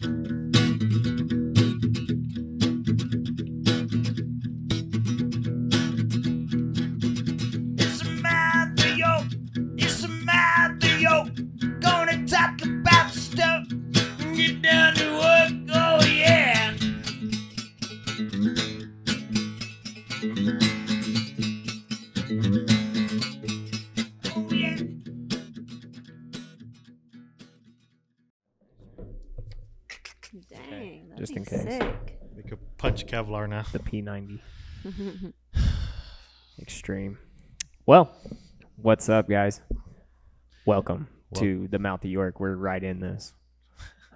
It's a Matthew. It's a Matthew. Gonna talk about stuff. Get down to work. Oh yeah. Oh yeah. Dang, that'd just be in case. sick. We could punch Kevlar now. The P90. Extreme. Well, what's up, guys? Welcome to the Mouth of York. We're right in this.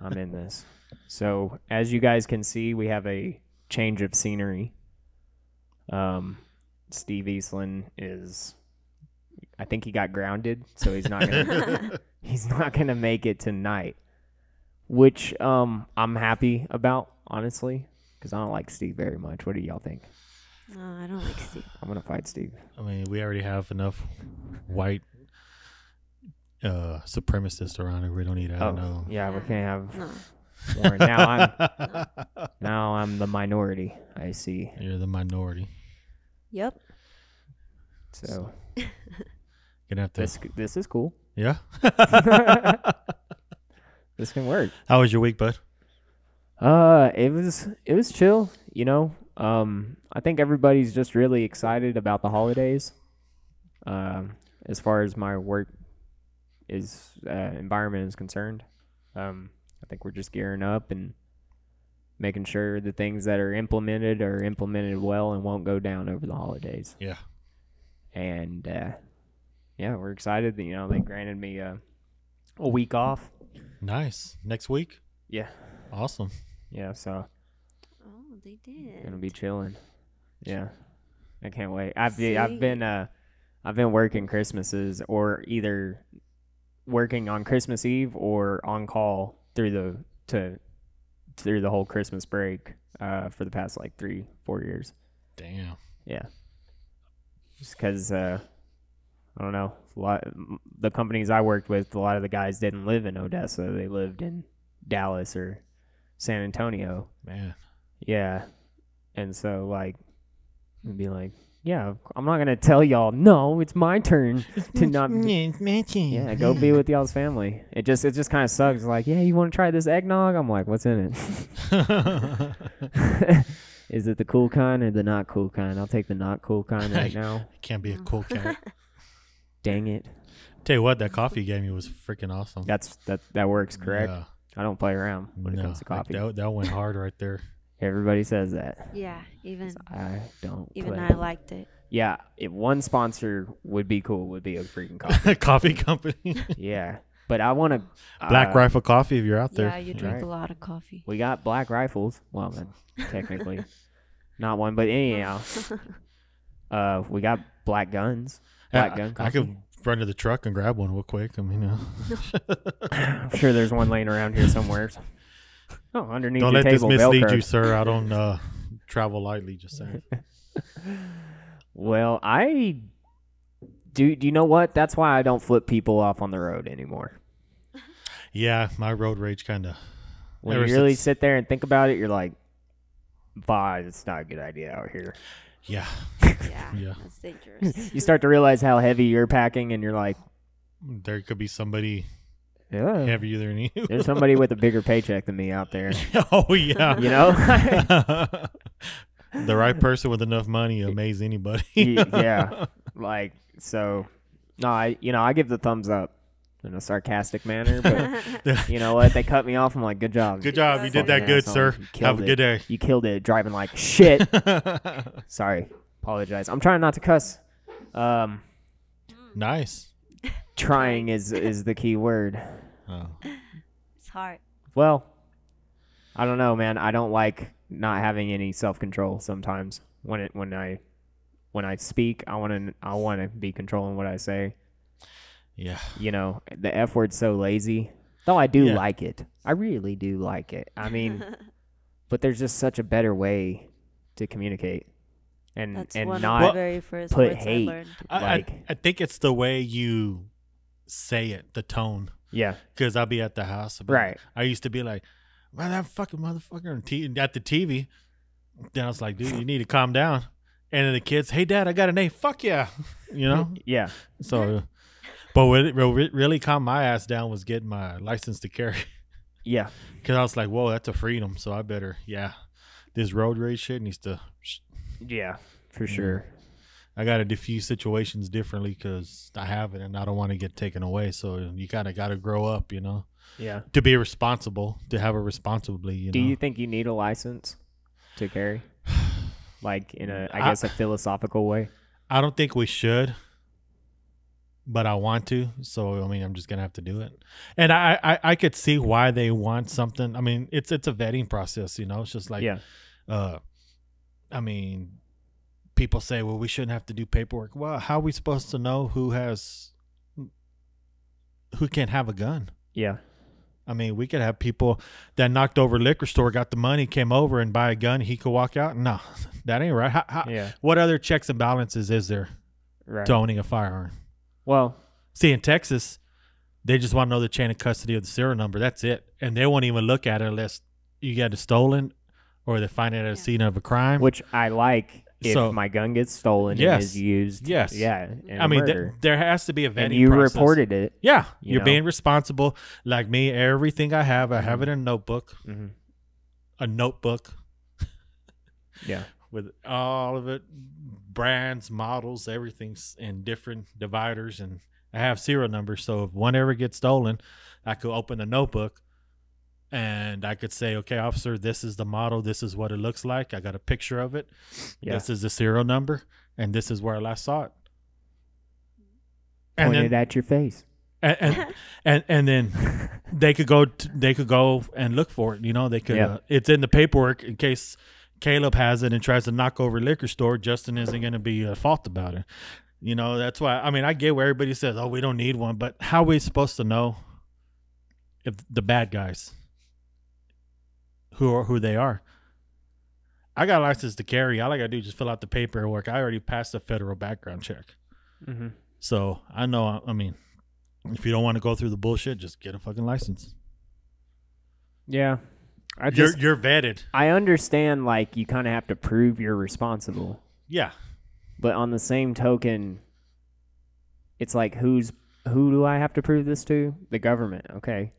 I'm in this. So, as you guys can see, we have a change of scenery. Steve Eastland is, I think he got grounded, so he's not gonna he's not gonna make it tonight. Which I'm happy about, honestly, because I don't like Steve very much. What do y'all think? No, I don't like Steve. I'm gonna fight Steve. I mean, we already have enough white supremacists around here. We don't need to know. Yeah, we can't have No. Warren. Now I'm the minority. I see. You're the minority. Yep. So Gonna have to. this is cool. Yeah. This can work. How was your week, bud? It was chill. You know, I think everybody's just really excited about the holidays. As far as my work environment is concerned, I think we're just gearing up and making sure the things that are implemented well and won't go down over the holidays. Yeah. And yeah, we're excited that, you know, they granted me a week off. Nice. Next week? Yeah. Awesome. Yeah, so Oh, they did. gonna be chilling. Yeah. I can't wait. I've been working Christmases, or either working on Christmas Eve or on call through the whole Christmas break for the past like 3-4 years. Damn. Yeah. Just because I don't know, the companies I worked with, a lot of the guys didn't live in Odessa. They lived in Dallas or San Antonio. Man. Yeah. And so, like, it'd be like, yeah, I'm not going to tell y'all, no, it's my turn to not. Yeah, go be with y'all's family. It just kind of sucks. Like, yeah, you want to try this eggnog? I'm like, what's in it? Is it the cool kind or the not cool kind? I'll take the not cool kind right now. Can't be a cool cat. Dang it. Tell you what, that coffee you gave me was freaking awesome. That works, correct? Yeah. I don't play around when it comes to coffee. That went hard right there. Everybody says that. Yeah, even I don't even play. I liked it. Yeah, if one sponsor would be cool, would be a freaking coffee. Coffee company. Yeah, but I want to Black Rifle Coffee if you're out there. Yeah, you drink Right. a lot of coffee. We got Black Rifles. Well, then, technically, not one, but anyhow, we got Black Guns. Black Gun Coffee. I could run to the truck and grab one real quick. I mean, I'm sure there's one laying around here somewhere. Oh, underneath don't your let this table, mislead Velcro. you, sir. I don't travel lightly. Just saying. Well, I do. You know what? That's why I don't flip people off on the road anymore. Yeah, my road rage kind of. When you really sit there and think about it, you're like, "Bah, it's not a good idea out here." Yeah. Yeah, Yeah. that's dangerous. You start to realize how heavy you're packing, and you're like, There could be somebody "Yeah, heavier than you. there's somebody with a bigger paycheck than me out there." Oh yeah. You know? The right person with enough money amaze anybody. Yeah, like so. No, I give the thumbs up in a sarcastic manner, but you know what? They cut me off. I'm like, good job. Good job. You did that Fucking good, asshole. sir. You killed Have a it. good day. You killed it driving like shit. Sorry. Apologize. I'm trying not to cuss. Nice. Trying is the key word. Oh. It's hard. Well, I don't know, man. I don't like not having any self-control sometimes. When I speak, I want to be controlling what I say. Yeah. You know, the F word's so lazy. Though I do Yeah. like it. I really do like it. I mean, but there's just such a better way to communicate and That's and one not of the very first put words hate. I learned. I think it's the way you say it, the tone. Yeah. Because I'll be at the house. I'll be Right. like- I used to be like, man, that fucking motherfucker at the TV. Then I was like, dude, you need to calm down. And then the kids, hey, Dad, I got an A. Fuck yeah. You know? Yeah. So, but what really calmed my ass down was getting my license to carry. Yeah. Because I was like, whoa, that's a freedom. So I better, this road rage shit needs to. Yeah, for sure. I got to diffuse situations differently because I have it and I don't want to get taken away. So you kind of got to grow up, you know? Yeah. To be responsible, to have it responsibly, you know? Do you think you need a license to carry? Like in a, I guess, a philosophical way? I don't think we should, but I want to. So, I mean, I'm just going to have to do it. And I could see why they want something. I mean, it's a vetting process, you know? It's just like, I mean, people say, well, we shouldn't have to do paperwork. Well, how are we supposed to know who can't have a gun? Yeah. I mean, we could have people that knocked over a liquor store, got the money, came over and buy a gun. He could walk out. No, that ain't right. What other checks and balances is there to owning a firearm? Well, see, in Texas, they just want to know the chain of custody of the serial number. That's it. And they won't even look at it unless you get it stolen or they find it at a scene of a crime. Which I like. If my gun gets stolen and is used, yeah. I mean, there has to be a vetting and you process. Reported it. Yeah, you you're know? being responsible. Like me, everything I have it in a notebook. Mm-hmm. A notebook. Yeah. With all of it, brands, models, everything's in different dividers, and I have serial numbers. So if one ever gets stolen, I could open the notebook. And I could say, okay, officer, this is the model. This is what it looks like. I got a picture of it. Yeah. This is the serial number. And this is where I last saw it. And pointed at your face. And then they could go and look for it. You know, they could. It's in the paperwork in case Caleb has it and tries to knock over a liquor store. Justin isn't going to be at fault about it. You know, that's why. I mean, I get where everybody says, "Oh, we don't need one," but how are we supposed to know if the bad guys? Who they are. I got a license to carry. All I got to do is just fill out the paperwork. I already passed a federal background check. Mm-hmm. So I know, I mean, if you don't want to go through the bullshit, just get a fucking license. Yeah. You're vetted. I understand, like, you kind of have to prove you're responsible. Yeah. But on the same token, it's like, who do I have to prove this to? The government. Okay.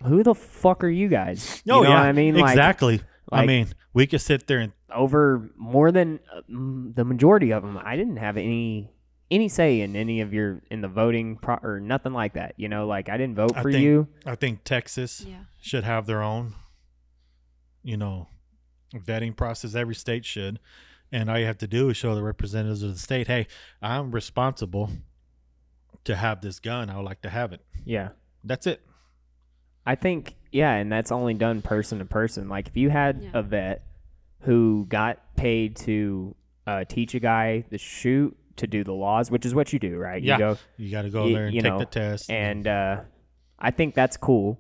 Who the fuck are you guys? You know what I mean? Exactly. Like, I mean, we could sit there and over more than the majority of them. I didn't have any say in any of in the voting or nothing like that. You know, like I didn't vote for you. I think Texas should have their own, you know, vetting process. Every state should, and all you have to do is show the representatives of the state, hey, I'm responsible to have this gun. I would like to have it. Yeah, that's it. I think, and that's only done person to person. Like, if you had a vet who got paid to teach a guy the shoot, to do the laws, which is what you do, right? Yeah. You got to go there and take the test. And I think that's cool.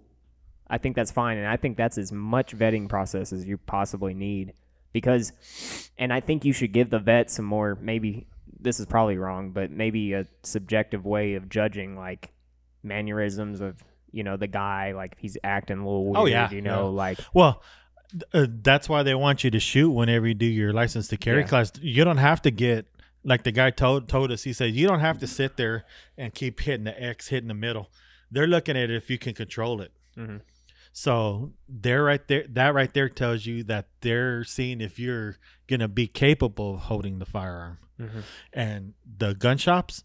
I think that's fine. And I think that's as much vetting process as you possibly need. Because, and I think you should give the vet some more, maybe, this is probably wrong, but maybe a subjective way of judging, like, mannerisms of, you know, the guy, like if he's acting a little weird, you know, like. Well, that's why they want you to shoot whenever you do your license to carry class. You don't have to get, like the guy told us, he said, you don't have to sit there and keep hitting the X, hitting the middle. They're looking at it if you can control it. Mm-hmm. So they're right there. That right there tells you that they're seeing if you're going to be capable of holding the firearm. Mm-hmm. And the gun shops,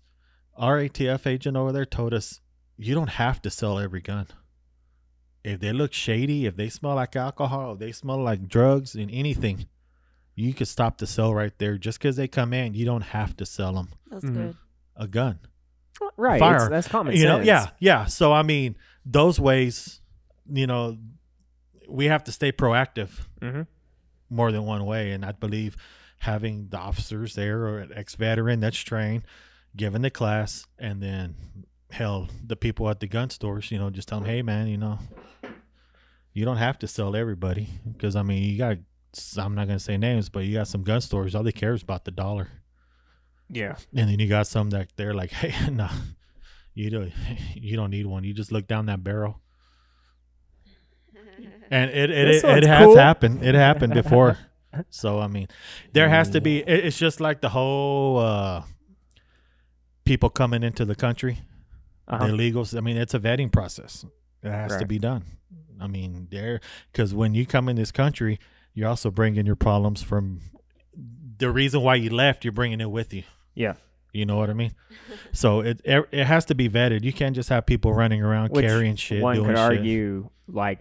our ATF agent over there told us, you don't have to sell every gun. If they look shady, if they smell like alcohol, if they smell like drugs and anything, you could stop the sale right there. Just because they come in, you don't have to sell them. That's good. A gun. Right. That's common sense. You know, yeah. So, I mean, those ways, you know, we have to stay proactive more than one way. And I believe having the officers there or an ex-veteran that's trained, given the class, and then hell, the people at the gun stores, you know, just tell them, hey, man, you know, you don't have to sell to everybody. Because, I mean, you got, I'm not going to say names, but you got some gun stores, all they care is about the dollar. Yeah. And then you got some that they're like, hey, no, you don't need one. You just look down that barrel. And This it one's has cool. happened. It happened before. So I mean, there has to be. It's just like the whole people coming into the country, the illegals. I mean, it's a vetting process. It has to be done. I mean, because when you come in this country, you're also bringing your problems from the reason why you left. You're bringing it with you. Yeah. You know what I mean? So it has to be vetted. You can't just have people running around carrying shit. One doing could shit. argue, like,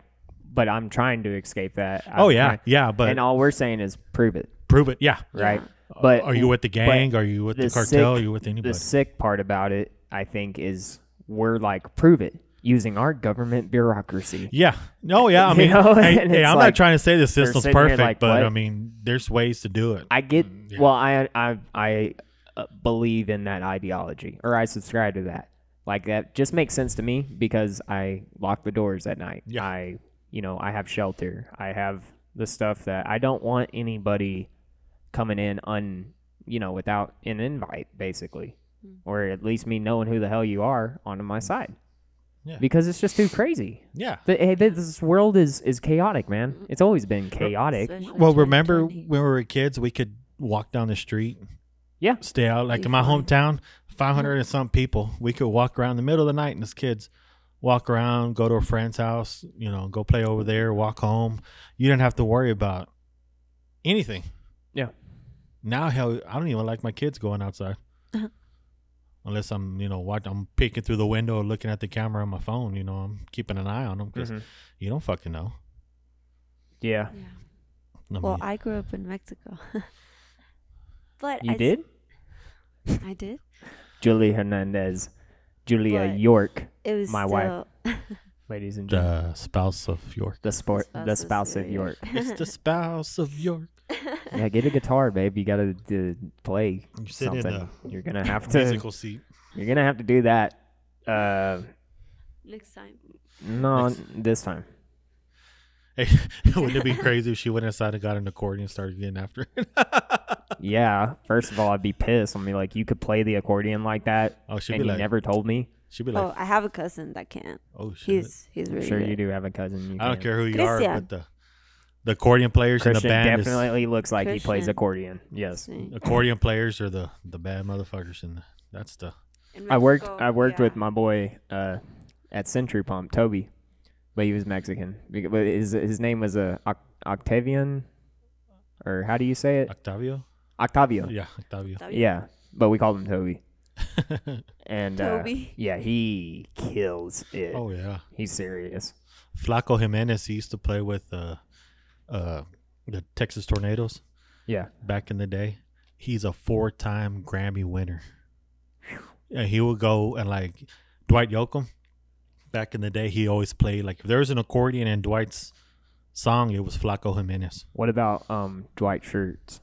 but I'm trying to escape that. But and all we're saying is prove it, prove it. Yeah. right? Yeah. But are you with the gang? Are you with the cartel? Are you with anybody? The sick part about it, I think, is we're like, prove it using our government bureaucracy. Yeah. No, yeah. I mean, hey, I'm like, not trying to say the system's sitting here perfect, like, but what? I mean, there's ways to do it. I get. Well, I believe in that ideology, or I subscribe to that. Like, that just makes sense to me because I lock the doors at night. Yeah. I have shelter. I have the stuff that I don't want anybody coming in without an invite, basically, or at least me knowing who the hell you are onto my side. Yeah. Because it's just too crazy. Yeah. This world is chaotic, man. It's always been chaotic. Especially Well, remember 2020. when we were kids, we could walk down the street. Yeah. Stay out. Like in my Fine. hometown, 500 and some people. We could walk around the middle of the night and as kids walk around, go to a friend's house, go play over there, walk home. You didn't have to worry about anything. Yeah. Now, hell, I don't even like my kids going outside. Unless I'm, I'm peeking through the window or looking at the camera on my phone. I'm keeping an eye on them because you don't fucking know. Yeah. Yeah. I Well, mean, I grew up in Mexico. But You did? I did. Julia Hernandez. Julia But York, It was My still, wife. ladies and gentlemen. the spouse of York. The spouse of York. It's the spouse of York. Yeah, get a guitar, babe. You gotta play You sit in something. the You're gonna have to. musical seat. You're gonna have to do that. Next time. No, this time. Hey, wouldn't it be crazy if she went inside and got an accordion and started getting after it? Yeah. First of all, I'd be pissed. I'd be like, you could play the accordion like that, Oh, she'd and be you like, never told me. she'd be like, Oh, I have a cousin that can. oh shit. He's really I'm sure good. you do have a cousin. I don't care who you are, Christian. but the accordion players Christian in the band definitely looks like he plays Christian. accordion. Yes. See. accordion players are the bad motherfuckers, and that's the In I worked Mexico, with my boy at Century Pump, Toby, but he was Mexican. But his name was Octavian, or how do you say it? Octavio. Octavio. Yeah, Octavio. Yeah, but we called him Toby. And Toby. yeah, he kills it. Oh yeah, He's serious. Flaco Jimenez. He used to play with the Texas Tornadoes Yeah. back in the day. He's a 4-time Grammy winner. And he would go and like Dwight Yoakam. Back in the day, he always played like if there was an accordion in Dwight's song, it was Flaco Jimenez. What about Dwight Schultz?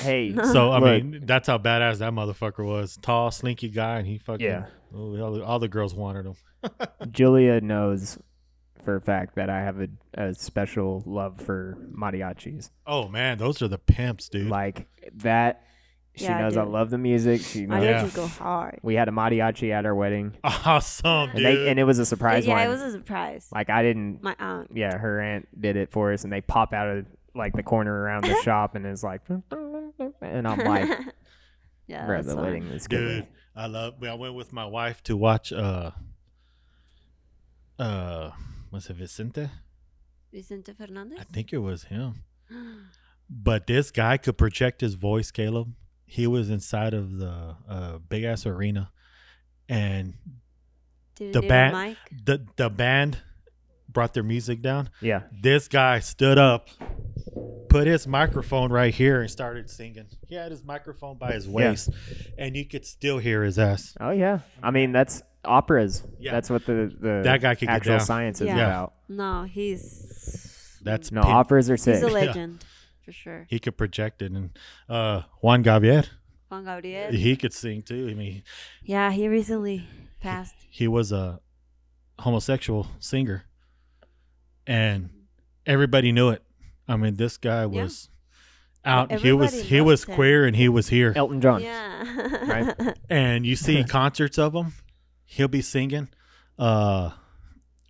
Hey, So I look, mean, that's how badass that motherfucker was. Tall, slinky guy, and he fucking Yeah. all the girls wanted him. Julia knows for a fact that I have a special love for mariachis. Oh man, those are the pimps, dude. Like that. She Yeah, I knows I do. love the music. She knows. Yeah. Mariachis go hard. We had a mariachi at our wedding, Awesome, and dude. it was a surprise Yeah, one. it was a surprise. Like I didn't. My aunt. Yeah, her aunt did it for us, and they pop out of like the corner around the shop, and it's like, and I'm like, Yeah, bro, that's the fun. wedding was Dude, good. I went with my wife to watch was it Vicente? Vicente Fernandez? I think it was him. But this guy could project his voice, Caleb. He was inside of the big ass arena, and Did the it need a band mic? the band brought their music down. Yeah, This guy stood up, put his microphone right here, and started singing. He had his microphone by his waist, and you could still hear his ass. oh yeah. I mean, that's operas. Yeah. That's what the That guy could get actual down. science is Yeah. about. No, he's That's No, pimp. operas are sick. he's a legend for sure. He could project it, and Juan Gavier, Juan Gabriel. he could sing too. I mean, Yeah, he recently passed. he was a homosexual singer, and everybody knew it. I mean, this guy was out. Everybody He was loved him. queer, and he was here. Elton John. Yeah. Right? And you see concerts of him, he'll be singing.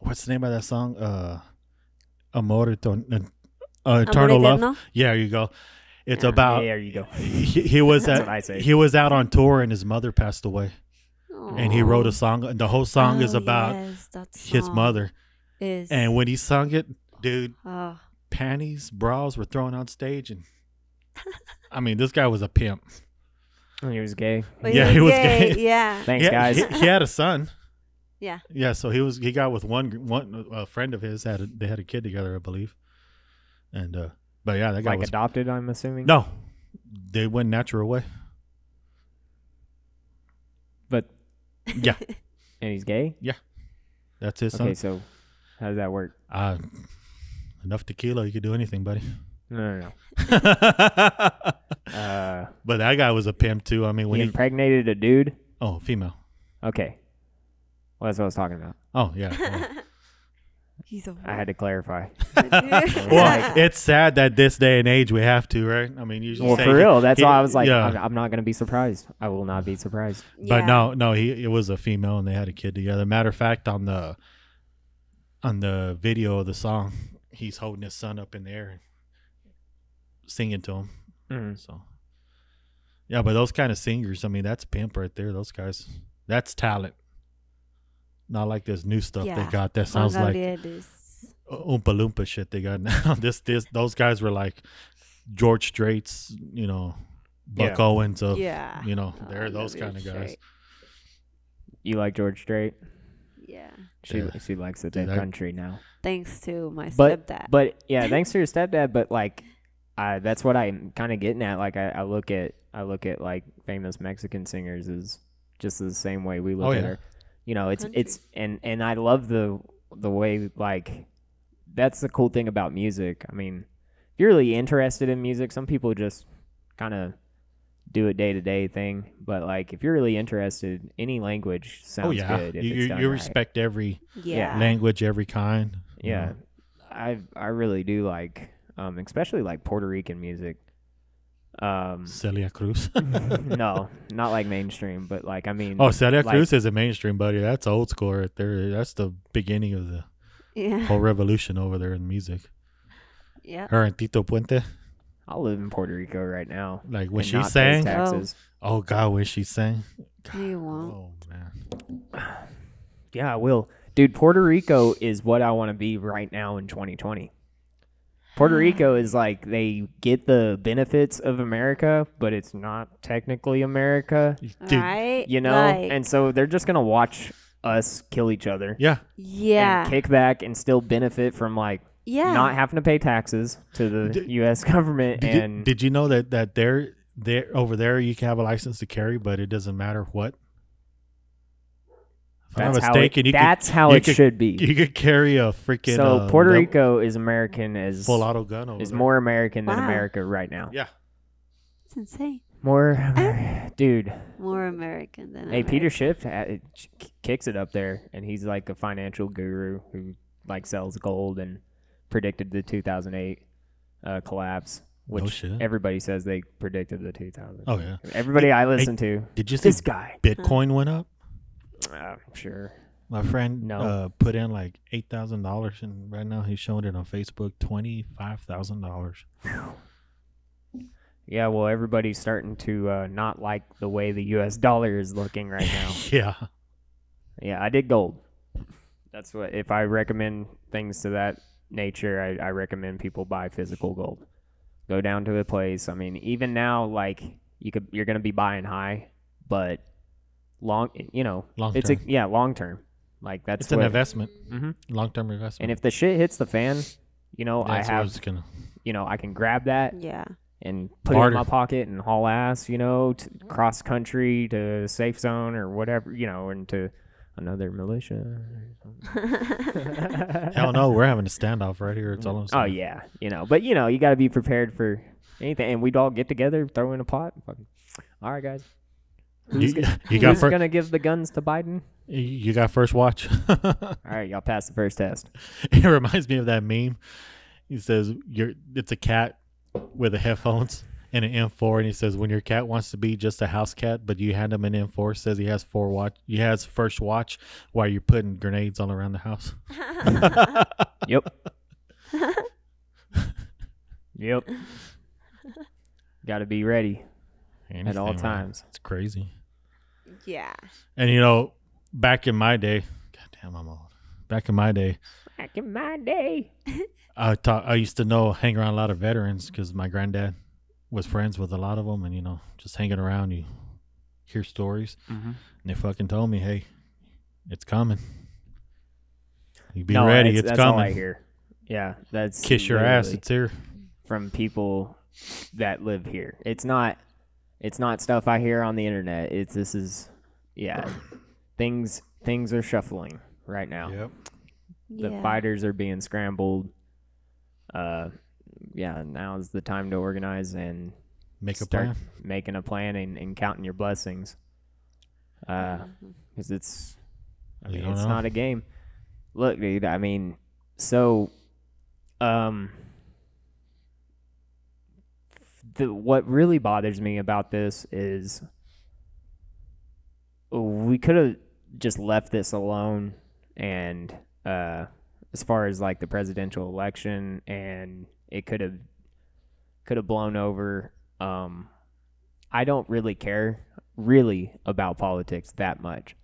what's the name of that song? Amor, Eternal Love. Eterno? Yeah, there you go. It's Yeah. about there you go. he was That's what I say. he was out on tour and his mother passed away, and he wrote a song. And the whole song is about his mother. And when he sung it, dude, panties, bras were thrown on stage, and I mean, this guy was a pimp. He was gay. Yeah, he was gay. Yeah. Thanks, guys. He had a son. Yeah. Yeah, so he got with one a friend of his they had a kid together, I believe. And but yeah, that guy Like was adopted, I'm assuming. no, they went natural way. But Yeah, and he's gay. that's his son. Okay, so how does that work? Enough tequila, you could do anything, buddy. No. But that guy was a pimp too. I mean, when He impregnated a dude. female. Okay. Well, that's what I was talking about. Oh yeah. He's a I had to clarify. Well, it's sad that this day and age we have to, right? I mean, usually Well, say for real, that's he- why I was like, yeah. I'm not going to be surprised. I will not be surprised. But no, it was a female, and they had a kid together. Matter of fact, on the video of the song, he's holding his son up in the air, and singing to him. Mhm. So, yeah, but those kind of singers, I mean, that's pimp right there. Those guys, that's talent. Not like this new stuff they got that sounds like Oompa Loompa shit they got now. Those guys were like George Strait's, Buck Owens of, they're those kind of guys. You like George Strait? Yeah. She likes it in country now. Thanks to my stepdad. But yeah, thanks to your stepdad. But like, that's what I'm kind of getting at. Like, I look at like famous Mexican singers as just the same way we look at her. It's and I love the way, like, that's the cool thing about music. I mean, if you're really interested in music, some people just kind of do a day-to-day thing. But like, if you're really interested, any language sounds good. If it's done you right. respect every Yeah. language, every kind. Yeah, I really do like, especially like Puerto Rican music. Celia Cruz. No, not like mainstream, but like, I mean. Oh, Celia like, Cruz is a mainstream, buddy. That's old school right there. That's the beginning of the whole revolution over there in music. Yeah. Her and Tito Puente. I'll live in Puerto Rico right now. Like when and she not pay sang. taxes. Oh God, when she sang. You won't. Oh man. Yeah, I will. Dude, Puerto Rico is what I want to be right now in 2020. Puerto Rico is like, they get the benefits of America, but it's not technically America, Dude, Right? and so they're just going to watch us kill each other. yeah. Yeah. And kick back and still benefit from like not having to pay taxes to the U.S. government. Did you know that they're over there you can have a license to carry, but it doesn't matter what? If I'm not mistaken, that's how it should be. You could carry a freaking. So Puerto Rico is American as full auto gun. Over is there. more American than America right now. Yeah. It's insane. Dude. More American than Hey, Peter American. Schiff kicks it up there, and he's like a financial guru who like sells gold and predicted the 2008 collapse, which everybody says they predicted the 2000. Oh yeah. Everybody I listen to. Did you see this guy? Bitcoin went up? Sure. My friend No. put in like $8,000, and right now he's showing it on Facebook $25,000. Yeah, well, everybody's starting to not like the way the U.S. dollar is looking right now. Yeah. Yeah, I did gold. That's what, if I recommend things to that nature, I recommend people buy physical gold. Go down to a place. I mean, even now, like, you're going to be buying high, but long term. Long term. Like, that's an investment. Mm-hmm. Long-term investment. And if the shit hits the fan, that's I can grab that. Yeah. And put it in my pocket and haul ass, cross country to safe zone or whatever, and to another militia. Hell no, we're having a standoff right here. It's all I'm saying. Oh yeah, but you got to be prepared for anything, and we'd all get together, throw in a pot. All right, guys. Who's gonna give the guns to Biden? You got first watch. All right, y'all pass the first test. It reminds me of that meme. He says it's a cat with the headphones, in an M4, and he says when your cat wants to be just a house cat, but you hand him an M4, says he has first watch while you're putting grenades all around the house. Yep. Yep. Got to be ready at all times. Man. It's crazy. Yeah. And you know, back in my day, goddamn, I'm old. Back in my day, I used to hang around a lot of veterans because my granddad was friends with a lot of them, and you know, just hanging around, you hear stories, and they fucking told me, "Hey, it's coming. You be ready. It's that's coming." All I hear. Yeah, that's kiss your ass. It's here from people that live here. It's not stuff I hear on the internet. Things are shuffling right now. Yep. The fighters are being scrambled. Now's the time to organize and plan. Making a plan and counting your blessings. Because it's not a game. Look, dude, I mean, so what really bothers me about this is we could have just left this alone, and as far as like the presidential election, and it could have blown over. I don't really care about politics that much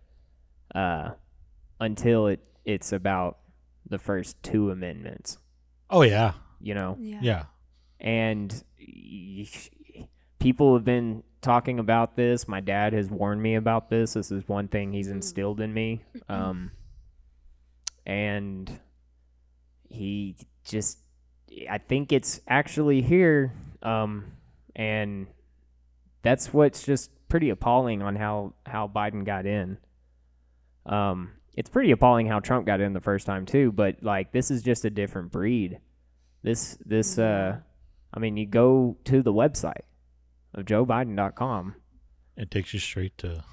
until it's about the first two amendments. Oh yeah. You know? Yeah. And people have been talking about this. My dad has warned me about this. This is one thing he's instilled in me. And he just, I think it's actually here. And that's what's just pretty appalling on how Biden got in. It's pretty appalling how Trump got in the first time too, but like this is just a different breed. I mean, you go to the website of joebiden.com. It takes you straight to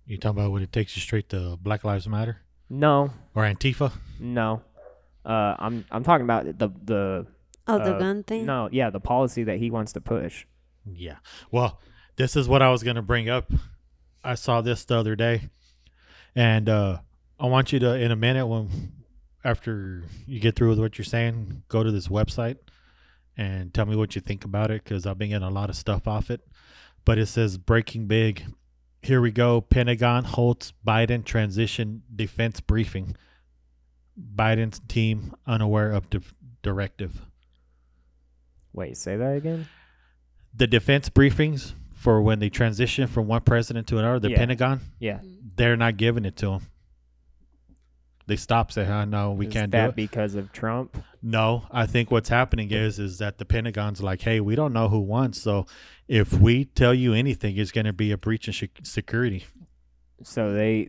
you talking about when it takes you straight to Black Lives Matter? No. Or Antifa? No. I'm talking about the gun thing? No, yeah, the policy that he wants to push. Yeah. Well, this is what I was going to bring up. I saw this the other day. And I want you to, in a minute, after you get through with what you're saying, go to this website and tell me what you think about it, because I've been getting a lot of stuff off it. But it says, breaking big. Here we go. Pentagon holds Biden transition defense briefing. Biden's team unaware of directive. Wait, say that again? The defense briefings for when they transition from one president to another, the Pentagon, they're not giving it to them. They stopped, saying, no, we can't do it. Is that because of Trump? No, I think what's happening is that the Pentagon's like, hey, we don't know who won, so if we tell you anything, it's going to be a breach of security. So the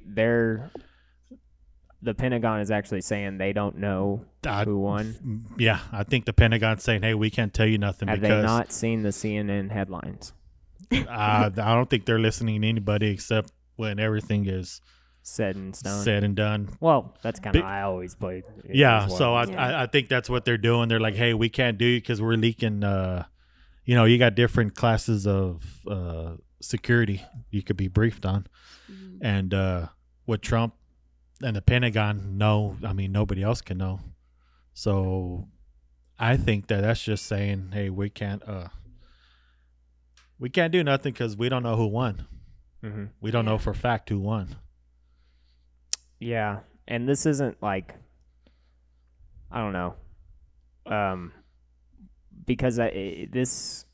Pentagon is actually saying they don't know who won? Yeah, I think the Pentagon's saying, hey, we can't tell you nothing. Have they not seen the CNN headlines? I don't think they're listening to anybody except when everything is said and done. Said and done. Well, that's kind of I always played. Yeah, so I think that's what they're doing. They're like, hey, we can't do it because we're leaking. You got different classes of security you could be briefed on. Mm-hmm. And with Trump and the Pentagon, nobody else can know. So I think that's just saying, hey, we can't do nothing because we don't know who won. Mm-hmm. We don't know for a fact who won. Yeah, and this isn't like, I don't know, because this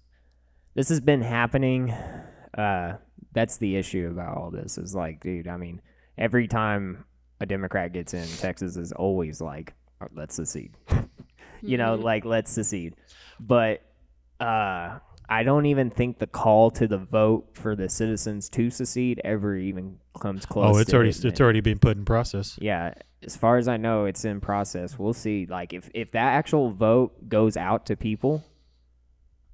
has been happening. That's the issue about all this is like, dude, I mean, every time a Democrat gets in, Texas is always like, let's secede. Let's secede. But I don't even think the call to the vote for the citizens to secede ever even comes close. Oh, it's already been put in process. Yeah, as far as I know, it's in process. We'll see. Like if that actual vote goes out to people,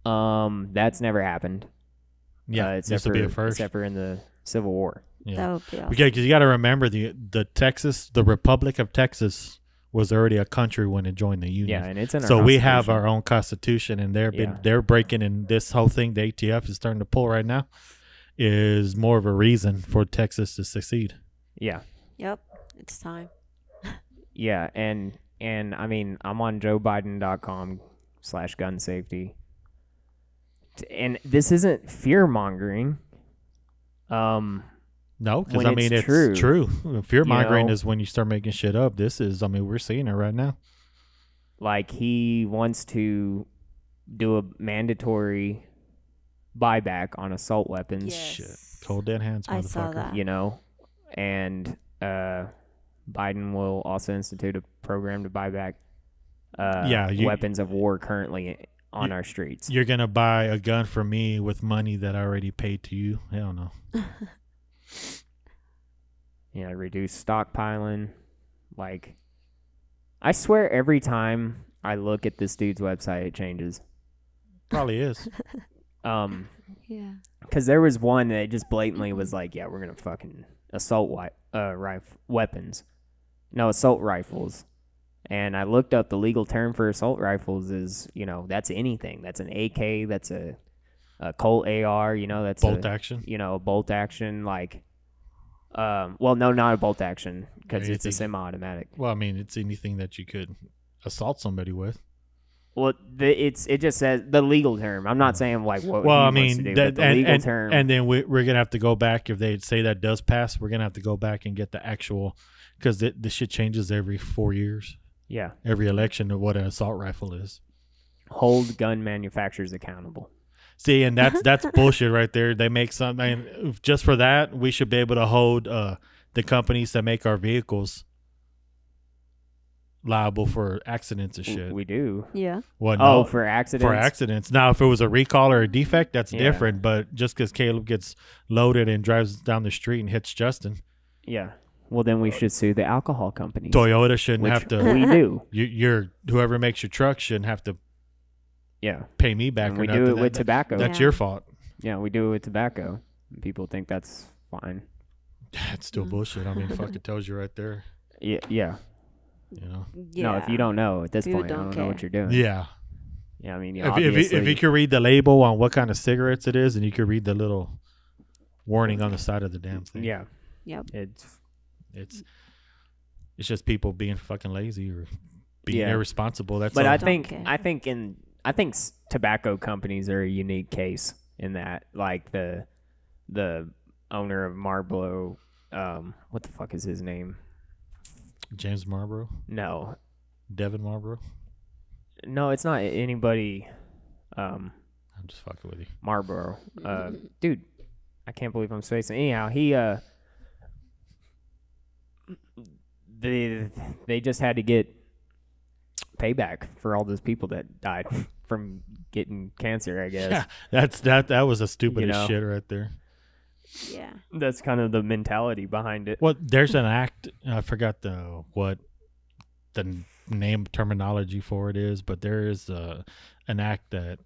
that's never happened. Yeah, this will be a first, except for in the Civil War. Yeah, that would be awesome. Okay, because you got to remember the Republic of Texas was already a country when it joined the union. Yeah, and it's in our so we have Constitution. our own constitution, and Yeah. they're breaking in this whole thing. The ATF is starting to pull right now. Is more of a reason for Texas to succeed. Yeah. Yep. It's time. Yeah, and I mean, I'm on joebiden.com/gun safety. And this isn't fear mongering. No, because When I mean it's it's true. Fear mongering know? is when you start making shit up. This is, I mean, we're seeing it right now. Like, he wants to do a mandatory buyback on assault weapons. Yes. Shit, cold dead hands, motherfucker. I saw that. You know, and Biden will also institute a program to buy back weapons of war currently on our streets. You're gonna buy a gun from me with money that I already paid to you? Hell no. You know, reduce stockpiling. Like, I swear every time I look at this dude's website, it changes. Probably is. Yeah. Because there was one that just blatantly was like, yeah, we're going to fucking assault weapons. No, assault rifles. And I looked up the legal term for assault rifles is, you know, that's anything. That's an AK, that's a Colt AR, you know, that's Bolt action. You know, a bolt action, like, well, no, not a bolt action, because it's a Anything. semi-automatic. Well, I mean, it's anything that you could assault somebody with. Well, it just says the legal term. I'm not saying like what. Well, he I wants mean, to do, that, but the legal and term. and then we're gonna have to go back if they say that does pass. We're gonna have to go back and get the actual, because this shit changes every 4 years. Yeah, Every election of what an assault rifle is. hold gun manufacturers accountable. See, and that's bullshit right there. They make something just for that. We should be able to hold the companies that make our vehicles liable for accidents and shit. We do. Yeah. Well, Oh, no, for accidents. for accidents. Now, if it was a recall or a defect, that's Yeah. different. But just because Caleb gets loaded and drives down the street and hits Justin, Yeah. Well, then we should sue the alcohol companies. Toyota shouldn't which have to. We do. You're whoever makes your truck shouldn't have to Yeah. pay me back. And or we nothing. do it with tobacco. That's Yeah. your fault. Yeah, we do it with tobacco. People think that's fine. That's still bullshit. I mean, fuck, it tells you right there. Yeah. Yeah. You know. Yeah. No, if you don't know at this People point, I don't don't know what care. you're doing. Yeah. Yeah. I mean, If obviously. you could read the label on what kind of cigarettes it is, and you could read the little warning on the side of the damn thing. Yeah. Yep. It's just people being fucking lazy or being Yeah. irresponsible. That's But all. I Don't think care. tobacco companies are a unique case in that, like the owner of Marlboro, what the fuck is his name? James Marlboro, No, Devin Marlboro. it's not anybody. I'm just fucking with you. Marlboro, dude, I can't believe I'm spacing. Anyhow, he they just had to get payback for all those people that died from getting cancer, I guess. Yeah, that was a stupid You know. shit right there. Yeah. That's kind of the mentality behind it. Well, there's an act. I forgot what the name terminology for it is, but there is an act that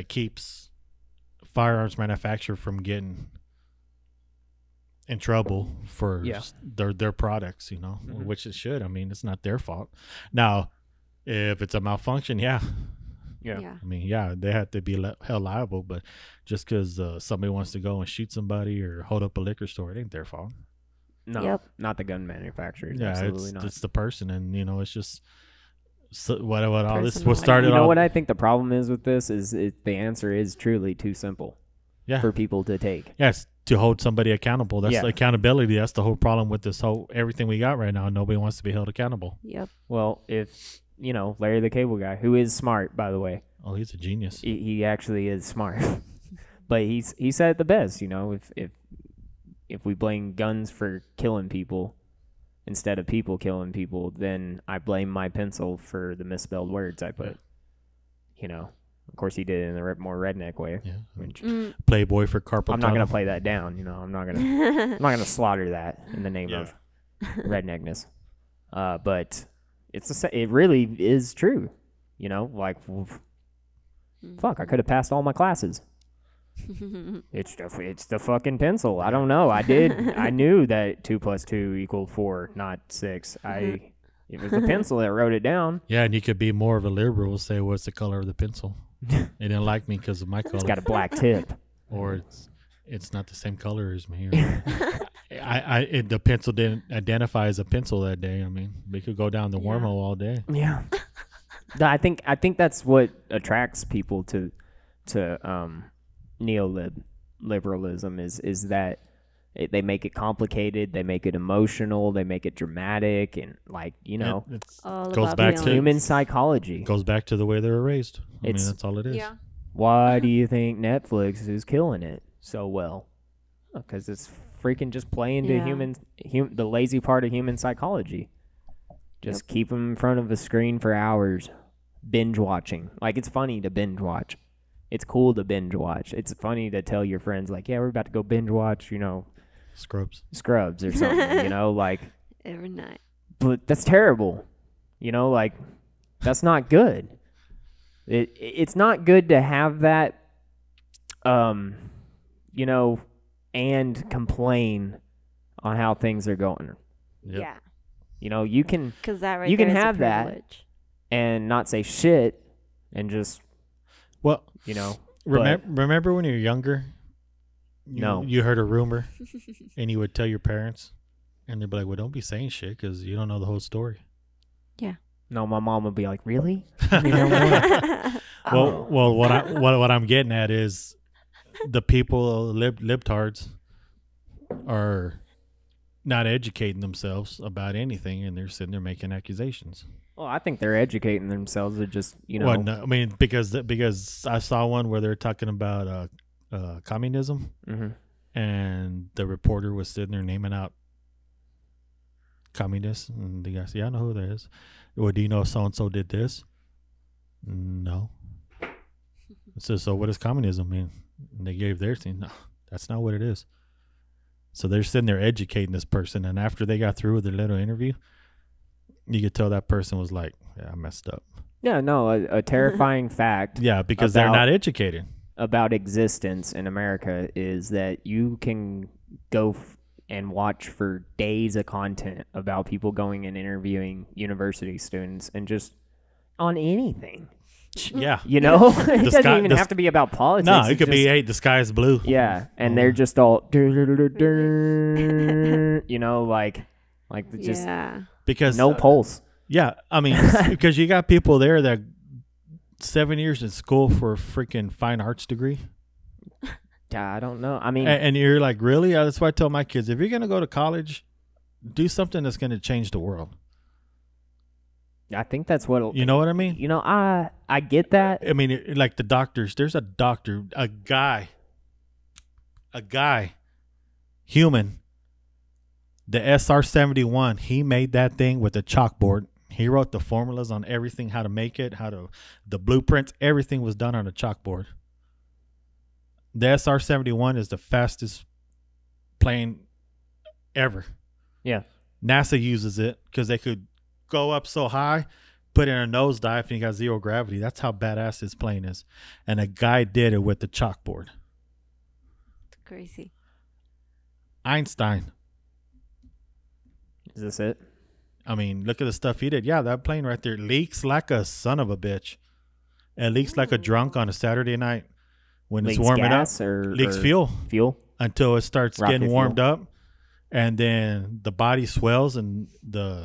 keeps firearms manufacturers from getting in trouble for Yeah. their products, you know, Mhm. which it should. I mean, it's not their fault. Now, if it's a malfunction, yeah, Yeah. I mean, yeah, they have to be held liable. But just because somebody wants to go and shoot somebody or hold up a liquor store, it ain't their fault. No, Yep. not the gun manufacturers. Yeah, Absolutely not. it's the person, and you know, it's just what all this Personal. was started You know off. what I think the problem is with this is the answer is truly too simple Yeah, for people to take. yes, to hold somebody accountable. That's Yeah. accountability. That's the whole problem with this whole everything we got right now. Nobody wants to be held accountable. Yep. If Larry the Cable Guy, who is smart, by the way, Oh, he's a genius. he actually is smart, but he said it the best. If we blame guns for killing people instead of people killing people, then I blame my pencil for the misspelled words I put. Of course he did it in the more redneck way. Yeah, Which Playboy for carpal I'm not tunnel. gonna play that down. I'm not gonna slaughter that in the name Yeah. of redneckness. But it really is true. Fuck, I could have passed all my classes. It's the fucking pencil. I don't know. I knew that 2 + 2 = 4, not 6. It was the pencil that wrote it down. Yeah, and you could be more of a liberal, say, what's the color of the pencil? They didn't like me because of my color. It's got a black tip. Or it's not the same color as me. Or the pencil didn't identify as a pencil that day. I mean, we could go down the wormhole all day. Yeah. I think that's what attracts people to neoliberalism is that they make it complicated, they make it emotional, they make it dramatic, and It goes back to human psychology. Goes back to the way they were raised. I mean, that's all it is. Yeah. Why do you think Netflix is killing it so well? Because it's freaking just playing to the lazy part of human psychology. Just keep them in front of a screen for hours, binge watching. Like, it's funny to binge watch. It's cool to binge watch. It's funny to tell your friends, like, yeah, we're about to go binge watch, Scrubs or something, like. Every night. But that's terrible. That's not good. It's not good to have that, and complain on how things are going. Yep. Yeah. You can, Because that right you can there is a have that privilege. and not say shit and just, Well, but- remember when you were younger? No. You heard a rumor and you would tell your parents and they'd be like, well, don't be saying shit because you don't know the whole story. No, my mom would be like, really? Well, what I'm getting at is the people, libtards, are not educating themselves about anything, and they're sitting there making accusations. Well, I think they're educating themselves. They're just, Well, no, I mean, because I saw one where they're talking about communism, and the reporter was sitting there naming out communists, and the guy said, "Yeah, I know who that is." Well, do you know so and so did this? No. So what does communism mean? And they gave their thing. No, that's not what it is. So they're sitting there educating this person, and after they got through with their little interview, you could tell that person was like, "Yeah, I messed up." Yeah, no, a terrifying fact. Yeah, because they're not educated about existence in America is that you can go and watch for days of content about people going and interviewing university students and just on anything. Yeah. It doesn't even have to be about politics. No, it could be, hey, the sky is blue. Yeah, and they're just all, just because no pulse. Yeah, I mean, because you got people there that 7 years in school for a freaking fine arts degree. Yeah, I don't know. I mean, and you're like, really? That's why I tell my kids, if you're going to go to college, do something that's going to change the world. I think that's what... You know what I mean? I get that. I mean, like the doctors, there's a doctor, a guy, human, the SR-71, he made that thing with a chalkboard. He wrote the formulas on everything, how to make it, the blueprints, everything was done on a chalkboard. The SR-71 is the fastest plane ever. Yeah. NASA uses it because they could go up so high, put in a nosedive, and you got zero gravity. That's how badass this plane is. And a guy did it with the chalkboard. It's crazy. Einstein. Is this it? I mean, look at the stuff he did. Yeah, that plane right there leaks like a son of a bitch. It leaks like a drunk on a Saturday night when it's warming up. Leaks fuel. Fuel? Until it starts Rocket getting warmed fuel. up. And then the body swells and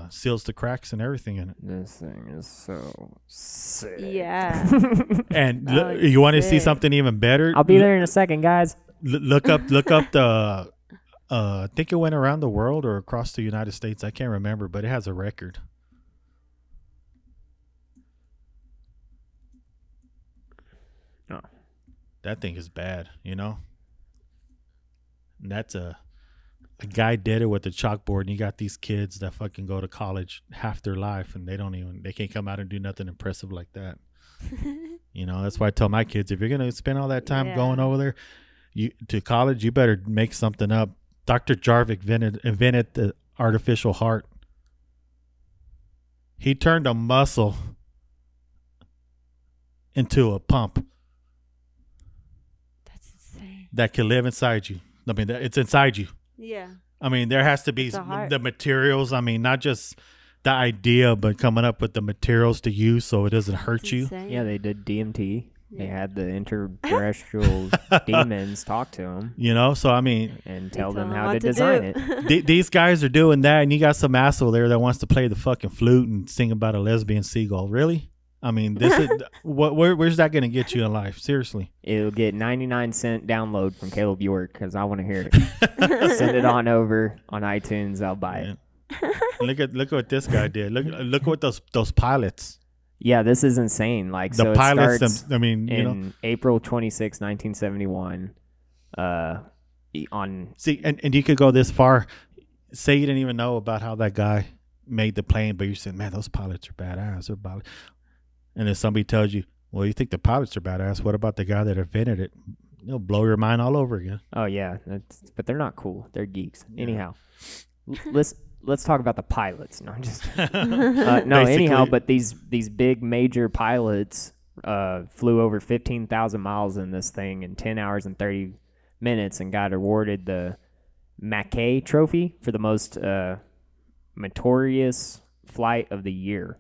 seals the cracks and everything in it. This thing is so sick. Yeah. And you want to see something even better? I'll be there in a second, guys. Look up the. I think it went around the world or across the United States. I can't remember, but it has a record. Oh. That thing is bad, And that's a guy did it with a chalkboard, and you got these kids that fucking go to college half their life, and they can't come out and do nothing impressive like that. That's why I tell my kids, if you're gonna spend all that time going over there to college, you better make something up. Dr. Jarvik invented the artificial heart. He turned a muscle into a pump. That's insane. That can live inside you. I mean, it's inside you. Yeah. I mean, there has to be the materials. I mean, not just the idea, but coming up with the materials to use so it doesn't hurt you. Insane. Yeah, they did DMT. They Yeah. had the interterrestrial demons talk to them You know, so I mean, and tell them told 'em how what to to design do. it. these guys are doing that, and you got some asshole there that wants to play the fucking flute and sing about a lesbian seagull. Really? I mean, this is where's that going to get you in life? Seriously. It'll get 99-cent download from Caleb York because I want to hear it. Send it on over on iTunes. I'll buy it. Look at what this guy did. Look what those pilots. Yeah, this is insane. Like The so it pilots. starts I mean, you know. in April 26, 1971. On See, and you could go this far. Say you didn't even know about how that guy made the plane, but you said, "Man, those pilots are badass." And then somebody tells you, "Well, you think the pilots are badass? What about the guy that invented it?" It'll blow your mind all over again. oh yeah, but they're not cool. They're geeks. Anyhow, let's talk about the pilots. No, I'm just no. Anyhow, Basically- but these big major pilots flew over 15,000 miles in this thing in 10 hours and 30 minutes and got awarded the Mackay Trophy for the most meritorious flight of the year.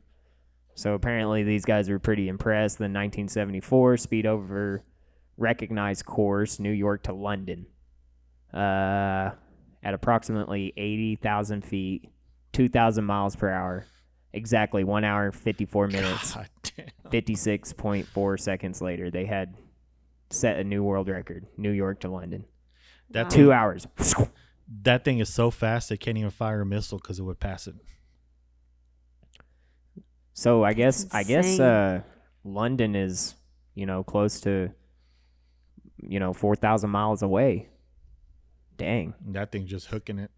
So apparently these guys were pretty impressed. Then 1974, speed over recognized course, New York to London. At approximately 80,000 feet, 2,000 miles per hour, exactly 1 hour, 54 minutes, God damn. 56.4 seconds later, they had set a new world record, New York to London. That Wow. 2 hours. That thing is so fast they can't even fire a missile because it would pass it. So I That's guess insane. London is, close to, 4,000 miles away. Dang. That thing just hooking it.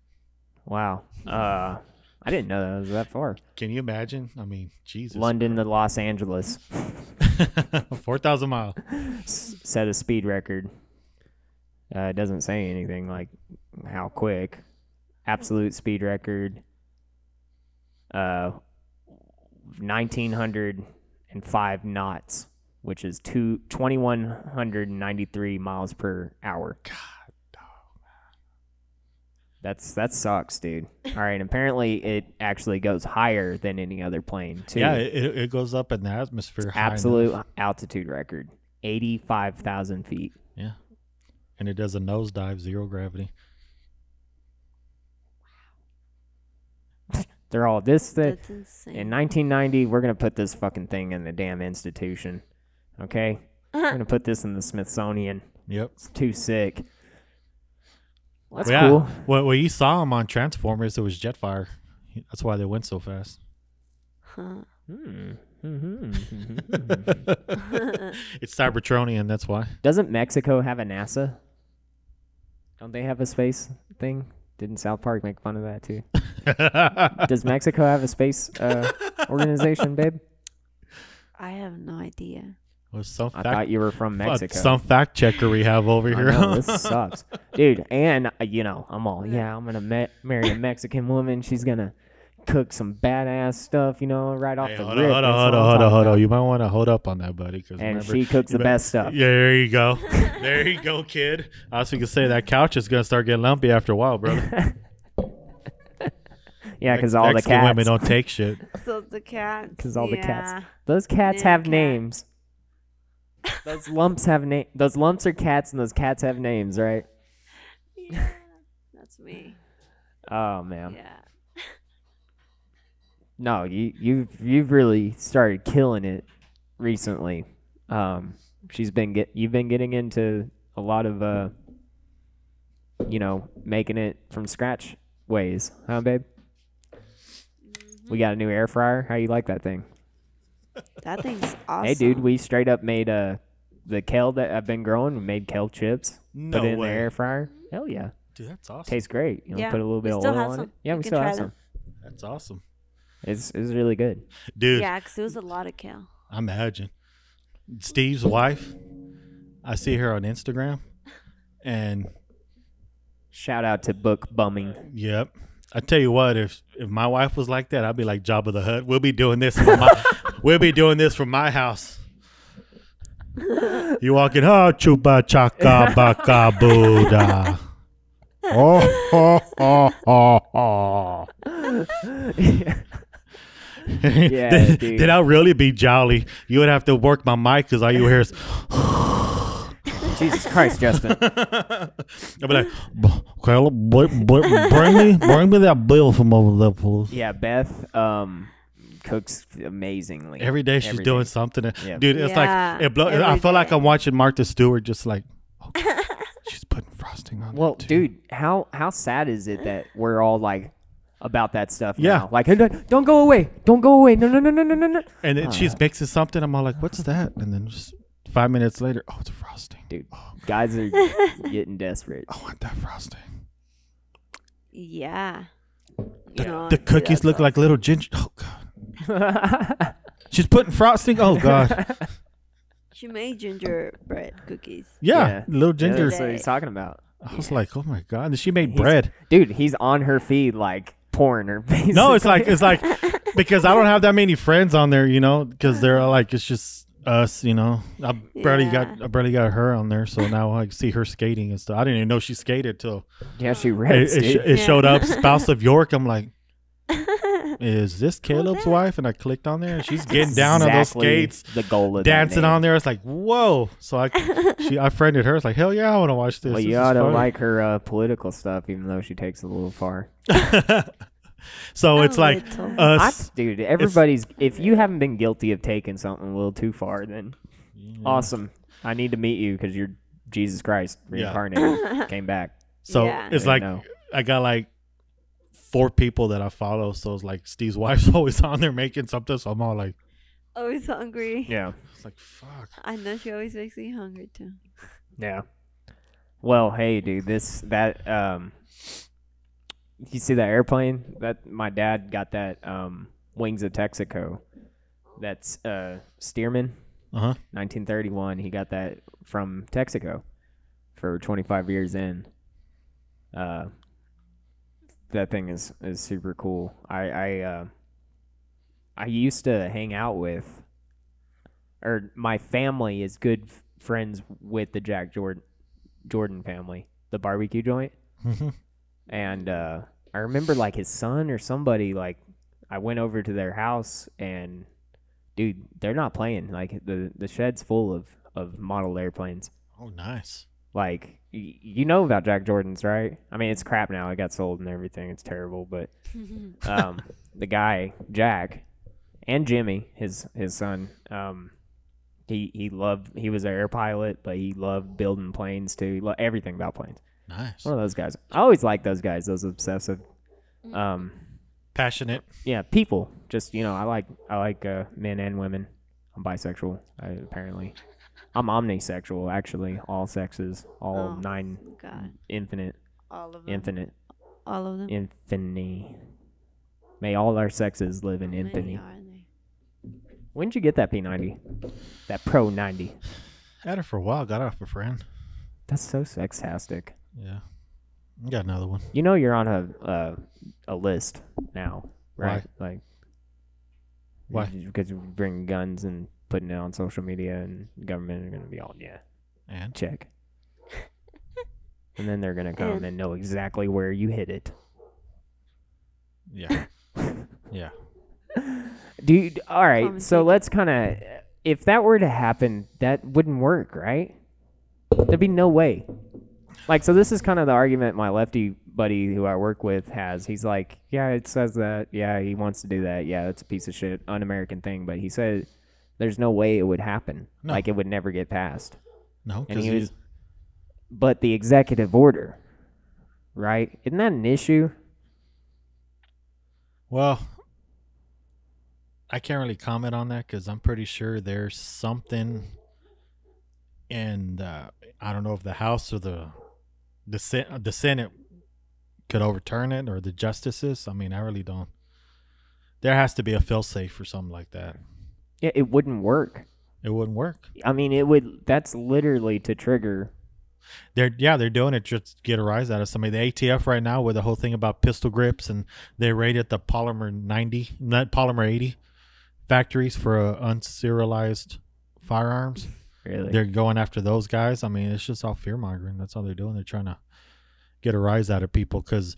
Wow. I didn't know that was that far. Can you imagine? I mean, Jesus. London to Los Angeles 4,000 miles. set a speed record. It doesn't say anything like how quick. Absolute speed record. 1,905 knots, which is 2,193 miles per hour. God. That sucks, dude. All right, apparently it actually goes higher than any other plane, too. Yeah, it goes up in the atmosphere. high Absolute enough. altitude record, 85,000 feet. Yeah. And it does a nosedive, zero gravity. They're all That's in insane. 1990, we're going to put this fucking thing in the damn institution. Okay? We're going to put this in the Smithsonian. Yep. It's too sick. That's Well, yeah. cool. Well, you saw him on Transformers. It was Jetfire. That's why they went so fast. Huh. It's Cybertronian. That's why. Doesn't Mexico have a NASA? Don't they have a space thing? Didn't South Park make fun of that too? Does Mexico have a space organization, babe? I have no idea. Well, some I fact, thought you were from Mexico. some fact checker we have over I here. know, this sucks. Dude, and, I'm all, I'm going to marry a Mexican woman. She's going to cook some badass stuff, right off Hey, the hold rip. on. That's what I'm talking about. You might want to hold up on that, buddy. Cause And remember, she cooks the you best stuff. Yeah, there you go. There you go, kid. I was going to say that couch is going to start getting lumpy after a while, brother. Yeah, because all the Mexican cats. women don't take shit. So the cats. Because all the cats. yeah. Those cats Yeah, have cat. names. Those lumps have names. Those lumps are cats, and those cats have names, right? Yeah. That's me. Oh man. Yeah. No, you've really started killing it recently. You've been getting into a lot of making it from scratch ways, huh, babe? We got a new air fryer. How you like that thing? That thing's awesome. Hey, dude, we straight up made the kale that I've been growing. We made kale chips. No Put it in way. the air fryer. Hell yeah, Dude, that's awesome. tastes great. Yeah, Put a little we bit of still oil have on some. it. Yeah, You we can still try have them. some. That's awesome. It's really good. Dude, Yeah, because it was a lot of kale. I imagine. Steve's wife, I see her on Instagram, and Shout out to book bumming. yep. I tell you what, if my wife was like that, I'd be like Jabba the Hutt. We'll be doing this from my house. You walk in, oh, chupa chaka baka buddha. Oh, oh, oh, oh, oh. Yeah, dude. Then I'll really be jolly. You would have to work my mic because all you hear is. Jesus Christ, Justin. I'll be like, Caleb, bring me that bill from over there, please. Yeah, Beth cooks amazingly. Every day she's doing something. Yeah. Dude, it's like, I feel like I'm watching Martha Stewart just like, she's putting frosting on Well, it too. dude, how sad is it that we're all like about that stuff Yeah. now? Like, hey, don't go away. Don't go away. No. And then she's mixing something. I'm all like, what's that? And then just 5 minutes later, oh, it's frosting. Dude, guys are getting desperate. I want that frosting. Yeah. The cookies look like little ginger. Oh, God. She's putting frosting. Oh, God. She made gingerbread cookies. Yeah, little ginger. That's what he's talking about. I was like, oh, my God. And she made bread. Dude, he's on her feed like pouring her basically. No, it's like because I don't have that many friends on there, because they're like, it's just us, I barely got her on there, so now I see her skating and stuff. I didn't even know she skated till she rips, it showed up, spouse of York. I'm like, is this Caleb's wife? And I clicked on there, and she's getting down on those skates, the goal of dancing on there. It's like, whoa! So I friended her. It's like, hell yeah, I want to watch this. Well, you ought to like her political stuff, even though she takes it a little far. So it's like us, dude. Everybody's. If you haven't been guilty of taking something a little too far, then awesome. I need to meet you because you're Jesus Christ reincarnated, came back. So it's like I got like 4 people that I follow. So it's like Steve's wife's always on there making something. So I'm all like, always hungry. Yeah. It's like, fuck. I know she always makes me hungry too. Yeah. Well, hey, dude. You see that airplane? That my dad got that Wings of Texaco. That's Stearman. 1931. He got that from Texaco for 25 years in. That thing is super cool. I used to hang out with, or my family is good friends with the Jack Jordan family, the barbecue joint. And I remember like his son or somebody, like I went over to their house and dude, they're not playing. Like the shed's full of model airplanes. Oh, nice. Like you know about Jack Jordan's, right? I mean, it's crap now. It got sold and everything. It's terrible. But the guy Jack and Jimmy, his son, he was an air pilot, but he loved building planes too. He loved everything about planes. Nice. One of those guys. I always like those guys, those obsessive, passionate. Yeah, people. Just I like men and women. I'm bisexual. Apparently, I'm omnisexual. Actually, all sexes, all 9, God. infinite, All of them. infinite, All of them. infinity. May all our sexes live in How many infinity. are there? When did you get that P90? That Pro 90? Had it for a while. Got it off a friend. That's so sextastic. Yeah. Got another one. You're on a list now, right? Why? Why? Because you bring guns and putting it on social media, and the government are going to be all, and check. And then they're going to come and know exactly where you hit it. Yeah. Yeah. Dude, all right. So let's kind of, if that were to happen, that wouldn't work, right? There'd be no way. Like, so this is kind of the argument my lefty buddy who I work with has. He's like, yeah, it says that. Yeah, he wants to do that. Yeah, it's a piece of shit, un-American thing. But he said there's no way it would happen. No. Like, it would never get passed. No, and he was, but the executive order, right? Isn't that an issue? Well, I can't really comment on that because I'm pretty sure there's something in I don't know if the House or the Senate could overturn it, or the justices. I mean, I really don't. There has to be a fail-safe for something like that. Yeah, it wouldn't work. It wouldn't work. I mean, it would. That's literally to trigger. They're doing it just to get a rise out of somebody. The ATF right now with the whole thing about pistol grips, and they raided the Polymer 90, not Polymer 80 factories for unserialized firearms. Really? They're going after those guys. I mean, it's just all fear mongering. That's all they're doing. They're trying to get a rise out of people, because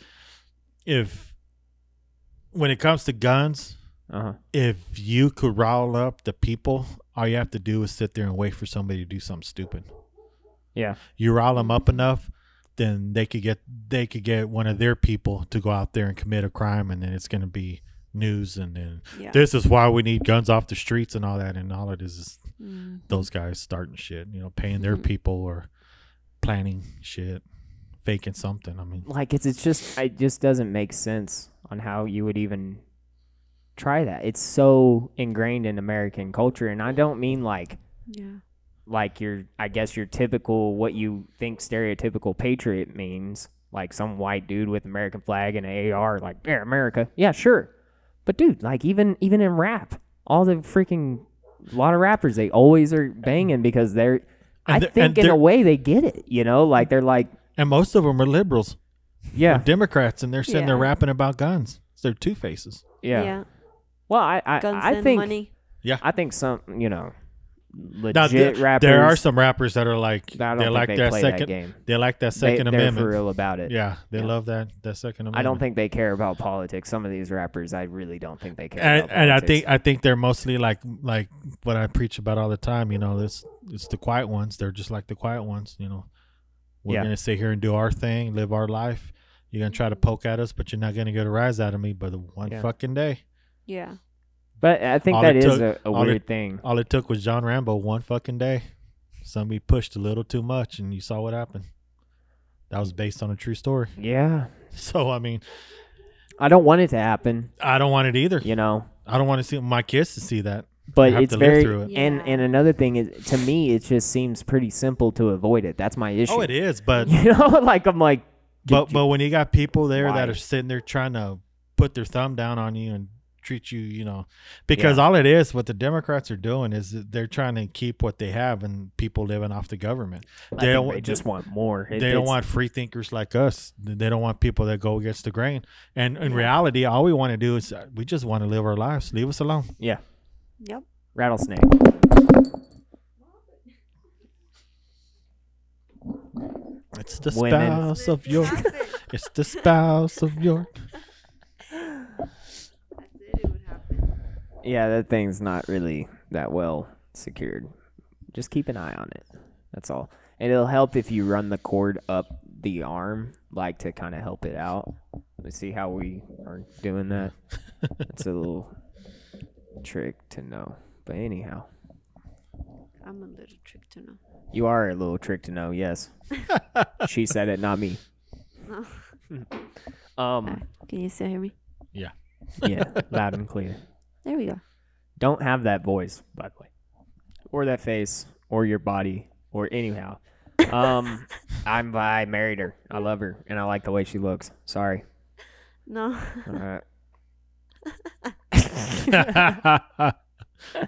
when it comes to guns, if you could rile up the people, all you have to do is sit there and wait for somebody to do something stupid. Yeah. You rile them up enough, then they could get one of their people to go out there and commit a crime, and then it's going to be news, and then this is why we need guns off the streets and all that, and all it is those guys starting shit, paying their people or planning shit, faking something. I mean, like it just doesn't make sense on how you would even try that. It's so ingrained in American culture, and I don't mean like I guess your typical, what you think stereotypical patriot means, like some white dude with American flag and an AR, like, yeah, America. Yeah, sure. But dude, like even in rap, all the freaking, a lot of rappers, they always are banging because I think in a way they get it, like they're like. And most of them are liberals. Yeah. Or Democrats, and they're sitting there rapping about guns. They're two faces. Yeah. Well, I think money. Yeah. I think some, legit rappers. There are some rappers that are like they like that second game. They like that Second Amendment. They're for real about it. Yeah, they love that Second Amendment. I don't think they care about politics. Some of these rappers, I really don't think they care about politics. And I think they're mostly like what I preach about all the time. It's the quiet ones. They're just like the quiet ones. We're gonna sit here and do our thing, live our life. You're gonna try to poke at us, but you're not gonna get a rise out of me. But one fucking day. Yeah. But I think that is a weird thing. All it took was John Rambo one fucking day. Somebody pushed a little too much, and you saw what happened. That was based on a true story. Yeah. So, I mean, I don't want it to happen. I don't want it either. I don't want to see my kids to see that. But it's very, and another thing is, to me, it just seems pretty simple to avoid it. That's my issue. Oh, it is, but I'm like, but when you got people there that are sitting there trying to put their thumb down on you and treat you, because all it is, what the Democrats are doing is they're trying to keep what they have and people living off the government. They just want more. They don't want free thinkers like us. They don't want people that go against the grain. And in reality, all we want to do is we just want to live our lives. Leave us alone. Yeah. Yep. Rattlesnake. It's the spouse of York. It's the spouse of York. Yeah, that thing's not really that well secured. Just keep an eye on it. That's all. And it'll help if you run the cord up the arm, like to kind of help it out. Let's see how we are doing that. It's a little trick to know. But anyhow. I'm a little trick to know. You are a little trick to know, yes. She said it, not me. Can you still hear me? Yeah. Yeah, loud and clear. There we go. Don't have that voice, by the way, or that face, or your body, or anyhow. I married her. I love her, and I like the way she looks. Sorry. No.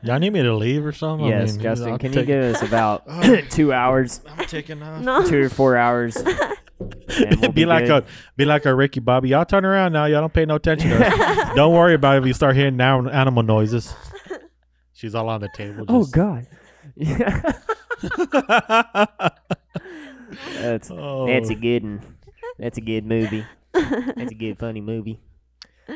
Y'all need me to leave or something? Yes, Justin. Can you give us about 2 hours? I'm taking off. No. 2 or 4 hours. We'll be like a Ricky Bobby. Y'all turn around now. Y'all don't pay no attention to us. Don't worry about it if you start hearing now animal noises. She's all on the table. Oh God. That's a good one. That's a good movie. That's a good funny movie.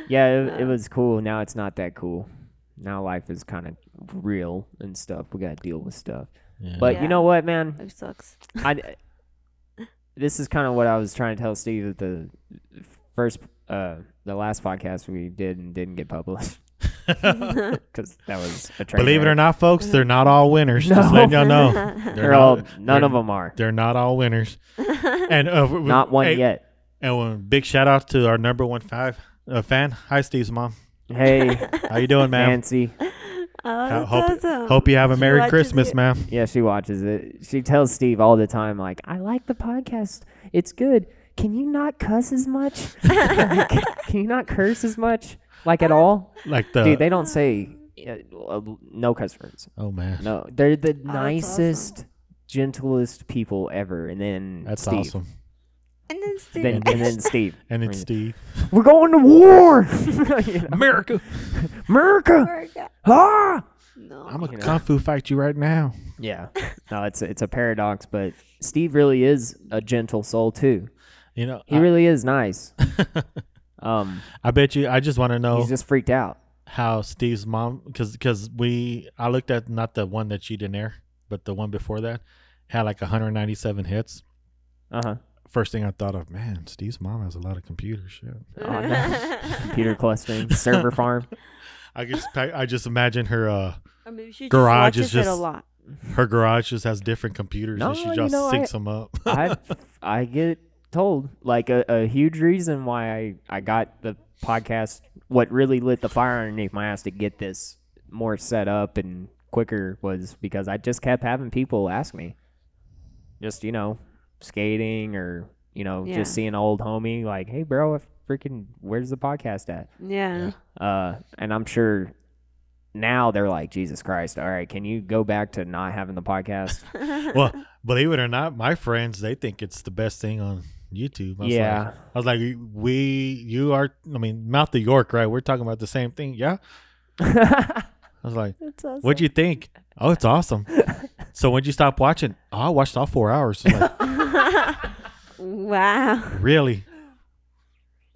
Yeah, it was cool. Now it's not that cool. Now life is kind of real and stuff. We got to deal with stuff. Yeah. But you know what, man? It sucks. This is kind of what I was trying to tell Steve at the last podcast we did and didn't get published. Because that was a train Believe wreck. it or not, folks, they're not all winners. No. Just letting y'all know. None of them are. They're not all winners. And not one yet. And big shout out to our number 1 fan. Hi, Steve's mom. Hey. How you doing, ma'am? Nancy. Oh, that's awesome. Hope you have a Merry Christmas, ma'am. Yeah, she watches it. She tells Steve all the time, like, I like the podcast. It's good. Can you not cuss as much? Can you not curse as much? Like, at all? Dude, they don't say no cuss words. Oh, man. No, they're the nicest, awesome. Gentlest people ever. And then that's Steve. Awesome. And then Steve. And then Steve. And then Steve. We're going to war. America. Ah! No. I'm going to kung fu fight you right now. Yeah. No, it's a paradox, but Steve really is a gentle soul too. He really is nice. I bet you. I just want to know. He's just freaked out. how Steve's mom, because I looked at not the one that she didn't air, but the one before that had like 197 hits. First thing I thought of, man, Steve's mom has a lot of computer shit. Oh, no. Computer clustering, server farm. I just imagine her I mean, she garage just is just it a lot. her garage just has different computers and she just syncs them up. I get told like a huge reason why I got the podcast. What really lit the fire underneath my ass to get this more set up and quicker was because I just kept having people ask me, just skating or just seeing an old homie like, hey bro, where's the podcast at? Yeah. And I'm sure now they're like, Jesus Christ, all right, can you go back to not having the podcast? Well, believe it or not, my friends, they think it's the best thing on YouTube. I was like, Mouth of York, right? We're talking about the same thing. Yeah. I was like, awesome. What'd you think? Oh, it's awesome. So when'd you stop watching? Oh, I watched all 4 hours. Like, wow. Really?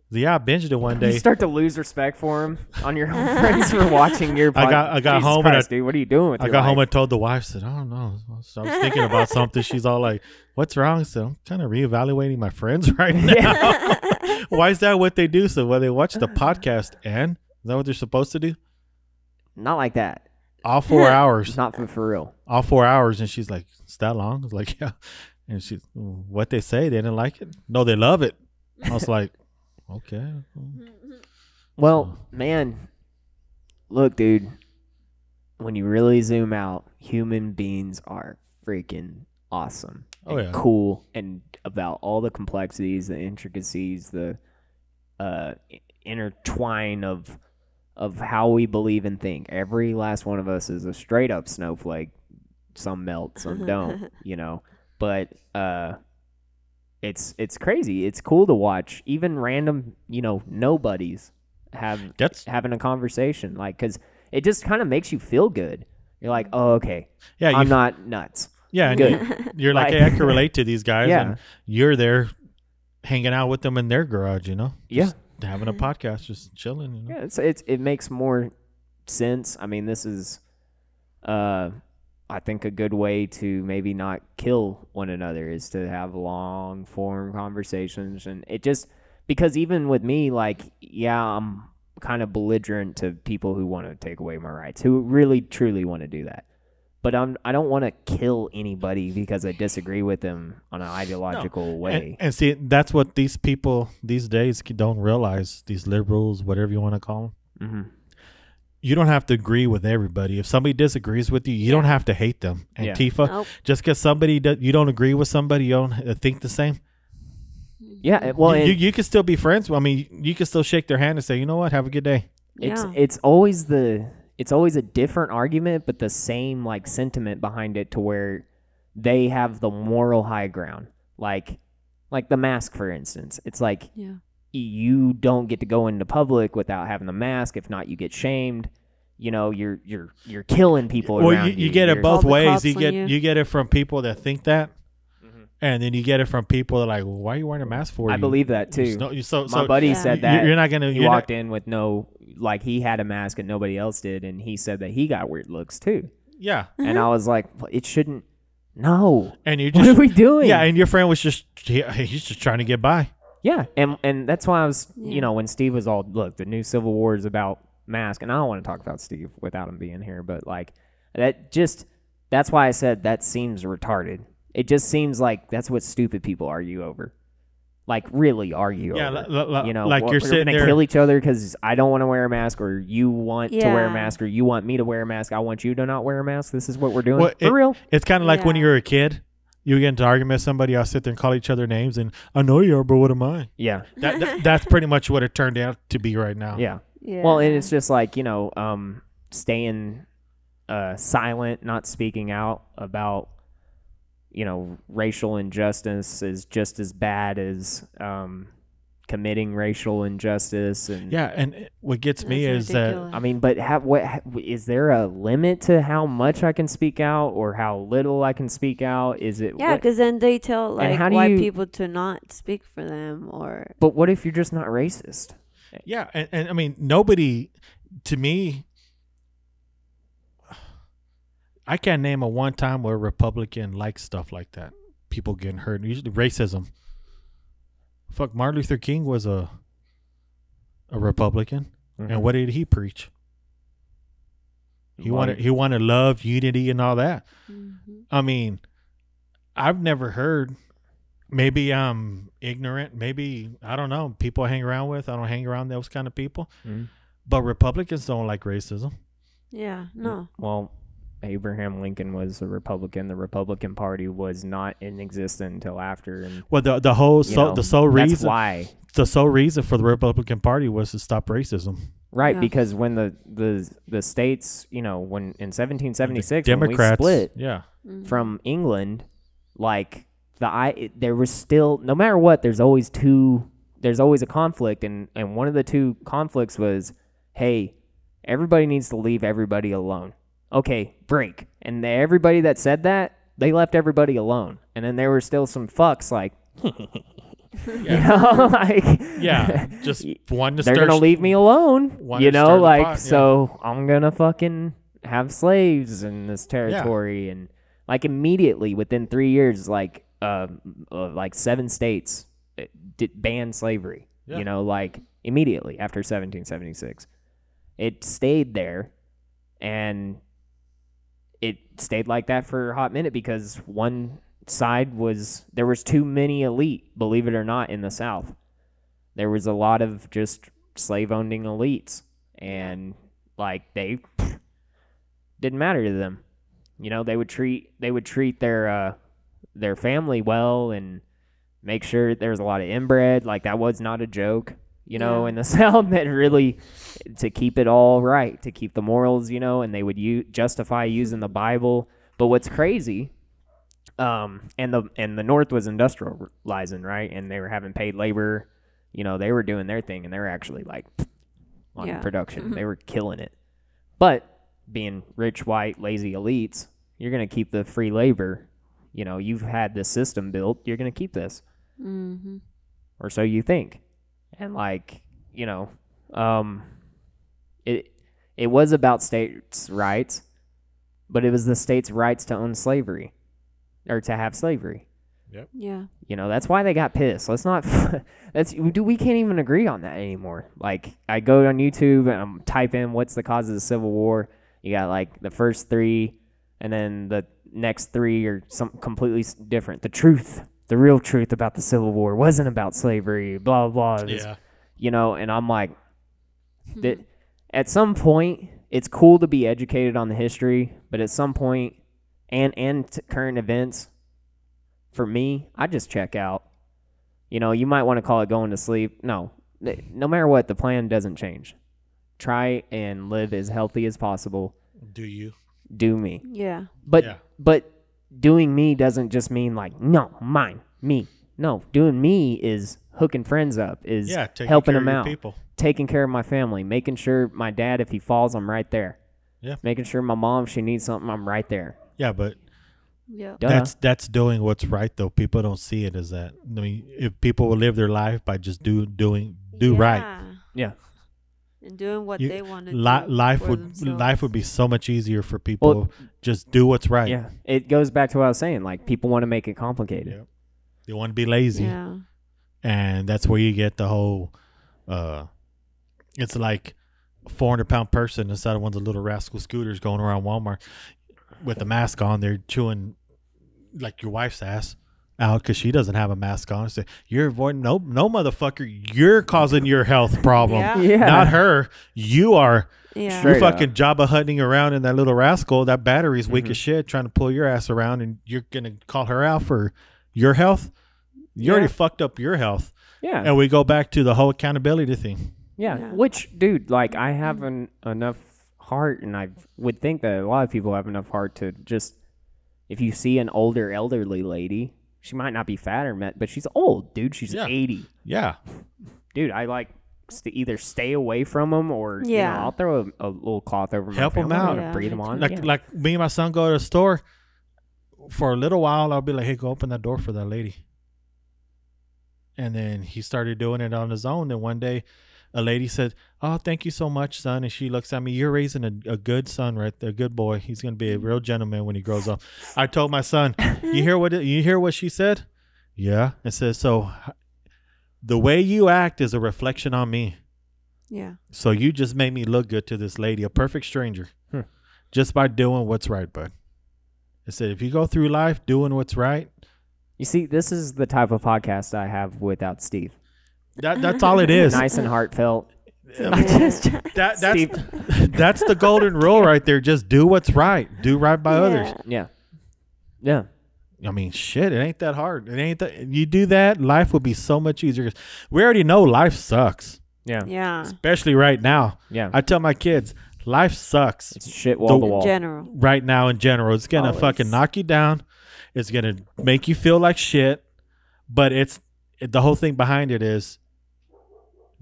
Yeah, I binged it one day. You start to lose respect for him on your own friends for watching your podcast. I got Jesus home Christ, dude, what are you doing with I your got life? home and told the wife, said, I don't know. So I was thinking about something. She's all like, what's wrong? I said, I'm kind of reevaluating my friends right now. Why is that what they do? So when they watch the podcast, and is that what they're supposed to do? Not like that. All 4 hours. Not for real. All 4 hours. And she's like, it's that long? I was like, yeah. And she's, what they say? They didn't like it? No, they love it. I was like, okay. Well, man, look, dude, when you really zoom out, human beings are freaking awesome and cool, and about all the complexities, the intricacies, the intertwine of how we believe and think. Every last one of us is a straight up snowflake. Some melt, some don't, But it's crazy. It's cool to watch even random, nobodies having a conversation, like, because it just kind of makes you feel good. You're like, oh, okay, yeah, I'm not nuts. Yeah, and good. You're like, hey, I can relate to these guys. Yeah. And you're there hanging out with them in their garage, Just having a podcast, just chilling. Yeah, it makes more sense. I mean, this is, I think a good way to maybe not kill one another is to have long form conversations. And it just, because even with me, like, yeah, I'm kind of belligerent to people who want to take away my rights, who really truly want to do that. But I don't want to kill anybody because I disagree with them on an ideological way. And see, that's what these people these days don't realize, these liberals, whatever you want to call them. Mm-hmm. You don't have to agree with everybody. If somebody disagrees with you, you don't have to hate them. And Tifa, just because you don't agree with somebody, you don't think the same. Yeah, well, you can still be friends. I mean, you can still shake their hand and say, you know what, have a good day. It's always a different argument, but the same like sentiment behind it, to where they have the moral high ground. Like the mask, for instance. It's like you don't get to go into public without having the mask. If not, you get shamed. You're killing people around you. You get it both ways. You get it from people that think that. And then you get it from people that are like, well, why are you wearing a mask for? I believe that too. So my buddy said that. You're not gonna. He walked in with he had a mask and nobody else did, and he said that he got weird looks too. Yeah. And I was like, well, it shouldn't. No. And you're what are we doing? Yeah, and your friend was he's just trying to get by. Yeah, and that's why I was, when Steve was all, look, the new Civil War is about mask, and I don't want to talk about Steve without him being here, but like that's why I said that seems retarded. It just seems like that's what stupid people argue over. Like, really argue over. Like you're sitting there. We're going to kill each other because I don't want to wear a mask, or you want to wear a mask, or you want me to wear a mask. I want you to not wear a mask. This is what we're doing. For real. It's kind of like when you were a kid. You get into an argument with somebody, I'll sit there and call each other names, and I know you are, but what am I? Yeah. That's pretty much what it turned out to be right now. Yeah. Well, and it's just like, staying silent, not speaking out about, racial injustice is just as bad as committing racial injustice. And what gets me is ridiculous. that, I mean, but is there a limit to how much I can speak out or how little I can speak out? Is it? Yeah, because then they tell white people to not speak for them, or. But what if you're just not racist? Yeah, and I mean, nobody. to me, I can't name a one time where a Republican likes stuff like that. People getting hurt. Usually racism. Fuck, Martin Luther King was a Republican, and what did he preach? He wanted love, unity, and all that. I mean, I've never heard. Maybe I'm ignorant. Maybe I don't know. People I hang around with, I don't hang around those kind of people. But Republicans don't like racism. Yeah, no. Well, Abraham Lincoln was a Republican. The Republican Party was not in existence until after. And well, the sole reason that's why the sole reason for the Republican Party was to stop racism. Right, Yeah. because when the states, when in 1776, Democrats, when we split yeah, from England, like there was still, no matter what, there's always a conflict, and one of the two conflicts was, hey, everybody needs to leave everybody alone. Okay, break. And everybody that said that, they left everybody alone. And then there were still some fucks like, just one to they're start. gonna leave me alone, One to stir the pot, so I'm gonna fucking have slaves in this territory, and like immediately within 3 years, like 7 states banned slavery. Like immediately after 1776, it stayed there, and it stayed like that for a hot minute because one side there was too many elite, believe it or not, in the South. There was a lot of just slave owning elites, and like they didn't matter to them. They would treat their family well and make sure there was a lot of inbred. Like that was not a joke, in the South, that really, to keep it all right, to keep the morals, and they would justify using the Bible. But what's crazy, and the North was industrializing, right? And they were having paid labor, they were doing their thing, and they were actually like on production. They were killing it. But being rich, white, lazy elites, you're going to keep the free labor. You've had this system built, you're going to keep this. Or so you think. And it was about states' rights, but it was the states' rights to own slavery or to have slavery. Yep. Yeah. That's why they got pissed. Let's not. We can't even agree on that anymore. Like I go on YouTube and type in what's the cause of the Civil War. You got like the first 3, and then the next 3 are some completely different. The real truth about the Civil War wasn't about slavery, blah, blah, blah. Yeah. And I'm like, that at some point, it's cool to be educated on the history, but at some point, and current events, for me, I just check out. You might want to call it going to sleep. No matter what, the plan doesn't change. Try and live as healthy as possible. Do you? Do me. Yeah. But doing me doesn't just mean like, no, mine, me. No, doing me is hooking friends up, is helping them out, people. Taking care of my family, making sure my dad, if he falls, I'm right there. Yeah. Making sure my mom, if she needs something, I'm right there. Yeah, but Duh. that's doing what's right, though. People don't see it as that. I mean, if people will live their life by just do right. Yeah. And doing what they want to do. Life would be so much easier for people. Well, just do what's right. Yeah. It goes back to what I was saying. Like, people want to make it complicated. Yeah. They want to be lazy. Yeah. And that's where you get the whole, it's like a 400-pound person inside of one of the little rascal scooters going around Walmart with a mask on. They're chewing like your wife's ass out because she doesn't have a mask on. Say, you're avoiding no motherfucker. You're causing your health problem, not her. You are. Yeah. You're fucking Jabba hunting around in that little rascal. That battery's weak as shit, trying to pull your ass around, and you're gonna call her out for your health. You already fucked up your health. Yeah. And we go back to the whole accountability thing. Yeah. Which, dude, like, I have enough heart, and I would think that a lot of people have enough heart to just, if you see an older elderly lady, she might not be fat or met, but she's old, dude. She's 80. Yeah. Dude, I like either stay away from them or I'll throw a little cloth over my help them out and breathe them on. Like me and my son go to the store for a little while. I'll be like, hey, go open that door for that lady. And then he started doing it on his own. And one day a lady said, "Oh, thank you so much, son." And she looks at me, "You're raising a good son right there, a good boy. He's going to be a real gentleman when he grows up." I told my son, you hear what she said? Yeah. It says, so the way you act is a reflection on me. Yeah. So you just made me look good to this lady, a perfect stranger, just by doing what's right, bud. I said, if you go through life doing what's right. You see, this is the type of podcast I have without Steve. That's all it is. Nice and heartfelt. That's the golden rule right there. Just do what's right. Do right by others. Yeah. Yeah. I mean, shit, it ain't that hard. It ain't that. You do that, life will be so much easier. We already know life sucks. Yeah. Yeah. Especially right now. Yeah. I tell my kids, life sucks. It's shit wall to wall. In general. Right now in general. It's going to fucking knock you down. It's going to make you feel like shit. But the whole thing behind it is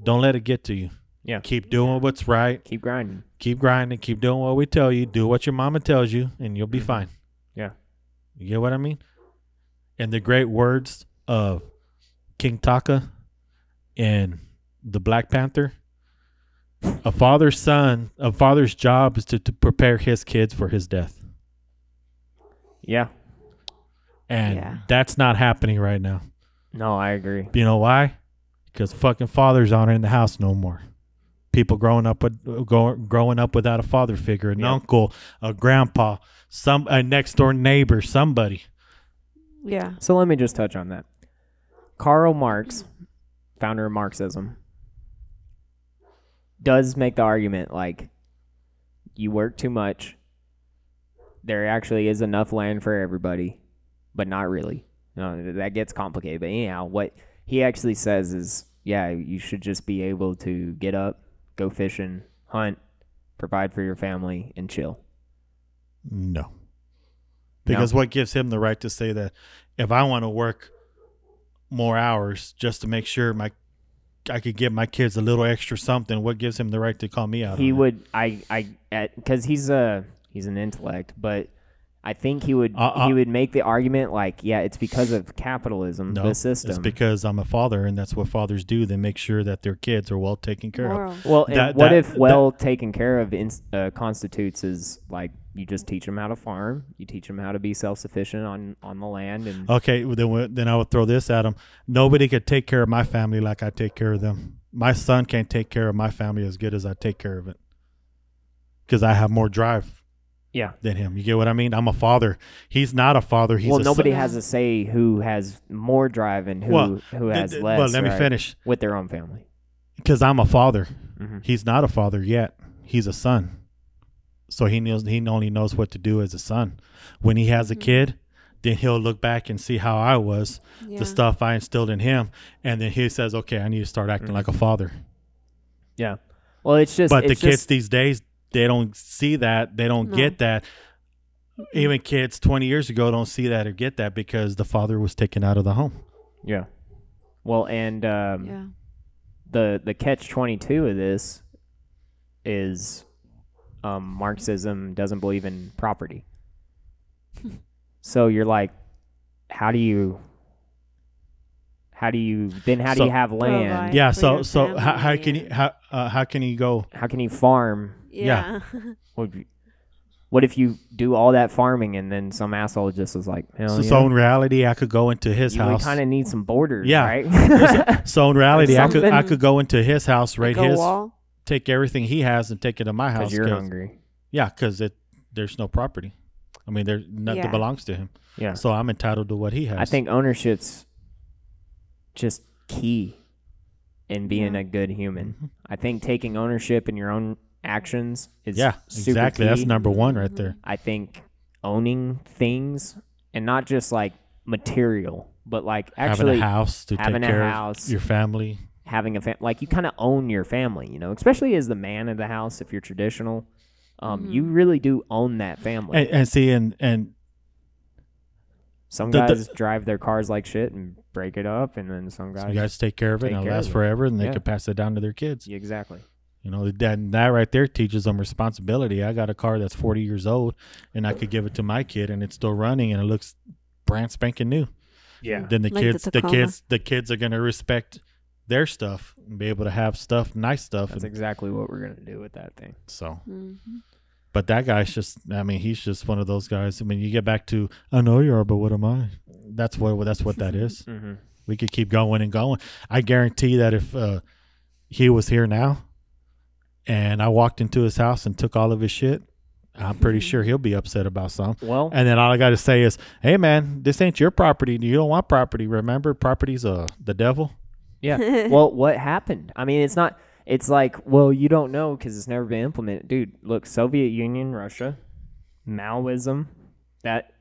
don't let it get to you. Yeah. Keep doing what's right. Keep grinding. Keep grinding. Keep doing what we tell you. Do what your mama tells you, and you'll be fine. Yeah. You get what I mean? And the great words of King Taka and the Black Panther, a father's job is to prepare his kids for his death. Yeah. And that's not happening right now. No, I agree. You know why? Because fucking fathers aren't in the house no more. People growing up without a father figure, an uncle, a grandpa, a next door neighbor, somebody. Yeah. So let me just touch on that. Karl Marx, founder of Marxism, does make the argument like you work too much. There actually is enough land for everybody, but not really. No, that gets complicated. But anyhow, what he actually says is, yeah, you should just be able to get up, go fishing, hunt, provide for your family, and chill. No. Because what gives him the right to say that if I want to work more hours just to make sure I could give my kids a little extra something, what gives him the right to call me out? He would, because he's an intellect, but I think he would make the argument like, yeah, it's because of capitalism, the system. It's because I'm a father, and that's what fathers do. They make sure that their kids are well taken care of. Well, if taken care of constitutes as like you just teach them how to farm, you teach them how to be self-sufficient on the land. And okay, then I would throw this at him. Nobody could take care of my family like I take care of them. My son can't take care of my family as good as I take care of it because I have more drive. Yeah. Than him. You get what I mean? I'm a father. He's not a father. He's nobody has a say who has more drive and who has less. Well, let me finish. With their own family. Because I'm a father. Mm-hmm. He's not a father yet. He's a son. So he only knows what to do as a son. When he has a kid, then he'll look back and see how I was, the stuff I instilled in him, and then he says, okay, I need to start acting like a father. Yeah. Well, it's just... But the kids these days, they don't see that. They don't get that. Even kids 20 years ago don't see that or get that because the father was taken out of the home. Yeah. Well, and the catch-22 of this is Marxism doesn't believe in property. So you're like, how do you have land? Yeah. So how can you go? How can you farm? Yeah. What if you do all that farming and then some asshole just was like, so in reality, I could go into his house. We kind of need some borders, yeah. Right? So in reality, I could go into his house, raid his, wall? Take everything he has and take it to my house. Because you're hungry. Yeah, because there's no property. I mean, there's nothing that belongs to him. Yeah. So I'm entitled to what he has. I think ownership's just key in being a good human. Mm-hmm. I think taking ownership in your own actions is super exactly. key. That's number one right there. I think owning things and not just like material, but like actually having a house to take care of your family. Having like you kind of own your family, especially as the man of the house. If you're traditional, you really do own that family. And see, and some guys drive their cars like shit and break it up, and then some guys take care of it and it'll last forever, and they can pass it down to their kids. Yeah, exactly. That right there teaches them responsibility. I got a car that's 40 years old, and I could give it to my kid, and it's still running, and it looks brand spanking new. Yeah. Then the kids are gonna respect their stuff and be able to have stuff, nice stuff. That's exactly what we're gonna do with that thing. So, Mm-hmm. but that guy's just, I mean, he's just one of those guys. I mean, you get back to, I know you are, but what am I? That's what that is. Mm-hmm. We could keep going and going. I guarantee that if he was here now and I walked into his house and took all of his shit, I'm pretty sure he'll be upset about something. Well, And then all I got to say is, hey, man, this ain't your property. You don't want property. Remember, property's the devil. yeah. Well, what happened? I mean, it's not. It's like, well, you don't know because it's never been implemented, dude. Look, Soviet Union, Russia, Maoism.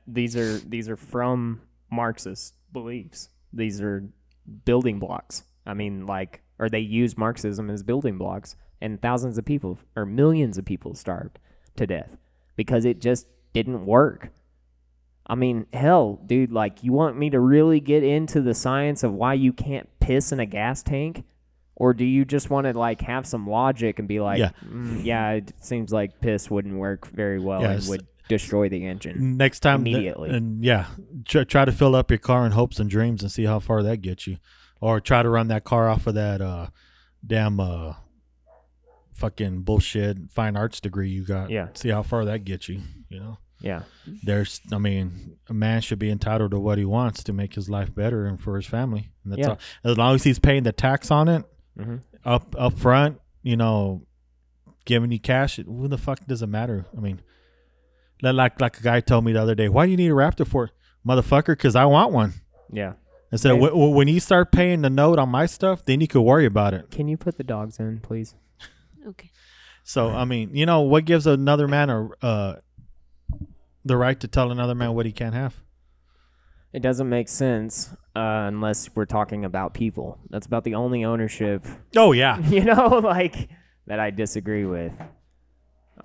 These are from Marxist beliefs. These are building blocks. I mean, like, or they use Marxism as building blocks, and thousands of people or millions of people starved to death because it just didn't work. I mean, hell, dude, like, you want me to really get into the science of why you can't piss in a gas tank? Or do you just want to, like, have some logic and be like, yeah, it seems like piss wouldn't work very well and would destroy the engine Next time, immediately. Try to fill up your car in hopes and dreams and see how far that gets you. Or try to run that car off of that damn fucking bullshit fine arts degree you got. Yeah. See how far that gets you, you know? Yeah. I mean, a man should be entitled to what he wants to make his life better and for his family. And that's all. As long as he's paying the tax on it, up front, you know, giving you cash, who the fuck does it matter? I mean, like a guy told me the other day, why do you need a Raptor for? Motherfucker, because I want one. Yeah. I said, when you start paying the note on my stuff, then you could worry about it. Can you put the dogs in, please? Okay. So, I mean, you know, what gives another man the right to tell another man what he can't have? It doesn't make sense unless we're talking about people. That's about the only ownership, Oh, yeah. you know, like, that I disagree with.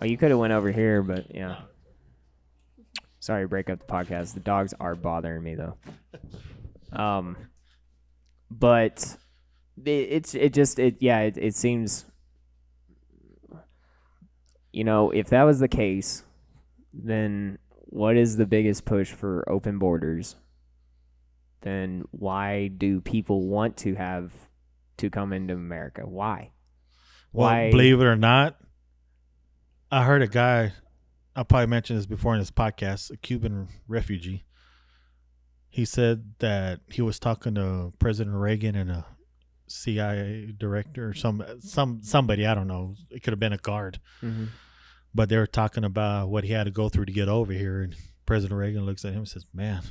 Oh, you could have went over here, but yeah. Sorry to break up the podcast. The dogs are bothering me, though. But it seems, you know, if that was the case, then what is the biggest push for open borders? Then why do people want to have to come into America? Why? Well, believe it or not, I heard a guy, I probably mentioned this before in this podcast, a Cuban refugee. He said that he was talking to President Reagan and a CIA director or somebody, I don't know. It could have been a guard. Mm-hmm. But they were talking about what he had to go through to get over here. And President Reagan looks at him and says, man,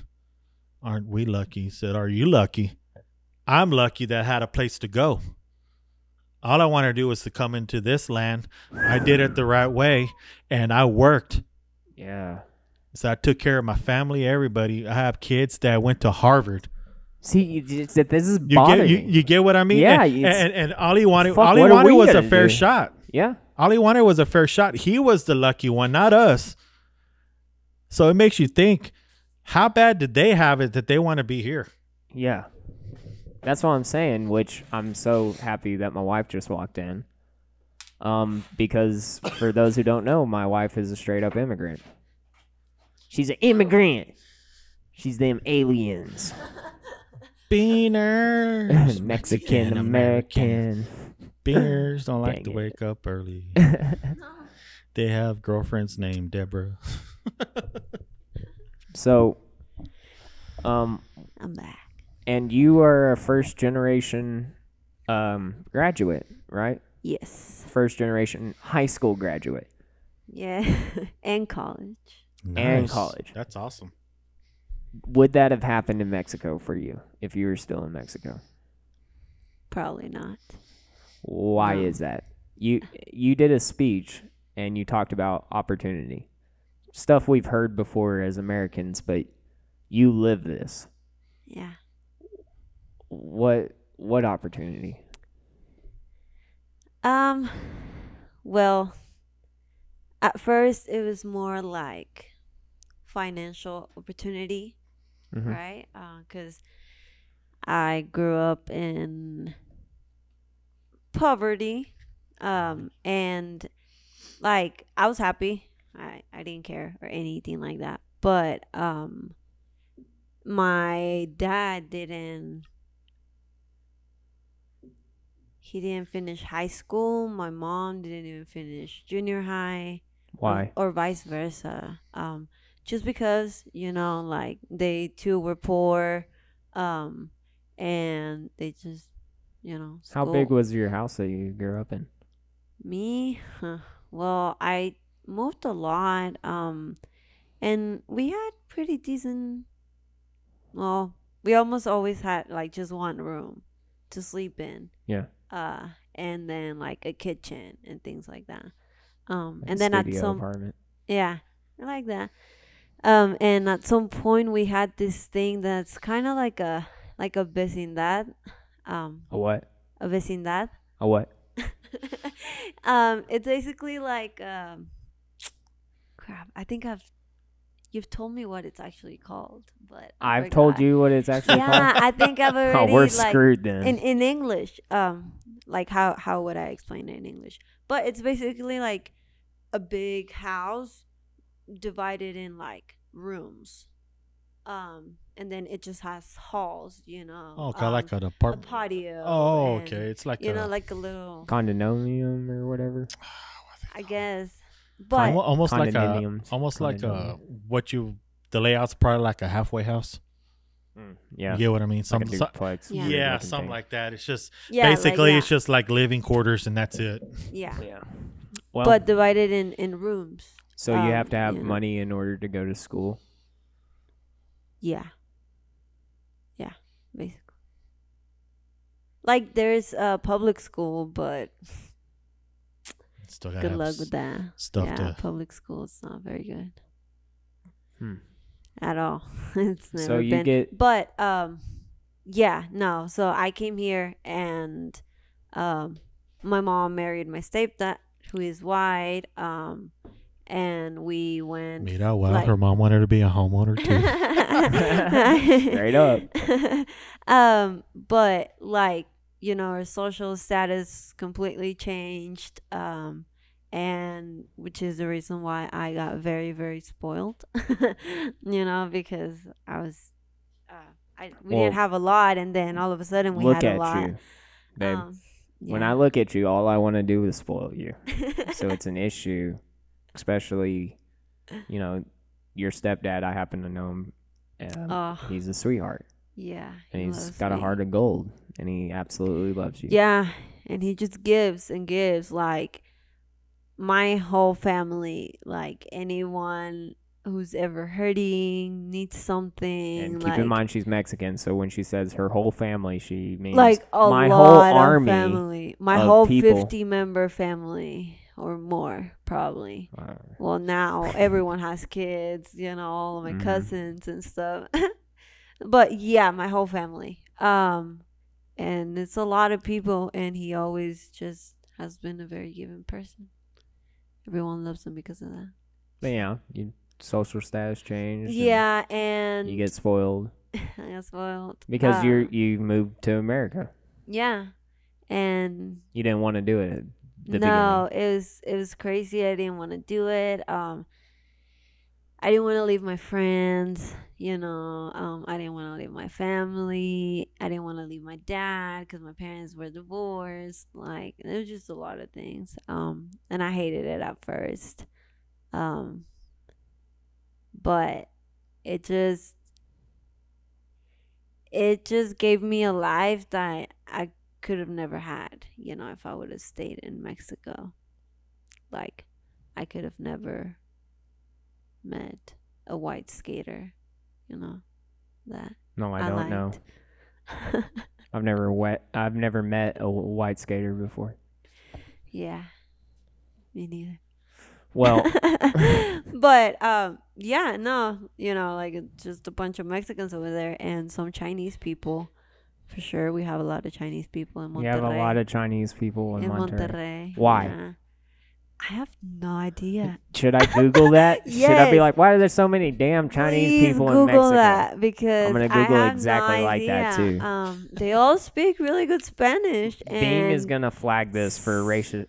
aren't we lucky? He said, are you lucky? I'm lucky that I had a place to go. All I wanted to do was to come into this land. I did it the right way, and I worked. Yeah. So I took care of my family, everybody. I have kids that went to Harvard. See, this is bothering. You get what I mean? Yeah. And all he wanted, we was a gonna fair do? shot. Yeah. All he wanted was a fair shot. He was the lucky one, not us. So it makes you think, how bad did they have it that they want to be here? Yeah. That's what I'm saying, which I'm so happy that my wife just walked in. Because for those who don't know, my wife is a straight up immigrant. She's an immigrant. She's them aliens. Beaners. Mexican American. Beaners don't like Dang to it. wake up early. They have girlfriends named Deborah. So, I'm back. and you are a first generation graduate, right? Yes. First generation high school graduate. Yeah. And college. And Nice. college. That's awesome. Would that have happened in Mexico for you if you were still in Mexico? Probably not. Why No. is that? You did a speech and you talked about opportunity. Stuff we've heard before as Americans, but you live this. Yeah. What opportunity? Well, at first it was more like financial opportunity, Mhm. right? Because I grew up in poverty, and like I was happy. I didn't care or anything like that. But my dad didn't he didn't finish high school. My mom didn't even finish junior high. Why? Or vice versa. Just because, like they too were poor, and they just, How school. big was your house that you grew up in? Me? Well, I moved a lot, and we had pretty decent. Well, we almost always had like just one room to sleep in. Yeah. And then like a kitchen and things like that. Like And a then at studio some, apartment. yeah, I like that. And at some point we had this thing that's kind of like a vecindad. A what? A vecindad. A what? It's basically like crap. I think you've told me what it's actually called, but I've told you what it's actually called. Yeah, I think I've already. Oh, we're like, screwed then. in English. Like how would I explain it in English? But it's basically like a big house divided in like rooms. And then it just has halls, Oh, kind of like an a apartment. patio. Oh, and, okay. It's like like a little. Condominium or whatever. I guess, but almost like Condominium. the layout's probably like a halfway house. Yeah. You get what I mean? Like a duplex. Yeah. Something like that. It's just yeah, basically like, it's just like living quarters and that's it. yeah. Yeah. Well, But divided in rooms. so you have to have you know. money in order to go to school. Yeah, basically. Like there's a public school, but Still gotta good have luck with that. stuff Yeah, to. public school is not very good Hmm. at all. It's never So you been. get- But yeah, no. So I came here and my mom married my stepdad, who is white. And we went. Mira, wow, her mom wanted to be a homeowner too. Straight up. But like, her social status completely changed. And which is the reason why I got very, very spoiled. Because I was, we didn't have a lot, and then all of a sudden we had a lot. Look at you, babe. When Yeah. I look at you, all I want to do is spoil you. So it's an issue, especially, your stepdad. I happen to know him. He's a sweetheart. Yeah. And he he's loves got a me. heart of gold, and he absolutely loves you. Yeah, and he just gives and gives. Like my whole family, like anyone who's ever hurting, needs something. And keep in mind she's Mexican, so when she says her whole family, she means like my a whole lot army of family, my of whole people. 50-member family or more, probably. Well, now everyone has kids, all of my cousins and stuff. But yeah, my whole family. And it's a lot of people, and he always just has been a very giving person. Everyone loves him because of that. But yeah, your social status changed. Yeah, and you get spoiled I got spoiled because you moved to America. Yeah, and You didn't want to do it. At the no, it was crazy. I didn't want to do it. I didn't want to leave my friends. I didn't want to leave my family. I didn't want to leave my dad because my parents were divorced. Like, there was just a lot of things. And I hated it at first. But it just gave me a life that I could have never had, if I would have stayed in Mexico. Like, I could have never met a white skater, that No, I don't know. liked. I've never met a white skater before. Yeah, me neither. Well, but yeah, no, like it's just a bunch of Mexicans over there and some Chinese people. For sure, we have a lot of Chinese people in Monterrey. we have a lot of Chinese people in Monterrey. Monterrey. Why? Yeah. I have no idea. Should I Google that? Should I be Yes. like, why are there so many damn Chinese Please people Google in Mexico? that because I'm gonna I Google have exactly no like that, idea. too. They all speak really good Spanish. And Bing is gonna flag this for racial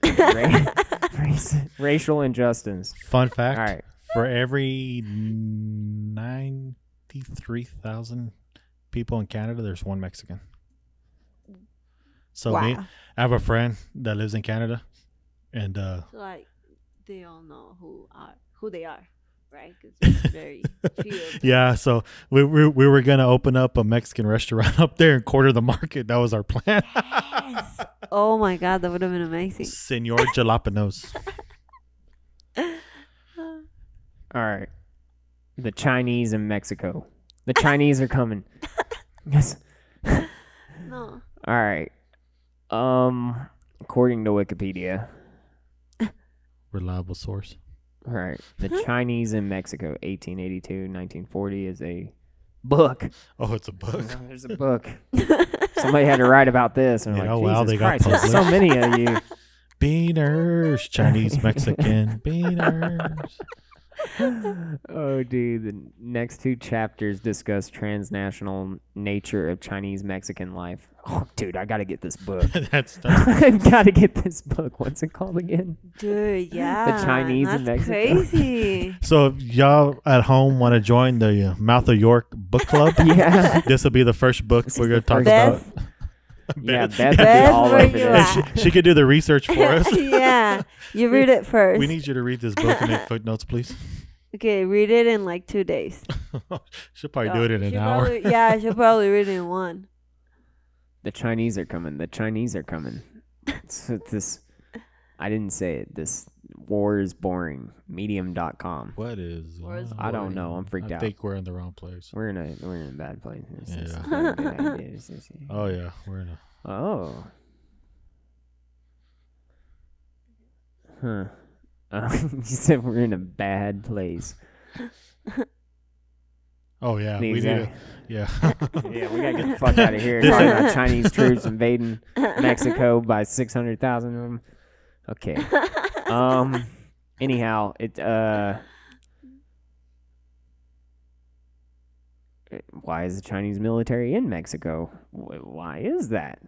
injustice. Fun fact: All right. for every 93,000 people in Canada, there's one Mexican. So Wow. I have a friend that lives in Canada, and So, like, they all know who they are, right? 'Cause it's very few of them. yeah. So we were gonna open up a Mexican restaurant up there and quarter the market. That was our plan. Yes. Oh my God, that would have been amazing. Senor Jalapenos. All right. The Chinese in Mexico. The Chinese are coming. Yes. No. All right. According to Wikipedia. Reliable source. All right. The Chinese in Mexico, 1882, 1940 is a book. Oh, it's a book. There's a book. Somebody had to write about this. And I'm Yeah, like, wow, Jesus they got Christ, there's so many of you. Beaners. Chinese, Mexican. Beaners. Oh, dude. The next 2 chapters discuss transnational nature of Chinese Mexican life. Oh, dude, I got to get this book. That's I've got to get this book. What's it called again? Dude, yeah. Chinese in that's Mexico. crazy. So if y'all at home want to join the Mouth of York book club, Yeah. this will be the first book we're going to talk Beth? about. Yeah, Beth would be Beth, all where over you this. at? She could do the research for us. Yeah. You read it first. We need you to read this book and make footnotes, please. Okay, read it in like 2 days. She'll probably do it in an She'll hour. probably- yeah, she'll probably read it in 1. The Chinese are coming. The Chinese are coming. So this, I didn't say it. This war is boring. Medium.com. What is? Or is I don't know. I'm freaked I out. think we're in the wrong place. We're in a bad place. Yeah. Oh yeah, we're in a. Oh. Huh. You said we're in a bad place. Oh yeah, The we need exact- to. Yeah. Yeah, we gotta get the fuck out of here. This Talking ain't- about Chinese troops invading Mexico by 600,000 of them. Okay. Anyhow, why is the Chinese military in Mexico? Why is that?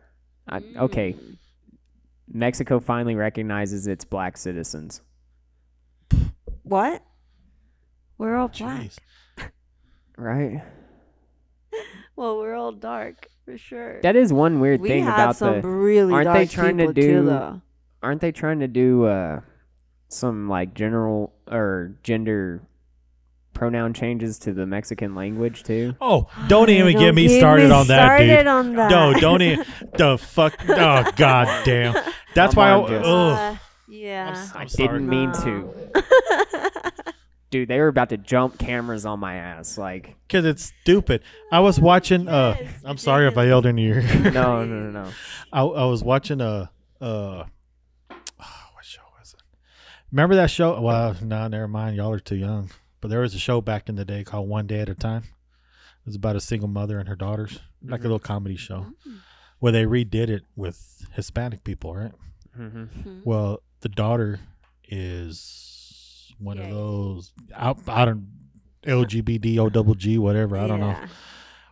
Okay. Mexico finally recognizes its black citizens. What? We're all black. Jeez. Right? Well, we're all dark for sure. That is one weird we thing have about some the. really aren't dark they trying to people too, do- though. Aren't they trying to do some like general or gender pronoun changes to the Mexican language too? Oh, don't even Don't get me get started me on that, dude. started on that. No, don't even. The fuck. Oh, god damn. That's I'm why. on just- Yeah. I sorry. didn't mean No. to. Dude, they were about to jump cameras on my ass. Like, Because it's stupid. I was watching. Yes, I'm sorry if I yelled in your ear. no. I was watching what show was it? Remember that show? Well, no, never mind. Y'all are too young. But there was a show back in the day called One Day at a Time. It was about a single mother and her daughters, like a little comedy show, where they redid it with Hispanic people, right? Mm-hmm. Well, the daughter is one of Gay. those I don't LGBT OGG whatever, I don't know. Yeah.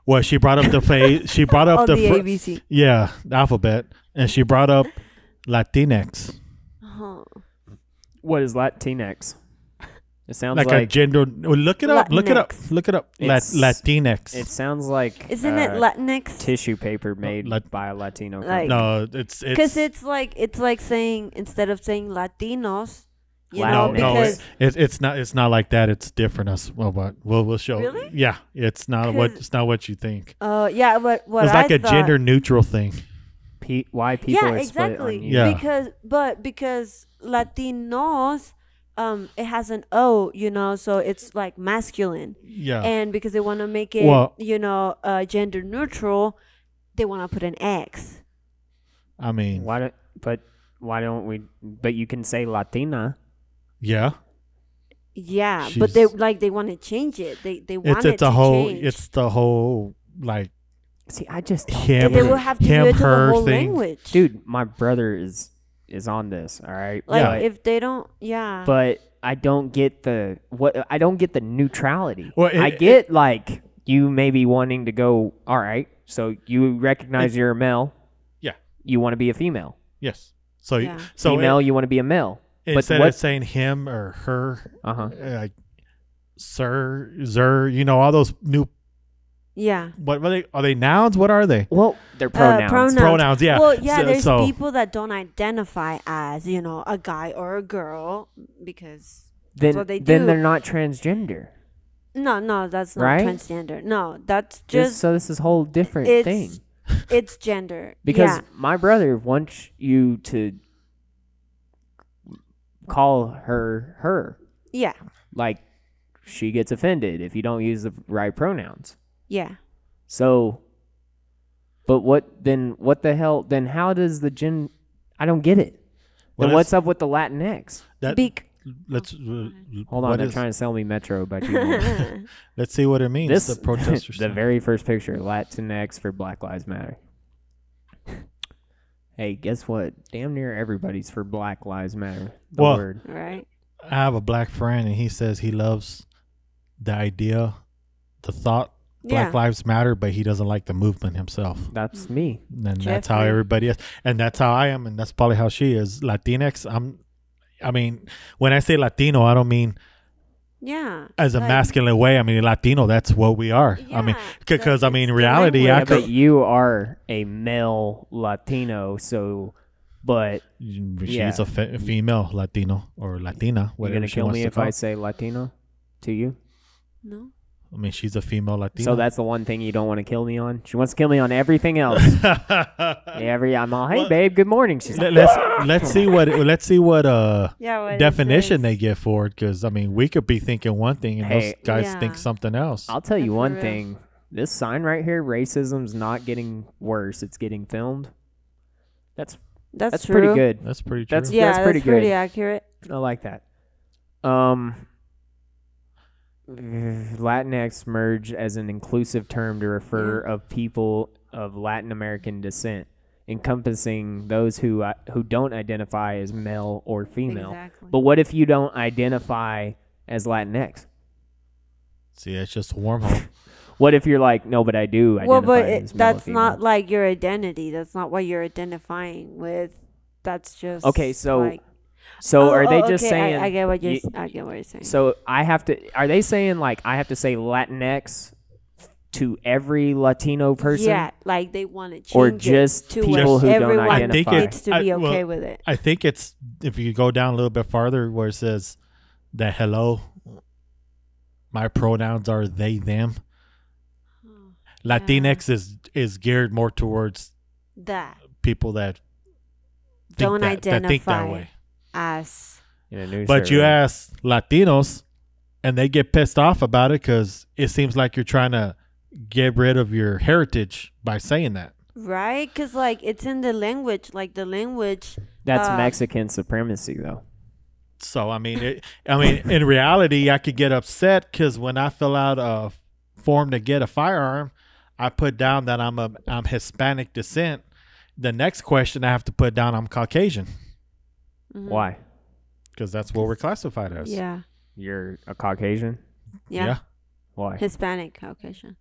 Well, she brought up the face. She brought up Oh, the the ABC. yeah, the alphabet, and she brought up Latinx, Oh. What is Latinx? It sounds like like, a gender. Well, look it up. Look it up. Latinx. Look it up. It's- Latinx. it sounds like Isn't it Latinx? tissue paper made Lat- by a Latino Like- company. no, it's Because it's like saying, instead of saying Latinos, you Latinx. know, no, because it's not like that. It's different. Us well, but we'll show. Really? Yeah, it's not what you think. yeah, what It's like I a thought, gender neutral thing. Why people yeah, are split exactly. on you. Yeah. Because Latinos, it has an O, you know, so it's like masculine, Yeah. and because they want to make it, Well- gender neutral, they want to put an X. I mean, Why don't we? But you can say Latina. yeah. Yeah, She's- but they want to change it. They want it It's a to whole. change. It's the whole like See, I just don't him. they will have to him, do it to the her whole thing. language, dude, my brother is on this. All right, Like Yeah. if they don't, yeah. but I don't get the I don't get the neutrality. Well, I get like you maybe wanting to go. All right, so you recognize you're a male. Yeah. You want to be a female. Yes. So Yeah. so Female, you want to be a male. instead what- of saying him or her, Uh huh. like sir, all those new Yeah. What are they nouns? What are they? Well, they're pronouns. Pronouns, yeah. Well, yeah, there's so people that don't identify as, a guy or a girl because Then, that's what they do. then they're not transgender. No, that's not Right? transgender. No, that's just So this is a whole different it's, thing. It's gender. Because yeah. my brother wants you to call her. Yeah. Like, she gets offended if you don't use the right pronouns. Yeah. So, but what the hell, then how does I don't get it. Then what's up with the Latinx? Let's Hold on, they're trying to sell me Metro by you. Let's see what it means. The protesters. The very first picture, Latinx for Black Lives Matter. Hey, guess what? Damn near everybody's for Black Lives Matter. The word. Right. I have a black friend, and he says he loves the idea, the thought, Black Lives Matter, but he doesn't like the movement himself. That's me. And that's how everybody is. And that's how I am, and that's probably how she is. Latinx, I mean, when I say Latino, I don't mean as a masculine way. I mean, Latino, that's what we are. Yeah, I mean, because, in reality, but you are a male Latino, so, but she's a female Latino or Latina. You're going to kill me if I say Latino to you? No. I mean, she's a female Latina. So that's the one thing you don't want to kill me on? She wants to kill me on everything else. I'm all, hey, babe, good morning. She's like, let's see what what definition they get for it, because, I mean, we could be thinking one thing and those guys think something else. I'll tell you one thing. This sign right here, racism's not getting worse. It's getting filmed. That's true. pretty good. That's pretty true. That's pretty good. Pretty accurate. I like that. Latinx merged as an inclusive term to refer of people of Latin American descent, encompassing those who don't identify as male or female. Exactly. But what if you don't identify as Latinx? See, it's just a wormhole. What if you're like, no, but I do identify as male that's or female? not like your identity. That's not what you're identifying with. That's just okay. So. Like, are they just saying? I get what you're saying. So are they saying like I have to say Latinx to every Latino person? Yeah, like they want to change or just it to people who don't everyone identify. needs to be okay with it. I think it's, if you go down a little bit farther where it says that hello, my pronouns are they, them. Latinx is geared more towards that people that don't identify that think that way. As but you ask Latinos and they get pissed off about it because it seems like you're trying to get rid of your heritage by saying that, right? Because like it's in the language, that's Mexican supremacy though. So I mean in reality I could get upset because when I fill out a form to get a firearm, I put down that I'm Hispanic descent. The next question I have to put down I'm Caucasian. Mm-hmm. Why? Because that's what we're classified as. Yeah. You're a Caucasian? Yeah. Why? Hispanic Caucasian.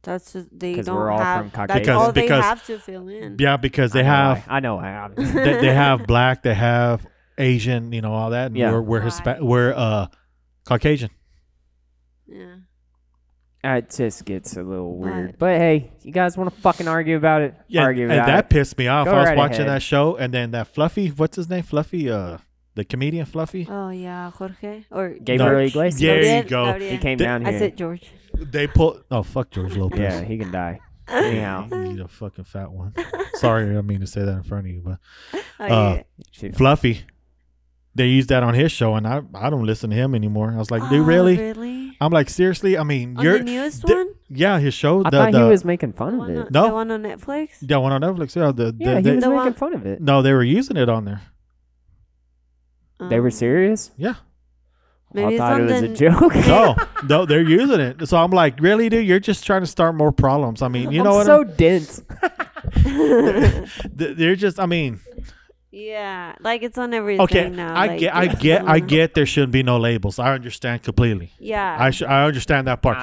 That's just, they don't we're all have. from Caucasian. That's all they have to fill in. Yeah, because they have. I know. I have. they have black. They have Asian. All that. And yeah. We're Caucasian. Yeah. It just gets a little weird. But hey, you guys want to fucking argue about it? Yeah, argue about and that pissed me off. Go I was right watching ahead. that show, and then that Fluffy, what's his name? Fluffy, the comedian Fluffy. Oh yeah, Jorge or Gabriel Iglesias. There you go. Gabriel. He came down here. I said George. They pull. Oh fuck George Lopez. Yeah, he can die. Anyhow, He's a fucking fat one. Sorry, I didn't mean to say that in front of you, but Oh, Fluffy. They used that on his show, and I don't listen to him anymore. I was like, dude, really? Really? I'm like, seriously? I mean, On the newest one? Yeah, his show. I thought he was making fun of it. No. The one on Netflix? Yeah, one on Netflix. Yeah, he was making fun of it. No, they were using it on there. They were serious? Yeah. Maybe I thought it was a something- joke. No, they're using it. So I'm like, really, dude? You're just trying to start more problems. I mean, you know what? So dense. They're just. I mean. Yeah, like it's on everything Okay, now. I get. There shouldn't be no labels. I understand completely. Yeah. I understand that part.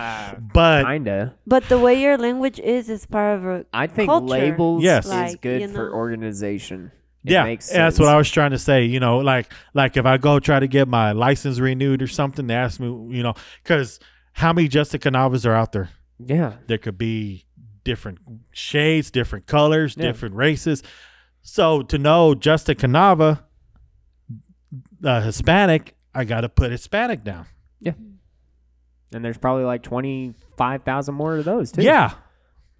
But Kinda. But the way your language is part of a I think culture. labels Yes. is Like, good for organization. It yeah, makes that's sense. what I was trying to say. Like if I go try to get my license renewed or something, they ask me, because how many Justin Canavas are out there? Yeah. There could be different shades, different colors, different races. So to know Justin Canava, Hispanic, I got to put Hispanic down. Yeah. And there's probably like 25,000 more of those too. Yeah.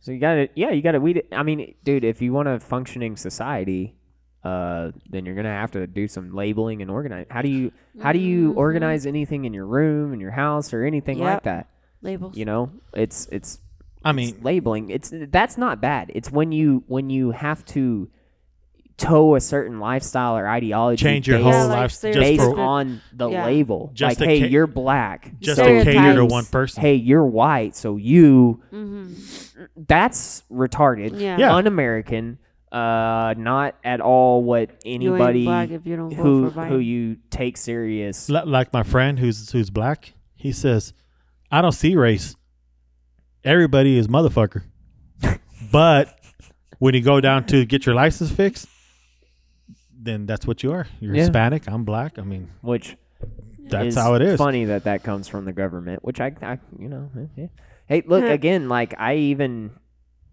So you got to weed it. I mean, dude, if you want a functioning society, then you're going to have to do some labeling and organize. How do you organize anything in your room, in your house, or anything like that? Labels. You know, it's I mean, labeling. That's not bad. It's when you have to toe a certain lifestyle or ideology, change your whole life based on the label. Just like, hey, you're black, just to cater to one person. Hey, you're white, so you. That's retarded. Yeah. Un-American. Not at all what anybody who you take serious. Like my friend who's black, he says, I don't see race. Everybody is motherfucker. But when you go down to get your license fixed, then that's what you are. You're Hispanic. I'm black. I mean, which that's how it is. Funny that comes from the government, which I you know. Hey, look again. Like I even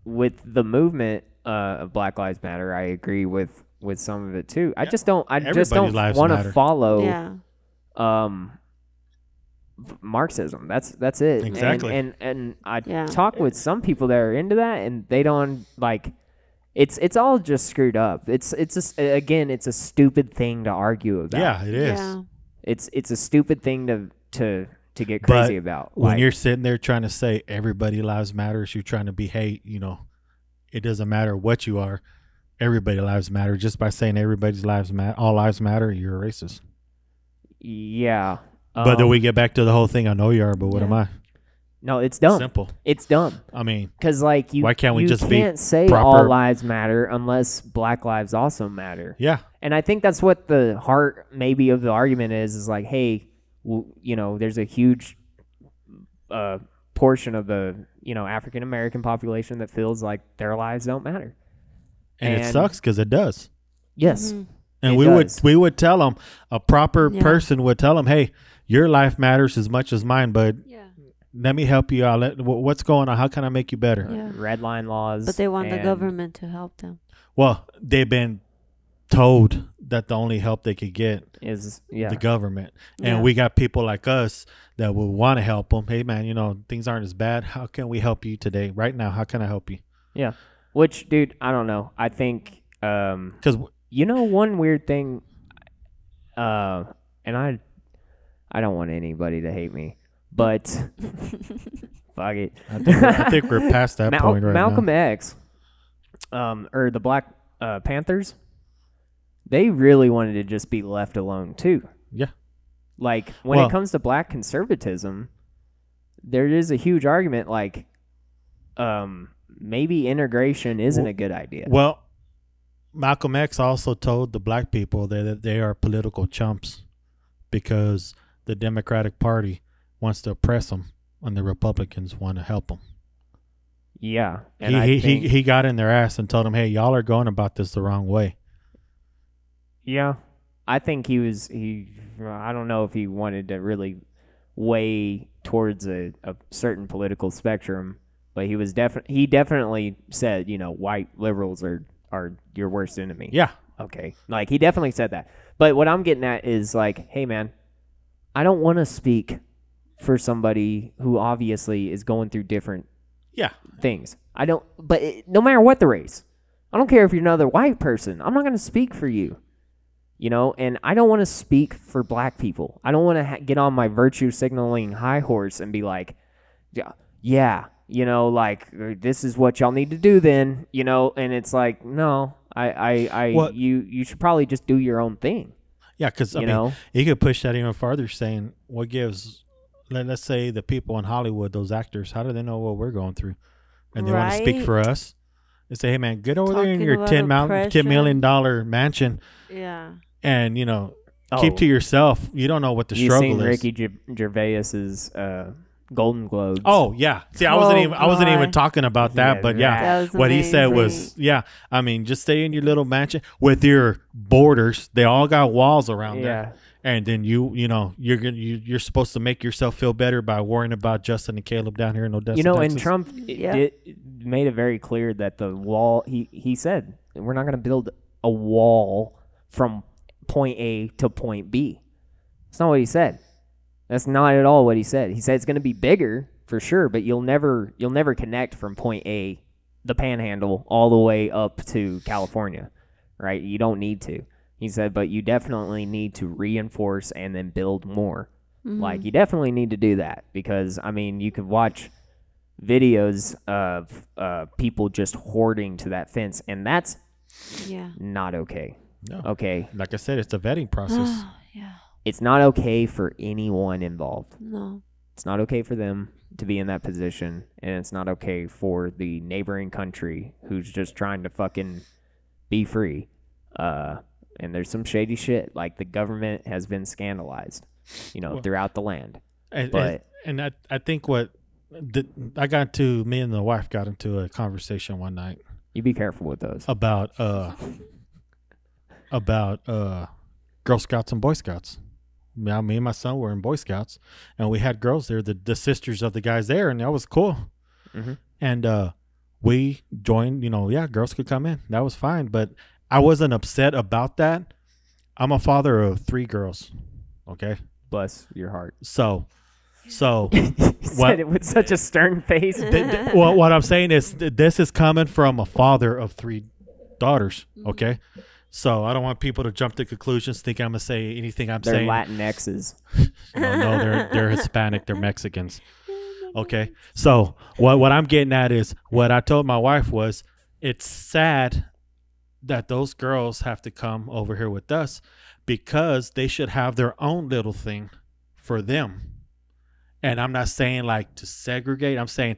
with the movement of Black Lives Matter, I agree with some of it too. I just don't. I just don't want to follow. Marxism. That's it. Exactly. And I talk with some people that are into that, and they don't like. It's all just screwed up. It's a stupid thing to argue about. Yeah, it is. Yeah. It's a stupid thing to get crazy about. When you're sitting there trying to say everybody lives matters, you're trying to be it doesn't matter what you are. Everybody lives matter. Just by saying everybody's lives matter, all lives matter, you're a racist. Yeah. But then we get back to the whole thing. I know you are, but what am I? No, it's dumb. Simple. It's dumb. I mean, because why can't we just can't say proper? All lives matter unless Black lives also matter. Yeah. And I think that's what the heart maybe of the argument is like, hey, there's a huge portion of the African American population that feels like their lives don't matter, and it sucks because it does. Yes. Mm-hmm. And we would tell them, a proper person would tell them, hey, your life matters as much as mine, but let me help you out. What's going on? How can I make you better? Yeah. Red line laws. But they want the government to help them. Well, they've been told that the only help they could get is the government. And we got people like us that will want to help them. Hey, man, things aren't as bad. How can we help you today? Right now, how can I help you? Yeah. Which, dude, I don't know. I think, because one weird thing, and I don't want anybody to hate me, but fuck it. I think we're past that point right Malcolm now. X, or the Black Panthers, they really wanted to just be left alone too. Yeah. Like when it comes to black conservatism, there is a huge argument like maybe integration isn't a good idea. Well, Malcolm X also told the black people that they are political chumps because the Democratic Party wants to oppress them and the Republicans want to help them. Yeah. And he got in their ass and told them, hey, y'all are going about this the wrong way. Yeah. I think I don't know if he wanted to really weigh towards a certain political spectrum, but he definitely said, white liberals are your worst enemy. Yeah. Okay. Like he definitely said that. But what I'm getting at is like, hey man, I don't want to speak for somebody who obviously is going through different things. No matter what the race, I don't care if you're another white person. I'm not going to speak for you. And I don't want to speak for black people. I don't want to get on my virtue signaling high horse and be like, this is what y'all need to do then, and it's like, no, you should probably just do your own thing. Yeah, because you could push that even farther, saying what gives, let's say the people in Hollywood, those actors, how do they know what we're going through? And they want to speak for us. They say, hey man, get over there in your $10 million mansion. Yeah. And, keep to yourself. You don't know what the struggle is. Ricky Gervais's Golden Globes. Oh yeah. See, I wasn't even talking about that, but what he said was, just stay in your little mansion with your borders. They all got walls around there, And then you're supposed to make yourself feel better by worrying about Justin and Caleb down here in Odessa. And Texas. Trump made it very clear that the wall. He said we're not going to build a wall from point A to point B. That's not what he said. That's not at all what he said. He said it's going to be bigger for sure, but you'll never connect from point A, the Panhandle, all the way up to California, right? You don't need to. He said, but you definitely need to reinforce and then build more. Mm-hmm. Like, you definitely need to do that because, I mean, you could watch videos of people just hoarding to that fence, and that's not okay. No. Okay. Like I said, it's a vetting process. Yeah. It's not okay for anyone involved. No. It's not okay for them to be in that position, and it's not okay for the neighboring country who's just trying to fucking be free. And there's some shady shit. Like, the government has been scandalized, throughout the land. And I think me and the wife got into a conversation one night. You be careful with those. About Girl Scouts and Boy Scouts. Now, me and my son were in Boy Scouts, and we had girls there, the sisters of the guys there, and that was cool. Mm-hmm. And we joined, girls could come in. That was fine, but I wasn't upset about that. I'm a father of 3 girls, okay? Bless your heart. So you said it with such a stern face. Well, what I'm saying is this is coming from a father of 3 daughters, okay? So I don't want people to jump to conclusions, think I'm going to say anything They're saying. They're Latinxes. No, they're Hispanic. They're Mexicans. Okay. So what I'm getting at is what I told my wife was it's sad that those girls have to come over here with us because they should have their own little thing for them. And I'm not saying like to segregate. I'm saying.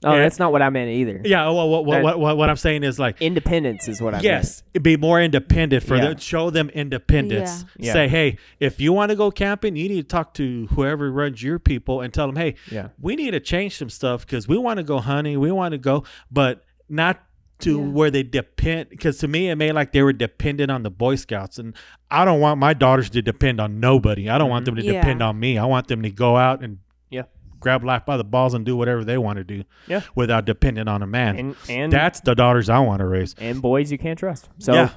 Oh, that's not what I meant either. Yeah, well, what I'm saying is like independence is what I meant. Yes, be more independent for them. Show them independence. Yeah. Say, hey, if you want to go camping, you need to talk to whoever runs your people and tell them, hey, we need to change some stuff because we want to go hunting, we want to go, but not to where they depend. Because to me, it made like they were dependent on the Boy Scouts, and I don't want my daughters to depend on nobody. I don't want them to depend on me. I want them to go out and grab life by the balls and do whatever they want to do without depending on a man. And that's the daughters I want to raise. And boys you can't trust. So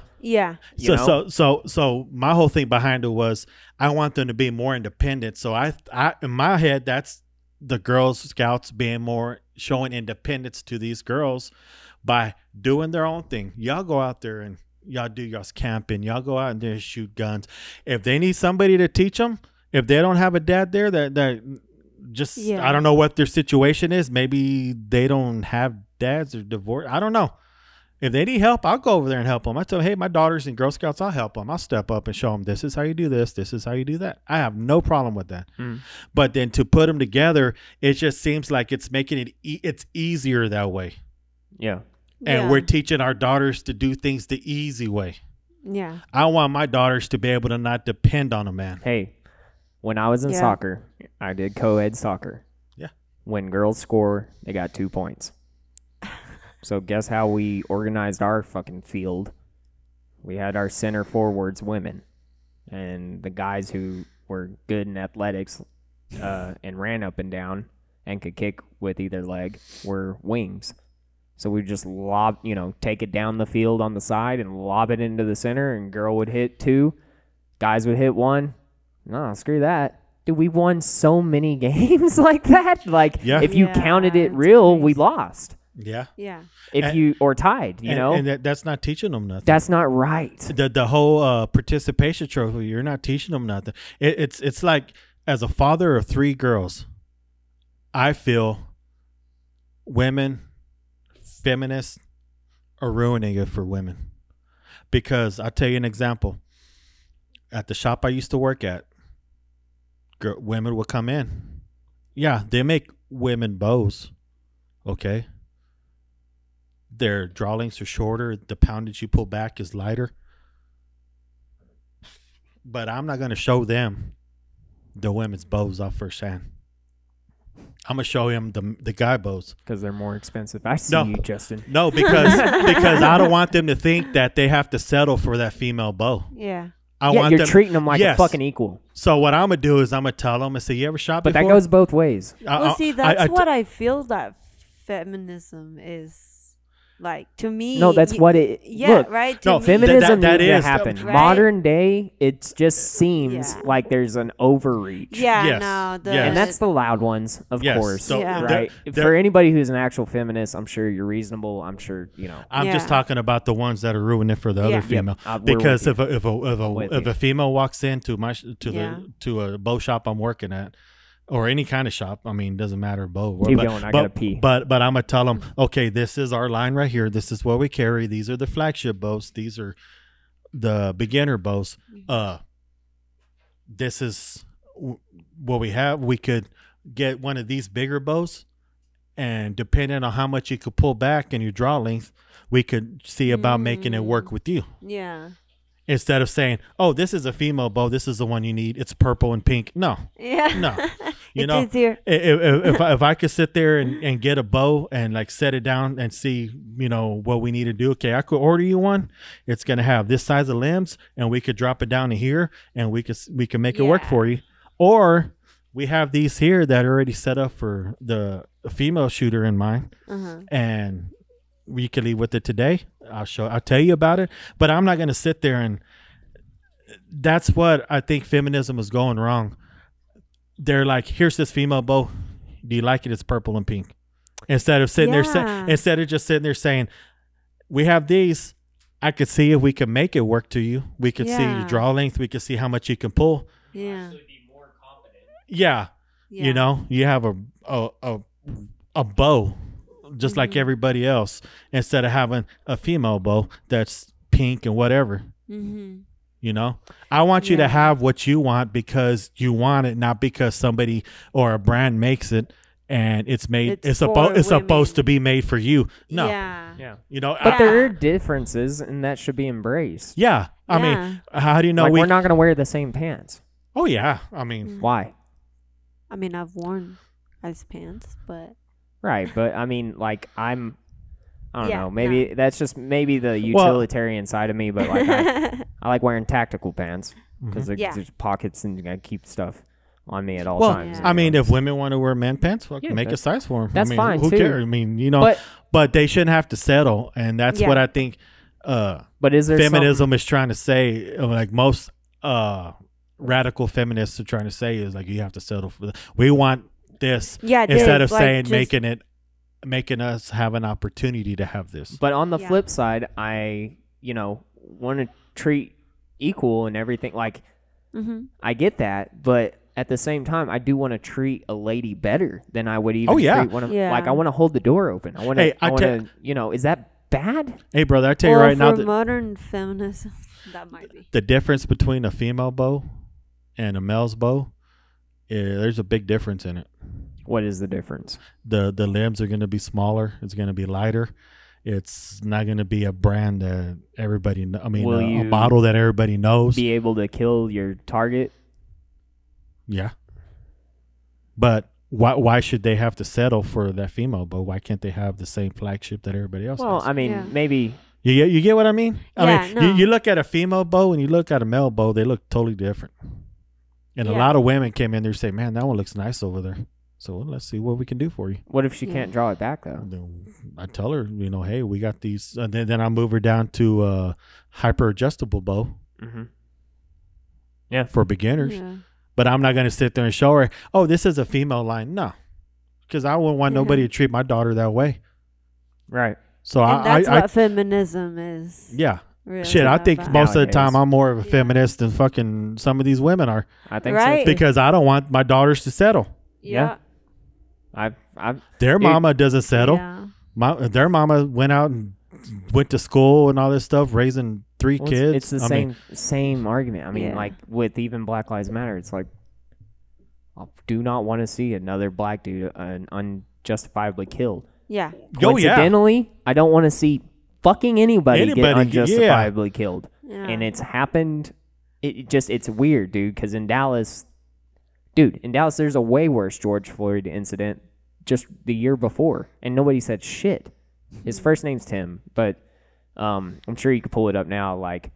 So my whole thing behind it was I want them to be more independent. So I in my head, that's the Girl Scouts being more showing independence to these girls by doing their own thing. Y'all go out there and y'all do y'all's camping. Y'all go out and there shoot guns. If they need somebody to teach them, if they don't have a dad there that just I don't know what their situation is. Maybe they don't have dads or divorced. I don't know. If they need help, I'll go over there and help them. I tell them, hey, my daughters in Girl Scouts, I'll help them. I'll step up and show them this is how you do this. This is how you do that. I have no problem with that. But then to put them together, it just seems like it's making it it's easier that way. Yeah. And we're teaching our daughters to do things the easy way. Yeah. I want my daughters to be able to not depend on a man. Hey. When I was in soccer, I did co-ed soccer. Yeah. When girls score, they got 2 points. So guess how we organized our fucking field? We had our center forwards women. And the guys who were good in athletics and ran up and down and could kick with either leg were wings. So we just take it down the field on the side and lob it into the center, and girl would hit 2, guys would hit 1. No, screw that. Dude, we won so many games like that. Like, if you counted it real, we lost. Yeah. Yeah. Or tied, know? And that's not teaching them nothing. That's not right. The whole participation trophy, you're not teaching them nothing. It's like, as a father of 3 girls, I feel women, feminists, are ruining it for women. Because I'll tell you an example. At the shop I used to work at, women would come in. Yeah, they make women bows. Okay. Their draw lengths are shorter. The poundage you pull back is lighter. But I'm not going to show them the women's bows off firsthand. I'm going to show him the guy bows. Because they're more expensive. I see you, Justin. No, because I don't want them to think that they have to settle for that female bow. Yeah. I Yeah, want you're them, treating them like yes. a fucking equal. So what I'm gonna do is I'm gonna tell them and say, "You ever shop But before?" that goes both ways. Well, see, that's what I feel that feminism is. Like, to me, No, that's what it. Yeah, look, right. no, To me, feminism that needs to is- happen. Right? Modern day, it just seems Yeah. like there's an overreach. yeah, Yes. no, Yes. And that's the loud ones, of Yes. course. So Yeah. Right. For anybody who's an actual feminist, I'm sure you're reasonable. I'm sure, you know. I'm just Yeah. talking about the ones that are ruining it for the Yeah. other female. Yep, we're Because with if a female walks into Yeah. to a bow shop I'm working at, or any kind of shop, I mean, doesn't matter bow. Keep going, I gotta pee. But I'm gonna tell them, okay, this is our line right here. This is what we carry. These are the flagship bows. These are the beginner bows. This is what we have. We could get one of these bigger bows, and depending on how much you could pull back and your draw length, we could see about making it work with you. yeah, Instead of saying, "Oh, this is a female bow. This is the one you need. It's purple and pink." No, yeah. no. You It's know, easier. if I could sit there and get a bow and like set it down and see, you know, what we need to do. Okay, I could order you one. It's gonna have this size of limbs, and we could drop it down to here, and we can make it work Yeah. for you. Or we have these here that are already set up for the female shooter in mind, and we can leave with it today. I'll tell you about it, but I'm not gonna sit there and. That's what I think feminism is going wrong. They're like, here's this female bow. Do you like it? It's purple and pink. Instead of sitting Yeah. instead of just sitting there saying, we have these. I could see if we can make it work to you. We could see your Yeah. draw length. We could see how much you can pull. Yeah, Yeah. yeah. You know, you have a bow just like everybody else, instead of having a female bow that's pink and whatever. Mm-hmm. You know, I want you to Yeah. have what you want because you want it, not because somebody or a brand makes it and it's made. It's for supposed to be made for you. No, Yeah. Yeah. you know. But Yeah. there are differences, and that should be embraced. Yeah, I Yeah. mean, how do you know Like, we're not going to wear the same pants. Oh yeah, I mean, Why? I mean, I've worn ice pants, but Right, but I mean, like, I don't Yeah, know. Maybe no. that's just maybe the utilitarian side of me, but like I like wearing tactical pants because Yeah. there's pockets and I keep stuff on me at all well, times. Yeah. I mean, if women want to wear men pants, fuck, Yeah, make a that's- size for them. that's I mean, fine, Who too. cares? I mean, you know, but they shouldn't have to settle, and that's Yeah. what I think. but is there Feminism is trying to say, like most radical feminists are trying to say, is like you have to settle for. We want this. yeah. Instead of like, saying just- making us have an opportunity to have this. But on the Yeah. flip side, I want to treat equal and everything. Like, I get that, but at the same time, I do want to treat a lady better than I would even treat one of. Yeah. Like, I want to hold the door open. I want to. Hey, I want to. Is that bad? Hey, brother, I tell you Well, right now for that modern feminism, that might be. the difference between a female bow and a male's bow, there's a big difference in it. What is the difference? The limbs are going to be smaller. It's going to be lighter. It's not going to be a brand that everybody. Will a you model that everybody knows. Be able to kill your target? Yeah. But why should they have to settle for that female bow? Why can't they have the same flagship that everybody else Well, has? I mean, Yeah. maybe. You get what I mean? I Yeah, mean, no. you look at a female bow and you look at a male bow, they look totally different. And a Yeah. lot of women came in there and say, "Man, that one looks nice over there." So let's see what we can do for you. What if she Yeah. can't draw it back though? Then I tell her, hey, we got these. And then I move her down to a hyper adjustable bow Mm-hmm. Yeah. for beginners. Yeah. But I'm not going to sit there and show her, oh, this is a female line. No, because I wouldn't want nobody to treat my daughter that way. Right. So And that's I what feminism is. yeah. Really Shit, I think about. most of the time Nowadays. I'm more of a feminist than fucking some of these women are, I think Right. so. because I don't want my daughters to settle. Yeah. I've Their Dude. mama doesn't settle. Yeah. Their mama went out and went to school and all this stuff, raising three well, kids. It's the same argument. I mean, Yeah. like with even Black Lives Matter, it's like I do not want to see another black dude unjustifiably killed. Yeah. Oh, yeah. Coincidentally, I don't want to see fucking anybody get Anybody, unjustifiably killed. Yeah. And it's happened. It's weird, dude. Because in Dallas, there's a way worse George Floyd incident just the year before, and nobody said shit. His first name's Tim, but I'm sure you could pull it up now. Like,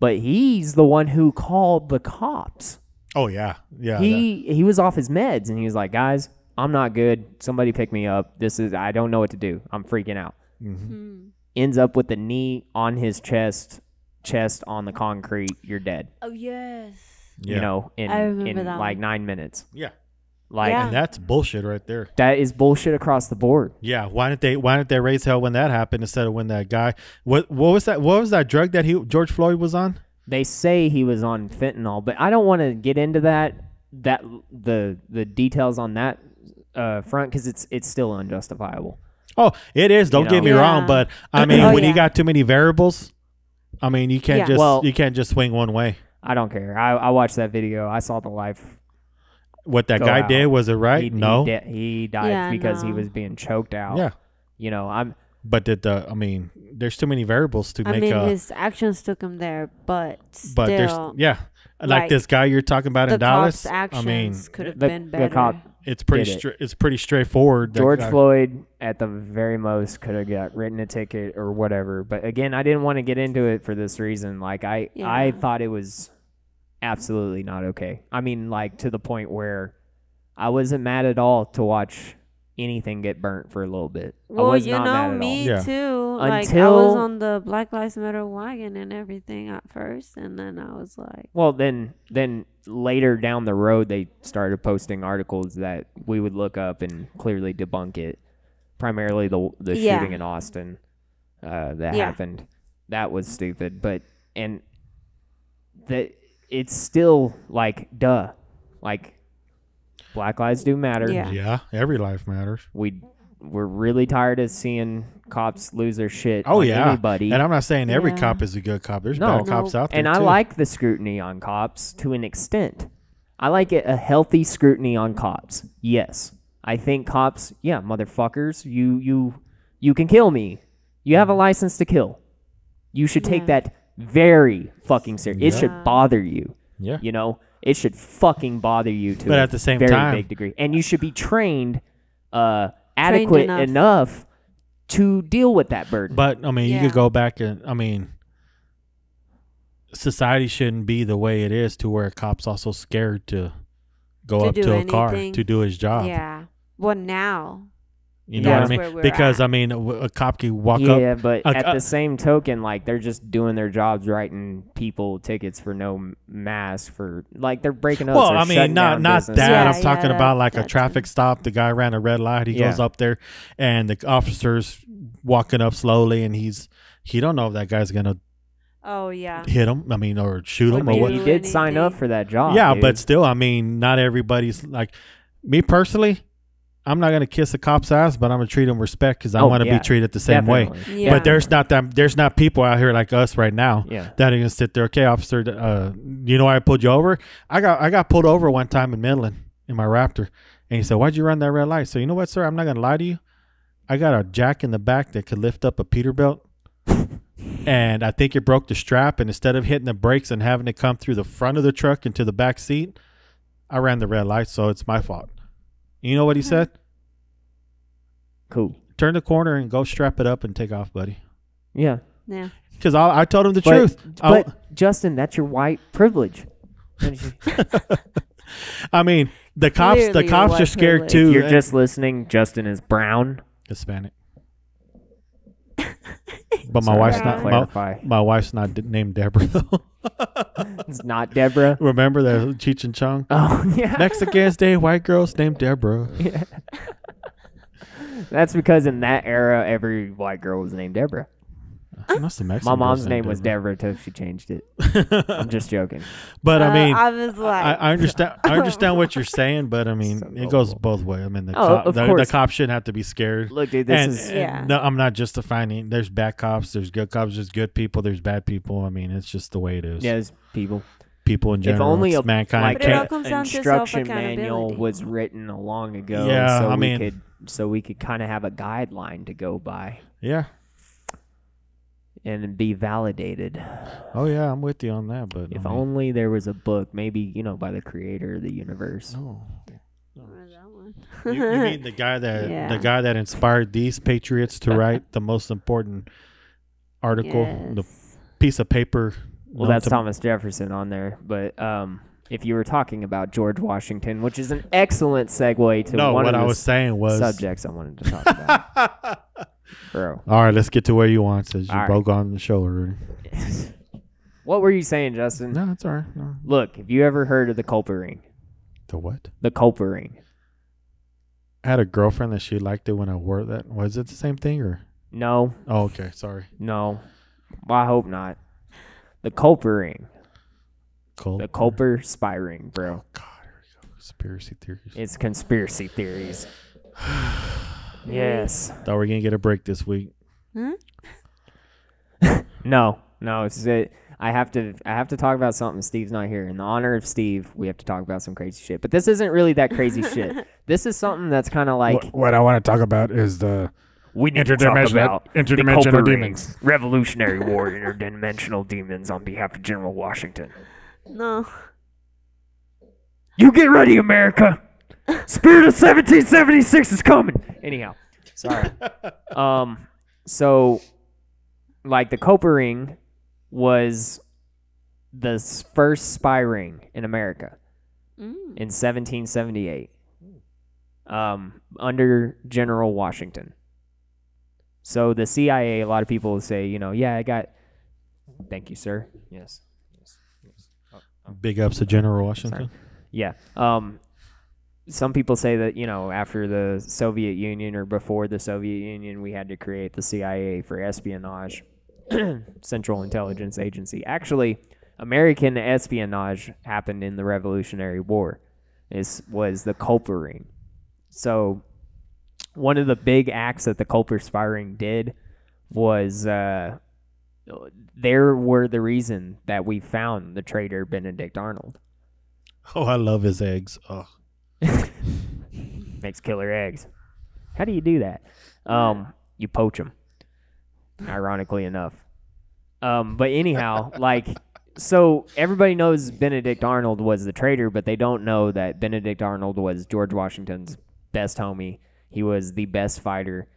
but he's the one who called the cops. Oh yeah, yeah. He was off his meds, and he was like, "Guys, I'm not good. Somebody pick me up. I don't know what to do. I'm freaking out." Mm-hmm. Ends up with the knee on his chest on the concrete. You're dead. Oh yes. Yeah. You know, I in remember that like one. 9 minutes. Yeah. Like Yeah. And that's bullshit right there. that is bullshit across the board. Yeah, why didn't they raise hell when that happened instead of when that guy what was that drug that George Floyd was on? They say he was on fentanyl, but I don't want to get into the details on that front because it's still unjustifiable. Oh, it is. Don't get me wrong, but I mean when you got too many variables, I mean you can't you can't just swing one way. I don't care. I watched that video. I saw the life. What that guy did, was it right? He died because he was being choked out. Yeah. You know, But there's too many variables to make his actions took him there, but still, like this guy you're talking about in Dallas. Actions could have been better. The cop it's pretty straightforward. George Floyd, at the very most, could have got written a ticket or whatever. But again, I didn't want to get into it for this reason. Like I thought it was absolutely not okay. I mean, like to the point where I wasn't mad at all to watch anything get burnt for a little bit. Well, I was not mad at all. me too. Like I Until- was on the Black Lives Matter wagon and everything at first, and then I was like, Well, then later down the road, they started posting articles that we would look up and clearly debunk it. Primarily the shooting in Austin that happened. That was stupid. But it's still like, duh. Like, Black lives do matter. Yeah, every life matters. We're really tired of seeing cops lose their shit Oh on yeah, anybody. and I'm not saying every cop is a good cop. There's bad cops out there and too. I like the scrutiny on cops to an extent. I like a healthy scrutiny on cops. Yes, I think cops. Yeah, motherfuckers, you can kill me. You have a license to kill. You should take that very fucking serious. It should bother you. Yeah, you know. It should fucking bother you to at the same very time, big degree. And you should be trained adequate enough to deal with that burden. But, I mean, you could go back and, I mean, society shouldn't be the way it is to where a cop's also scared to go up to a car to do his job. Yeah. Well, now. You know what I mean? Because, I mean, a cop can walk up. Yeah, but at the same token, like, they're just doing their jobs, writing people tickets for no mask for, like, they're breaking up. Well, I mean, not that. Yeah, I'm talking about, like, a traffic stop. The guy ran a red light. He goes up there, and the officer's walking up slowly, and he don't know if that guy's going to hit him. I mean, or shoot him or what. He did sign up for that job. Yeah, dude. but still, I mean, not everybody's, like, me personally, I'm not gonna kiss a cop's ass, but I'm gonna treat him respect because I want to be treated the same way. Yeah. But there's not people out here like us right now that are gonna sit there. Okay, officer, you know why I pulled you over? I got pulled over one time in Midland in my Raptor, and he said, "Why'd you run that red light?" So you know what, sir? I'm not gonna lie to you. I got a jack in the back that could lift up a Peterbilt, and I think it broke the strap. And instead of hitting the brakes and having it come through the front of the truck into the back seat, I ran the red light, so it's my fault. You know what he said? Cool. Turn the corner and go strap it up and take off, buddy. Yeah. Yeah. Because I told him the truth. But Justin, that's your white privilege. I mean, the cops are scared too. If you're just listening, Justin is brown. Hispanic. But my wife's not. My wife's not named Deborah though. It's not Deborah. Remember the Cheech and Chong? Oh yeah. Mexicans Day, white girls named Deborah. Yeah. That's because in that era, every white girl was named Deborah. My mom's name was Deborah till she changed it. I'm just joking. But I mean, I was like, I understand. I understand what you're saying, but I mean, it goes both ways. I mean, the cop shouldn't have to be scared. Look, dude, no, I'm not justifying. There's bad cops. There's good cops. There's good people. There's bad people. I mean, it's just the way it is. Yeah, it's people. People in general. If only mankind. An instruction manual was written long ago. Yeah, so I mean, we could kind of have a guideline to go by. Yeah. And be validated. Oh yeah, I'm with you on that. But if only there was a book, maybe by the creator of the universe. No. You mean the guy that inspired these patriots to write the most important article, the piece of paper Well, that's Thomas Jefferson on there. But if you were talking about George Washington, which is an excellent segue to one of the subjects I wanted to talk about. Bro. All right, let's get to where you want, since you broke on the show already. What were you saying, Justin? No, it's all right. No. Look, have you ever heard of the Culper ring? The what? The Culper ring. I had a girlfriend that she liked it when I wore that. Was it the same thing or? No. Oh, okay. Sorry. No. Well, I hope not. The Culper ring. The Culper spy ring, bro. Oh, God, here we go. Conspiracy theories. It's conspiracy theories. Yes. Thought we were going to get a break this week. Huh? No. It's I have to talk about something. Steve's not here. In the honor of Steve, we have to talk about some crazy shit. But this isn't really that crazy shit. This is something that's kind of like... What I want to talk about is we need to talk about interdimensional demons. Revolutionary War, interdimensional demons on behalf of General Washington. No. You get ready, America. Spirit of 1776 is coming. Anyhow, sorry. So, like, the Culper ring was the first spy ring in America in 1778 under General Washington. So the CIA, a lot of people will say, yeah, I got... Thank you, sir. Yes. Big ups to General Washington. Sorry. Yeah. Some people say that, after the Soviet Union or before the Soviet Union, we had to create the CIA for espionage, Central Intelligence Agency. Actually, American espionage happened in the Revolutionary War. This was the Culper ring. So one of the big acts that the Culper spy ring did was they were the reason that we found the traitor Benedict Arnold. Oh, I love his eggs. Oh. Makes killer eggs. How do you do that? You poach them. Ironically enough. But anyhow, so everybody knows Benedict Arnold was the traitor, but they don't know that Benedict Arnold was George Washington's best homie. He was the best fighter.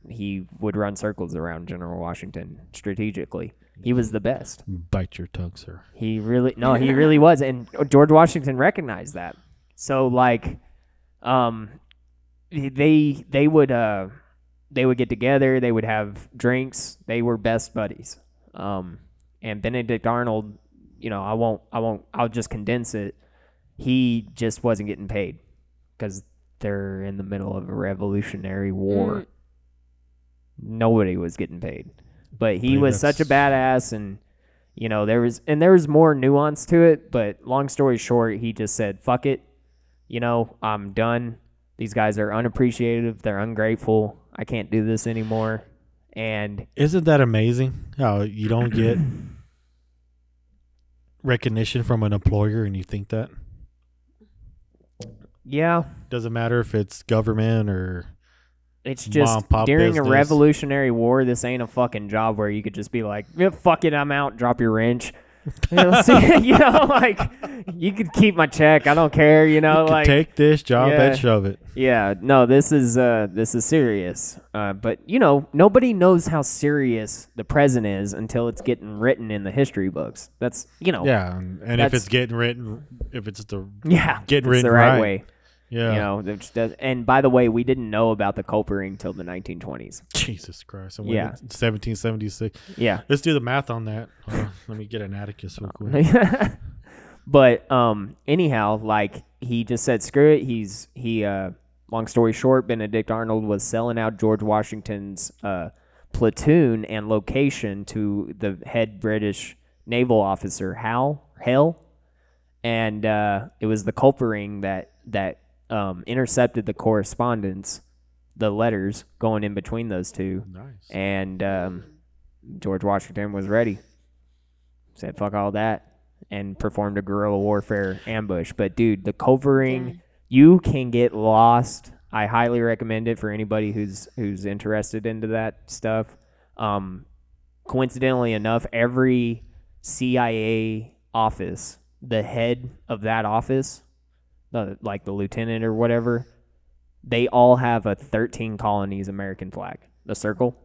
He would run circles around General Washington strategically. He was the best. Bite your tongue, sir. He really was, and George Washington recognized that. So they would get together. They would have drinks. They were best buddies. And Benedict Arnold, I'll just condense it. He just wasn't getting paid because they're in the middle of a Revolutionary War. Nobody was getting paid, but he was such a badass, and there was more nuance to it. But long story short, he just said, "Fuck it, I'm done. These guys are unappreciative. They're ungrateful. I can't do this anymore." And isn't that amazing how you don't get recognition from an employer and you think that? Yeah. Doesn't matter if it's government or it's just during business. A Revolutionary War, this ain't a fucking job where you could just be like, yeah, fuck it, I'm out, drop your wrench. You could keep my check. I don't care, you take this job and shove it. Yeah, no, this is serious. But nobody knows how serious the present is until it's getting written in the history books. That's Yeah, and if it's getting written, if it's getting written the right way. Yeah. And by the way, we didn't know about the Culper ring till the 1920s. Jesus Christ. 1776. Yeah. Let's do the math on that. Let me get an Atticus real quick. But anyhow, he just said screw it. Long story short, Benedict Arnold was selling out George Washington's platoon and location to the head British naval officer Hell, and it was the Culper ring that intercepted the correspondence, the letters going in between those two. Nice. And George Washington was ready. Said fuck all that and performed a guerrilla warfare ambush. But dude, the Culper ring, you can get lost. I highly recommend it for anybody who's interested into that stuff. Coincidentally enough, every CIA office, the head of that office, the lieutenant or whatever, they all have a 13 colonies American flag, the circle.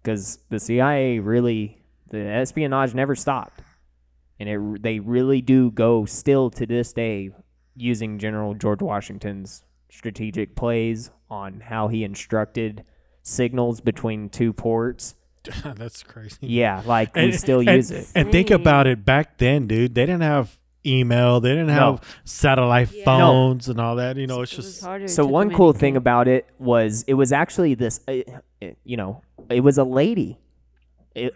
Because the CIA really, The espionage never stopped. And they really do go still to this day using General George Washington's strategic plays on how he instructed signals between two ports. That's crazy. Yeah, like we still use it. And think about it back then, dude. They didn't have email. They didn't have satellite phones and all that. You know, it's just. So one cool thing about it was actually this, it was a lady.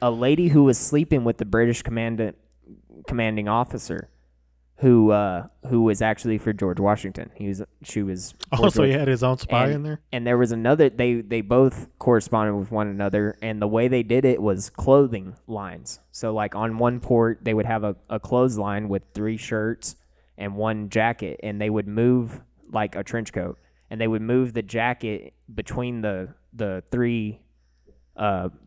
A lady who was sleeping with the British commanding officer who was actually for George Washington. She was so he had his own spy in there? And there was another, they both corresponded with one another, and the way they did it was clothing lines. So like on one port they would have a clothesline with 3 shirts and 1 jacket, and they would move like a trench coat, and they would move the jacket between the 3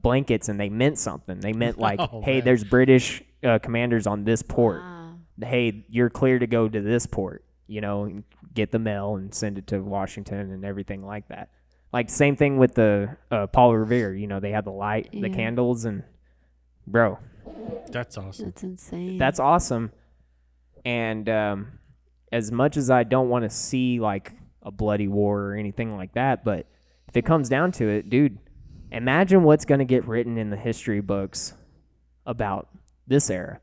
blankets, and they meant something. They meant like, hey, there's British commanders on this port. Wow. Hey, you're clear to go to this port, get the mail and send it to Washington and everything like that. Like same thing with the Paul Revere, they had the light, the candles, and bro. That's awesome. That's insane. That's awesome. And as much as I don't want to see like a bloody war or anything like that, but if it comes down to it, dude, imagine what's going to get written in the history books about this era.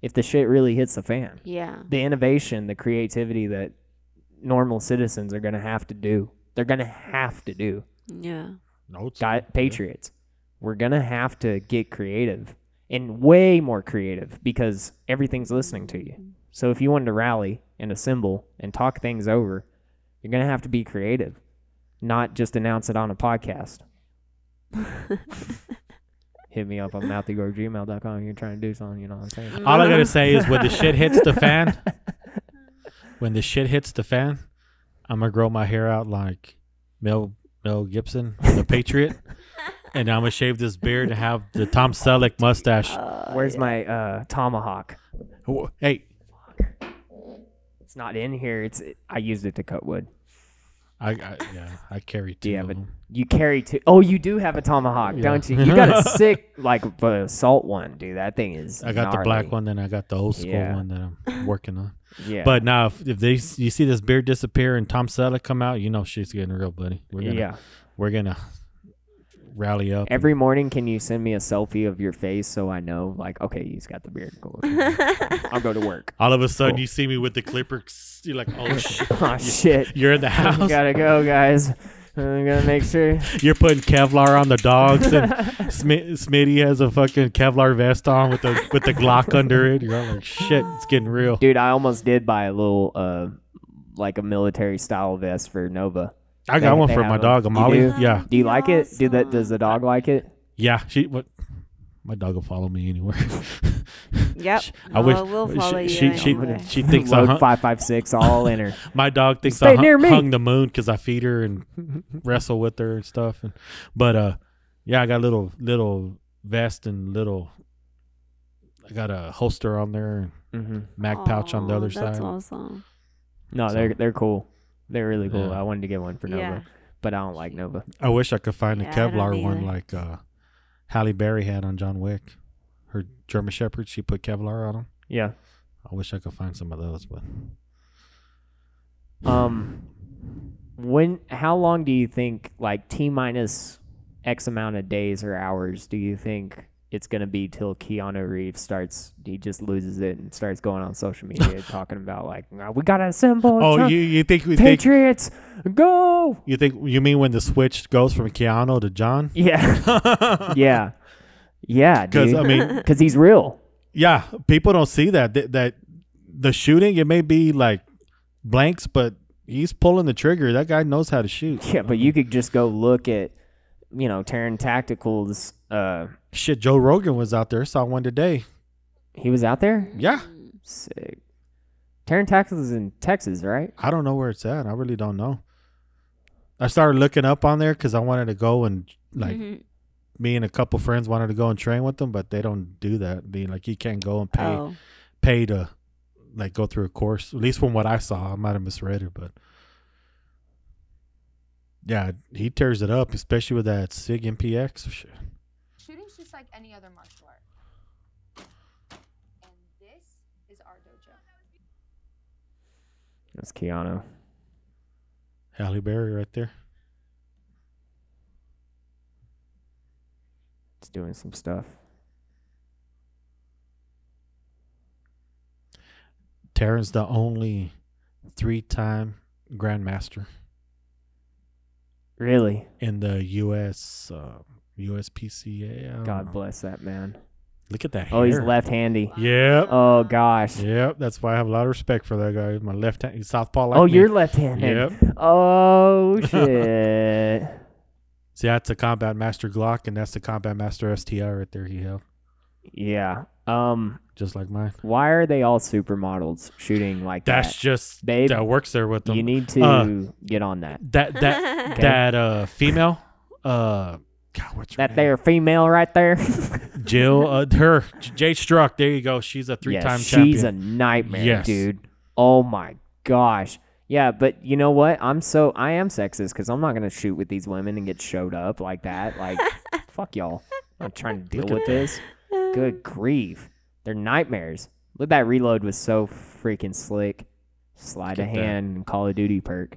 If the shit really hits the fan. Yeah. The innovation, the creativity that normal citizens are going to have to do. They're going to have to do. Yeah. Patriots. We're going to have to get creative, and way more creative, because everything's listening to you. So if you wanted to rally and assemble and talk things over, you're going to have to be creative, not just announce it on a podcast. Hit me up on mouthygo@gmail.com. You're trying to do something, you know what I'm saying? All I got to say is when the shit hits the fan, I'm going to grow my hair out like Mel Gibson, the Patriot. And I'm going to shave this beard and have the Tom Selleck mustache. Where's my tomahawk? Hey. It's not in here. I used it to cut wood. I carry 2 of them. You carry 2? Oh, you do have a tomahawk, don't you? You got a sick, like, assault one, dude. That thing is I got gnarly. the black one, then I got the old school one that I'm working on. Yeah. But now, if you see this beard disappear and Tom Selleck come out, shit's getting real, buddy. We're gonna rally up. Every morning, can you send me a selfie of your face so I know, like, okay, he's got the beard. Cool. I'll go to work. All of a sudden, you see me with the clipper. You're like, oh, shit. Oh, shit. You're in the house. Gotta go, guys. I gotta make sure. You're putting Kevlar on the dogs, and Smitty has a fucking Kevlar vest on with the Glock under it. You're like, shit, it's getting real. Dude, I almost did buy a little, like a military style vest for Nova. I got one for my dog, Amali. Yeah. Do you like it? Does the dog like it? Yeah. My dog will follow me anywhere. Yep. We'll follow you. She thinks Load 556 all in her. My dog thinks Stay I near me. hung the moon because I feed her and wrestle with her and stuff. But I got little vest and I got a holster on there and mag pouch on the other side. That's awesome. No, they're cool. They're really cool. Yeah. I wanted to get one for Nova, but I don't like Nova. I wish I could find a I Kevlar don't one either. like Halle Berry had on John Wick. Her German Shepherd, she put Kevlar on them. Yeah. I wish I could find some of those, but how long do you think, like T-minus X amount of days or hours, do you think it's going to be till Keanu Reeves he just loses it and starts going on social media talking about like, we got to assemble. Oh, you think Patriots, go. You mean when the switch goes from Keanu to John? Yeah. Yeah. Yeah, dude. Because he's real. Yeah, people don't see that the shooting, it may be like blanks, but he's pulling the trigger. That guy knows how to shoot. Yeah, but you could just go look at, Terran Tactical's. Shit, Joe Rogan was out there. Saw one today. He was out there? Yeah. Sick. Terran Tactical is in Texas, right? I don't know where it's at. I really don't know. I started looking up on there because I wanted to go and me and a couple friends wanted to go and train with them, but they don't do that. Being like, you can't go and pay to like go through a course. At least from what I saw, I might have misread it, but yeah, he tears it up, especially with that SIG MPX. Shooting's just like any other martial art. That's Keanu. Halle Berry right there. He's doing some stuff. Taryn's the only 3-time grandmaster. Really? In the USPCA. God bless that man. Look at that hair. Oh, he's left-handy. Yep. Oh, gosh. Yep. That's why I have a lot of respect for that guy. My left hand. He's southpaw like Oh, me. you're left-handed. Yep. Oh, shit. See, that's a Combat Master Glock, and that's the Combat Master STI right there he held. Yeah. Just like mine. Why are they all supermodels shooting like that? That's just, babe, that works there with them. You need to get on that. That female, God, what's her That name? there female right there. Jill, Jade Struck. There you go. She's a 3-time champion. She's a nightmare, Yes. dude. Oh my gosh. Yeah, but you know what? I am sexist because I'm not gonna shoot with these women and get showed up like that. Like, fuck y'all. I'm not trying to deal with this. Good grief. They're nightmares. Look, that reload was so freaking slick. Slide a hand and Call of Duty perk.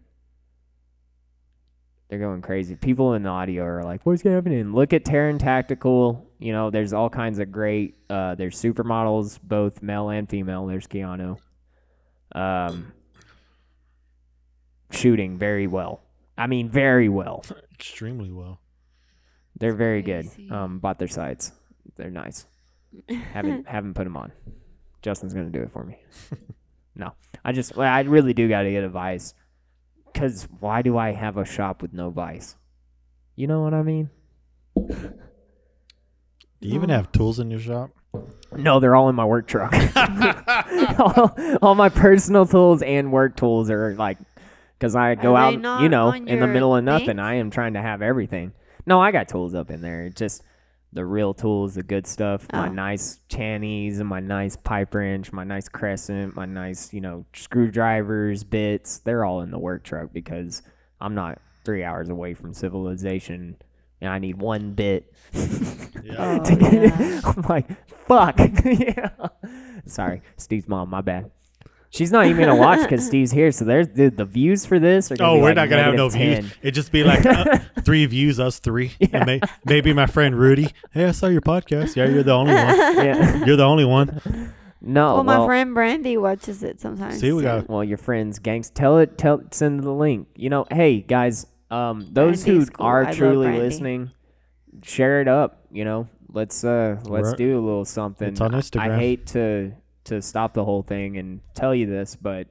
They're going crazy. People in the audio are like, what's happening? Look at Terran Tactical. You know, there's all kinds of great, there's supermodels, both male and female. There's Keanu. Shooting very well. I mean, very well. Extremely well. They're very good. Bought their sites. They're nice. Haven't put them on. Justin's gonna do it for me. No, I really do gotta get a vice. Cause why do I have a shop with no vice? You know what I mean? Do you even have tools in your shop? No, they're all in my work truck. all my personal tools and work tools are like, cause I go out, you know, in the middle of nothing. I am trying to have everything. No, I got tools up in there. Just the real tools, the good stuff, my nice channies and my nice pipe wrench, my nice crescent, my nice, you know, screwdrivers, bits. They're all in the work truck because I'm not 3 hours away from civilization and I need one bit. I'm like, fuck. Yeah. Sorry, Steve's mom, my bad. She's not even gonna watch because Steve's here. So there's the views for this are gonna be we're like not gonna have no 10. views. It'd just be like 3 views, us 3. Yeah. And maybe my friend Rudy. Hey, I saw your podcast. Yeah, you're the only one. Yeah. You're the only one. No. Well, my friend Brandy watches it sometimes. See, we got. Well, your friends, gangs, send the link. You know, hey guys, those who cool. are I love truly Brandy. listening, share it up. You know, let's do a little something. It's on Instagram. I hate to stop the whole thing and tell you this, but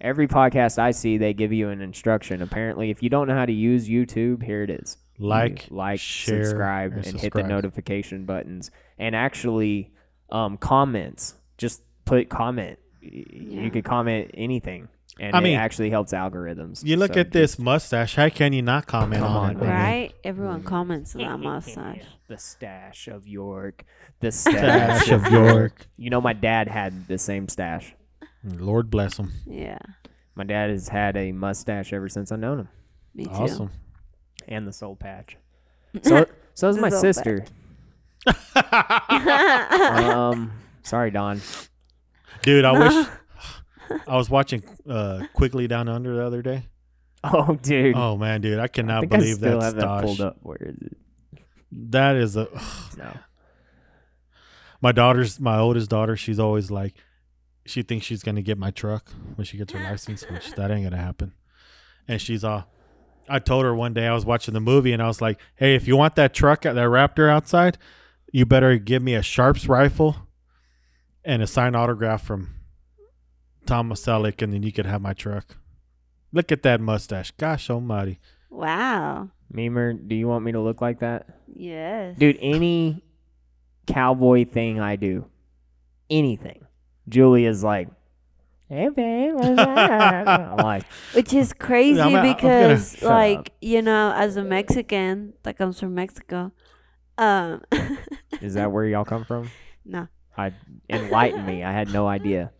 every podcast I see, they give you an instruction. Apparently, if you don't know how to use YouTube, here it is. Like, share, subscribe, and hit the notification buttons. And actually, comments. Just put comment. You could comment anything. And it actually helps algorithms. You look at this mustache. How can you not comment on it? Right? Everyone comments on that mustache. The stash of York. The Stash of York. You know, my dad had the same stash. Lord bless him. Yeah. My dad has had a mustache ever since I've known him. Me too. Awesome. And the soul patch. So is my sister. Sorry, Don. Dude, I wish I was watching Quickly Down Under the other day. Oh, dude. Oh man, dude, I cannot I believe still that's have that Dosh. pulled up. Where is it? That is a No. my oldest daughter, she's always like, she thinks she's gonna get my truck when she gets her license, which that ain't gonna happen. And she's I told her one day I was watching the movie and I was like, hey, if you want that truck, that Raptor outside, you better give me a Sharps rifle and a signed autograph from Thomas Selleck, and then you could have my truck. Look at that mustache. Gosh almighty. Wow. Memer, do you want me to look like that? Yes. Dude, any cowboy thing I do, anything, Julia's like, hey, babe, what's that? I'm like, Which is crazy I'm gonna- because, Shut like, up. you know, as a Mexican that comes from Mexico, is that where y'all come from? no. Enlighten me. I had no idea.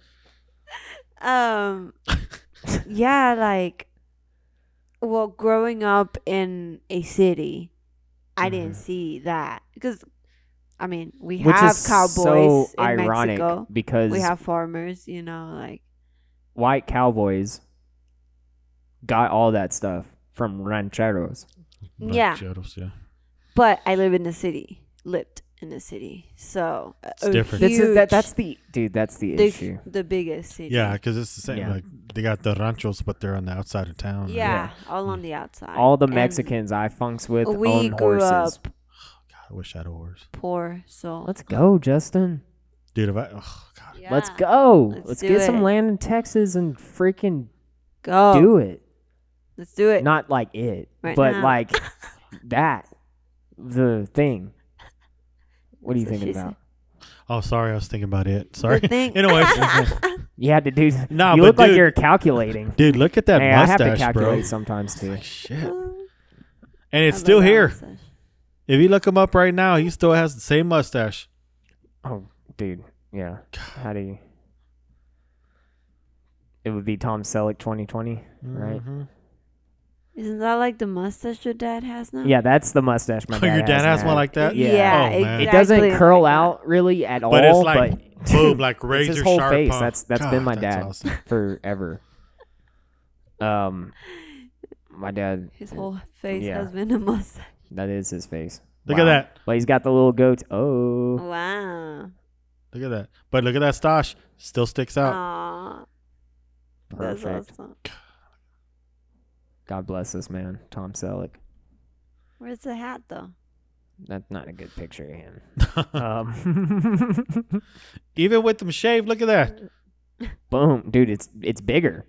Yeah, like, well, growing up in a city, I didn't see that because, I mean, we Which have is cowboys so in ironic Mexico. because We have farmers, you know, like. white cowboys got all that stuff from rancheros. Yeah. Yeah. But I live in the city. Lived in the city. So It's different. That's the issue. The biggest city. Yeah, because it's the same. Yeah. Like they got the ranchos, but they're on the outside of town. Yeah, all on the outside. All the And Mexicans I funks with we own grew horses. up God, I wish I had a horse. poor, so Let's go, Justin. Dude, if I, oh God. yeah. Let's go. Let's do get some it. land in Texas and freaking Go. do it. Let's do it. Not like it, Right but now. like that. The thing. What are you That's what thinking she about? Oh, sorry, I was thinking about it. Sorry. The thing. Anyways, You had to do. Nah, you but look like dude- you're calculating. dude, look at that Hey, I have to mustache, calculate bro. sometimes too. Like, shit. And it's I still love that here. mustache. If you look him up right now, he still has the same mustache. Oh, dude. Yeah. How do you? It would be Tom Selleck 2020, right? Mhm. Isn't that like the mustache your dad has now? Yeah, that's the mustache my Oh, dad your dad has now. one like that? Yeah. Yeah, Oh, man. It doesn't exactly curl like that. out really at all, But it's like, but boom, like it's razor his whole sharp. face. huh? That's God, been my that's dad awesome. forever. My dad. His whole face Yeah. has been a mustache. That is his face. Look at that. But he's got the little goat. Oh, Wow. Look at that. But look at that stash. Still sticks out. Aw. That's perfect. awesome. God bless this man, Tom Selleck. Where's the hat though? That's not a good picture of him. Even with them shaved, look at that. Boom, dude. It's bigger.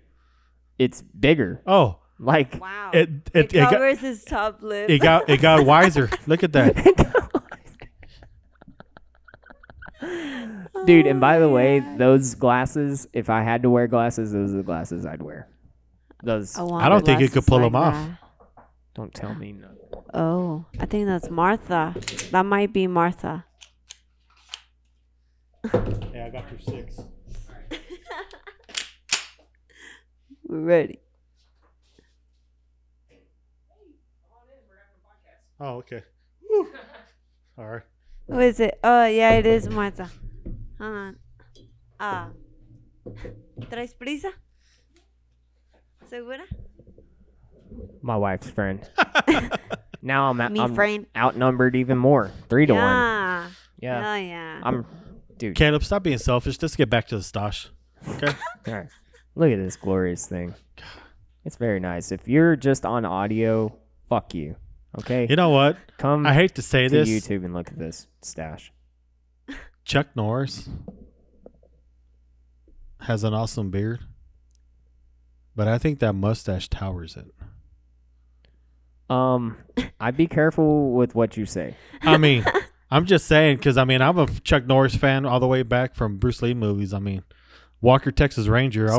It's bigger. Oh, Like Wow. it covers his top lip. it got wiser. Look at that. dude. And by the way, those glasses. If I had to wear glasses, those are the glasses I'd wear. Those. I don't think you could pull them off. Don't tell me no. Oh, I think that's Martha. That might be Martha. Yeah, I got your 6. We're ready. Oh, okay. Whew. All right. Who is it? Oh, yeah, it is Martha. Hold on. ¿Traes prisa? ¿Segura? My wife's friend. Now Mi I'm friend. outnumbered even more. 3 to 1. Yeah. Yeah. Hell yeah. Dude. Caleb, stop being selfish. Let's get back to the stash. Okay. All right. Look at this glorious thing. It's very nice. If you're just on audio, fuck you. Okay? You know what? Come I hate to say to this. YouTube and look at this stash. Chuck Norris has an awesome beard, but I think that mustache towers it. I'd be careful with what you say. I mean, I'm just saying because I'm a Chuck Norris fan all the way back from Bruce Lee movies. I mean, Walker Texas Ranger.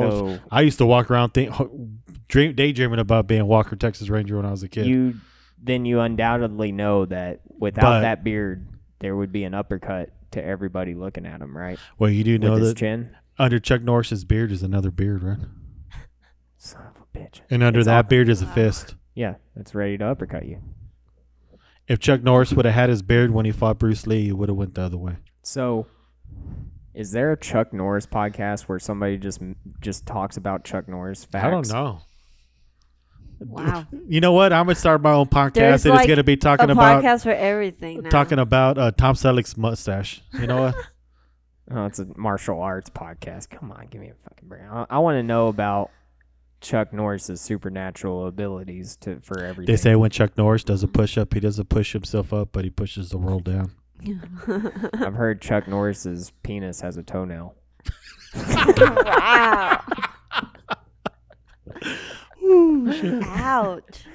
I used to walk around daydreaming about being Walker Texas Ranger when I was a kid. You undoubtedly know that without that beard, there would be an uppercut to everybody looking at him, right? Well, you do With know his that chin. under Chuck Norris's beard is another beard, right? Son of a bitch. And under It's that all- beard is a fist. Yeah, it's ready to uppercut you. If Chuck Norris would have had his beard when he fought Bruce Lee, he would have went the other way. So, is there a Chuck Norris podcast where somebody just talks about Chuck Norris facts? I don't know. Wow. You know what? I'm gonna start my own podcast, There's and like it's gonna be a talking about podcast for everything now. Tom Selleck's mustache. You know what? Oh, it's a martial arts podcast. Come on, give me a fucking break. I want to know about Chuck Norris's supernatural abilities for everything. They say when Chuck Norris does a push-up, he doesn't push himself up, but he pushes the world down. I've heard Chuck Norris's penis has a toenail. Wow. Ooh, shit. Ouch.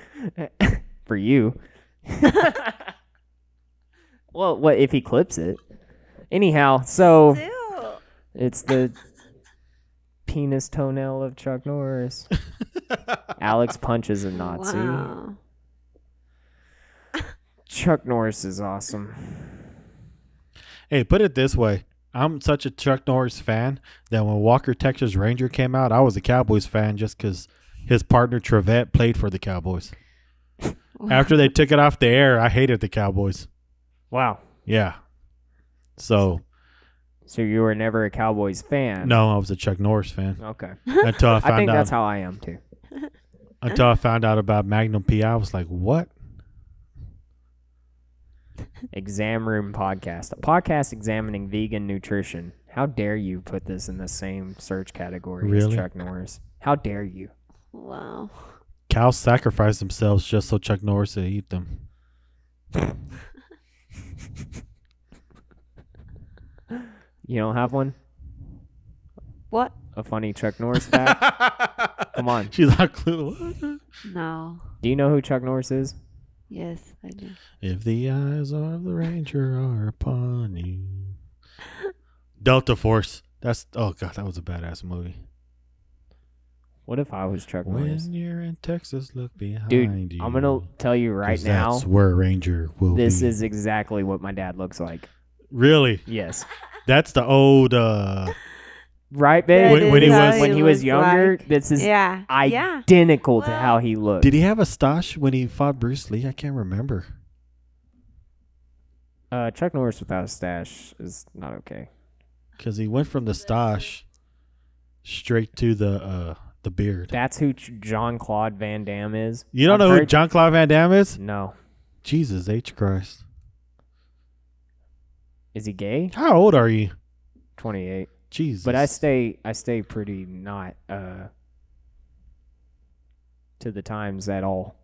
For you. Well, what if he clips it? Anyhow, so Ew. it's the penis toenail of Chuck Norris. Alex punches a Nazi. Wow. Chuck Norris is awesome. Hey, put it this way. I'm such a Chuck Norris fan that when Walker Texas Ranger came out, I was a Cowboys fan just because his partner Trevette played for the Cowboys. After they took it off the air, I hated the Cowboys. Wow. Yeah. So you were never a Cowboys fan? no, I was a Chuck Norris fan Okay. until I I found think out. that's how I am too. Until I found out about Magnum PI, I was like, what? Exam Room Podcast. A podcast examining vegan nutrition. How dare you put this in the same search category as Chuck Norris? How dare you? Wow. Cows sacrifice themselves just so Chuck Norris would eat them. You don't have one? What? A funny Chuck Norris fact? Come on. She's not clueless. No. Do you know who Chuck Norris is? Yes, I do. If the eyes of the ranger are upon you. Delta Force. Oh God, that was a badass movie. What if I was Chuck Norris? When you're in Texas, look behind Dude, you. I'm going to tell you right now. That's where a ranger will This be. is exactly what my dad looks like. Really? Yes. That's the old... Right, babe? When he was younger, like, this is yeah. identical to how he looked. Did he have a stash when he fought Bruce Lee? I can't remember. Chuck Norris without a stash is not okay. Because he went from the stash straight to the beard. That's who Jean-Claude Van Damme is. You don't know who Jean-Claude Van Damme is? No. Jesus H. Christ. Is he gay? How old are you? 28. Jesus. But I stay pretty not to the times at all.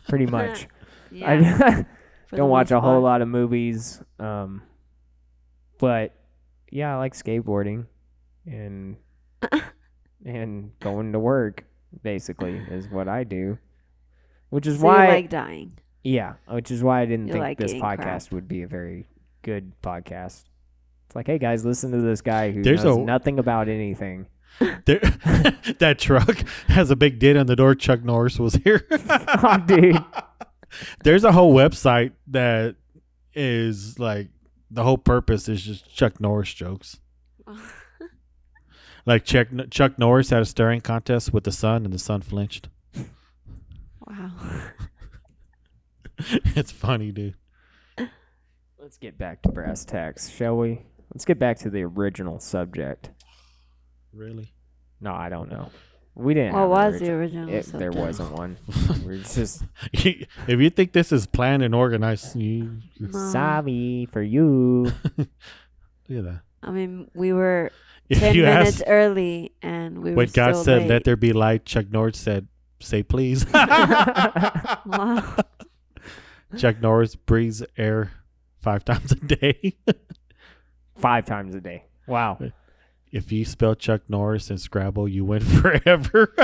Pretty much. Yeah. I don't watch a whole lot of movies. But yeah, I like skateboarding and going to work basically is what I do. Which is why you like dying. Yeah, which is why I didn't think like this eating podcast crap. would be a very good podcast. It's like, hey guys, listen to this guy who There's knows nothing about anything. That truck has a big dent on the door. Chuck Norris was here. Oh, dude. There's a whole website that is like the whole purpose is just Chuck Norris jokes. Like Chuck Norris had a staring contest with the sun, and the sun flinched. Wow. It's funny, dude. Let's get back to brass tacks, shall we? Let's get back to the original subject. Really? No, I don't know. We didn't. What have was an the original There subject? wasn't one. We're just If you think this is planned and organized, you're sorry for you. look at that. I mean, we were If 10 you minutes ask early, and we were when God still said, late. "Let there be light," Chuck Norris said, "Say please." Wow. Chuck Norris breathes air 5 times a day. 5 times a day. Wow. If you spell Chuck Norris in Scrabble, you win forever.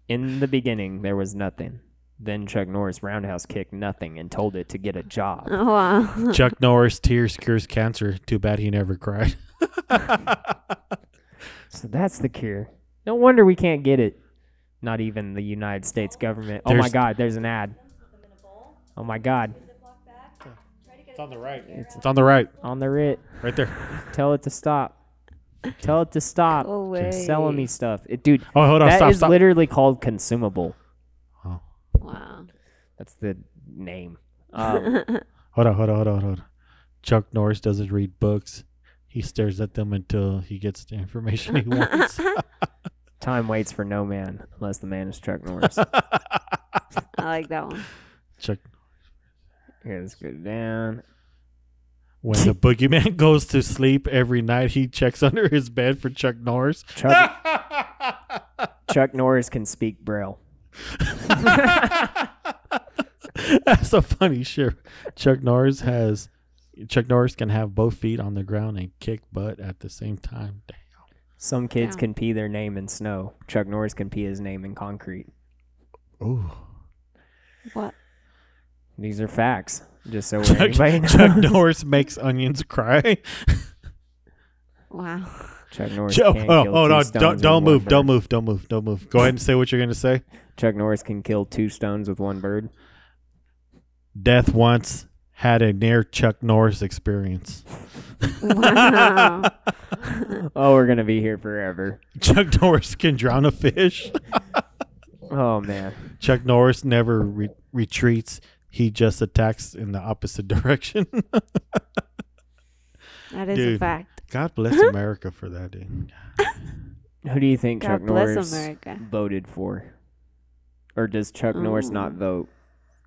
In the beginning, there was nothing. Then Chuck Norris roundhouse kicked nothing and told it to get a job. Oh, wow. Chuck Norris tears cures cancer. Too bad he never cried. So that's the cure. No wonder we can't get it. Not even the United States government. Oh my God, there's an ad. Oh my God. It's on the right. It's on the right. On the writ. Right there. Tell it to stop. Tell it to stop. Go away. They're selling me stuff. Dude, Oh, hold on. that Stop. is Stop. literally called consumable. Wow. That's the name. Hold on. Chuck Norris doesn't read books. He stares at them until he gets the information he wants. Time waits for no man unless the man is Chuck Norris. I like that one. Chuck. Here, let's go down. When the boogeyman goes to sleep every night, he checks under his bed for Chuck Norris. Chuck Norris can speak Braille. That's a funny shit. Chuck Norris can have both feet on the ground and kick butt at the same time. Damn. Some kids Yeah. can pee their name in snow. Chuck Norris can pee his name in concrete. Ooh. What? These are facts. Just so everybody knows. Chuck Norris makes onions cry. Wow. Chuck Norris Oh, can't kill no! two stones Don't with one move! bird. Don't move! Go ahead and say what you're gonna say. Chuck Norris can kill 2 stones with 1 bird. Death once had a near Chuck Norris experience. Wow. Oh, we're gonna be here forever. Chuck Norris can drown a fish. Oh man. Chuck Norris never retreats. He just attacks in the opposite direction. That is Dude. a fact. God bless America for that, dude. Who do you think God Chuck bless Norris America. voted for Or does Chuck Norris not vote?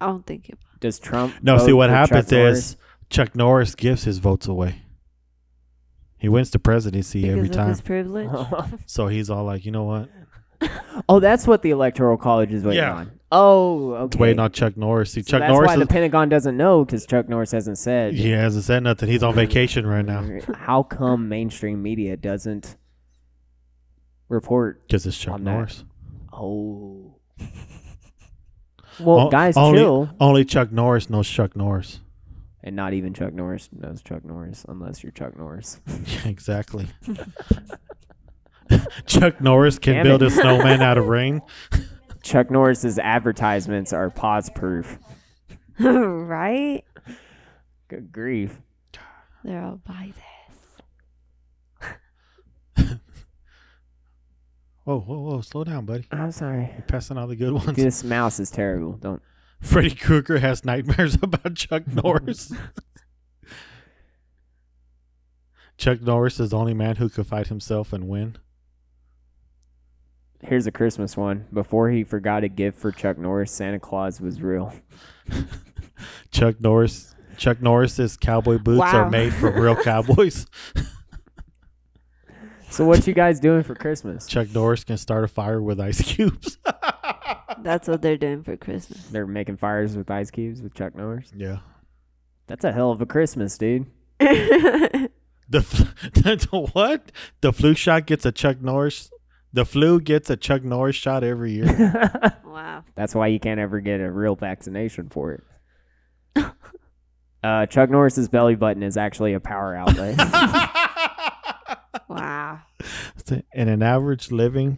I don't think it. Does Trump? No, vote see what for happens Chuck Norris? is Chuck Norris gives his votes away. He wins the presidency Because every of time. his privilege. So he's all like, you know what? Oh, that's what the Electoral College is waiting on. Oh, okay. It's waiting on Chuck Norris. See, So Chuck that's Norris why the Pentagon doesn't know, because Chuck Norris hasn't said. he hasn't said nothing. He's on vacation right now How come mainstream media doesn't report? because it's Chuck on that. Norris. Oh. Well, O- guys, only, chill. Only Chuck Norris knows Chuck Norris. And not even Chuck Norris knows Chuck Norris, unless you're Chuck Norris. Exactly. Chuck Norris can Damn build it. a snowman out of rain. Chuck Norris's advertisements are pause proof. Right? Good grief. They're all buy this. Whoa, slow down, buddy. I'm sorry. You're passing all the good ones. This mouse is terrible. Don't. Freddy Krueger has nightmares about Chuck Norris. Chuck Norris is the only man who could fight himself and win. Here's a Christmas one. Before he forgot a gift for Chuck Norris, Santa Claus was real. Chuck Norris's cowboy boots are Wow. made from real cowboys. So what you guys doing for Christmas? Chuck Norris can start a fire with ice cubes. That's what they're doing for Christmas. They're making fires with ice cubes with Chuck Norris. Yeah. That's a hell of a Christmas, dude. The what? The flu shot gets a Chuck Norris. The flu gets a Chuck Norris shot every year. Wow. That's why you can't ever get a real vaccination for it. Chuck Norris's belly button is actually a power outlet. Wow. In an average living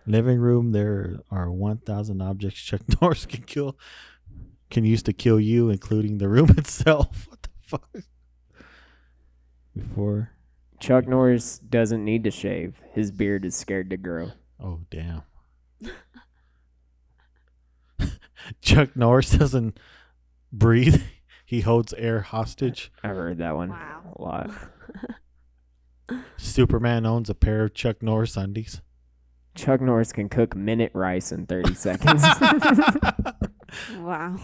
room, there are 1,000 objects Chuck Norris can use to kill you, including the room itself. What the fuck? Before. Chuck Norris doesn't need to shave. His beard is scared to grow. Oh, damn. Chuck Norris doesn't breathe. He holds air hostage. I've heard that one Wow. a lot. Superman owns a pair of Chuck Norris undies. Chuck Norris can cook minute rice in 30 seconds. Wow.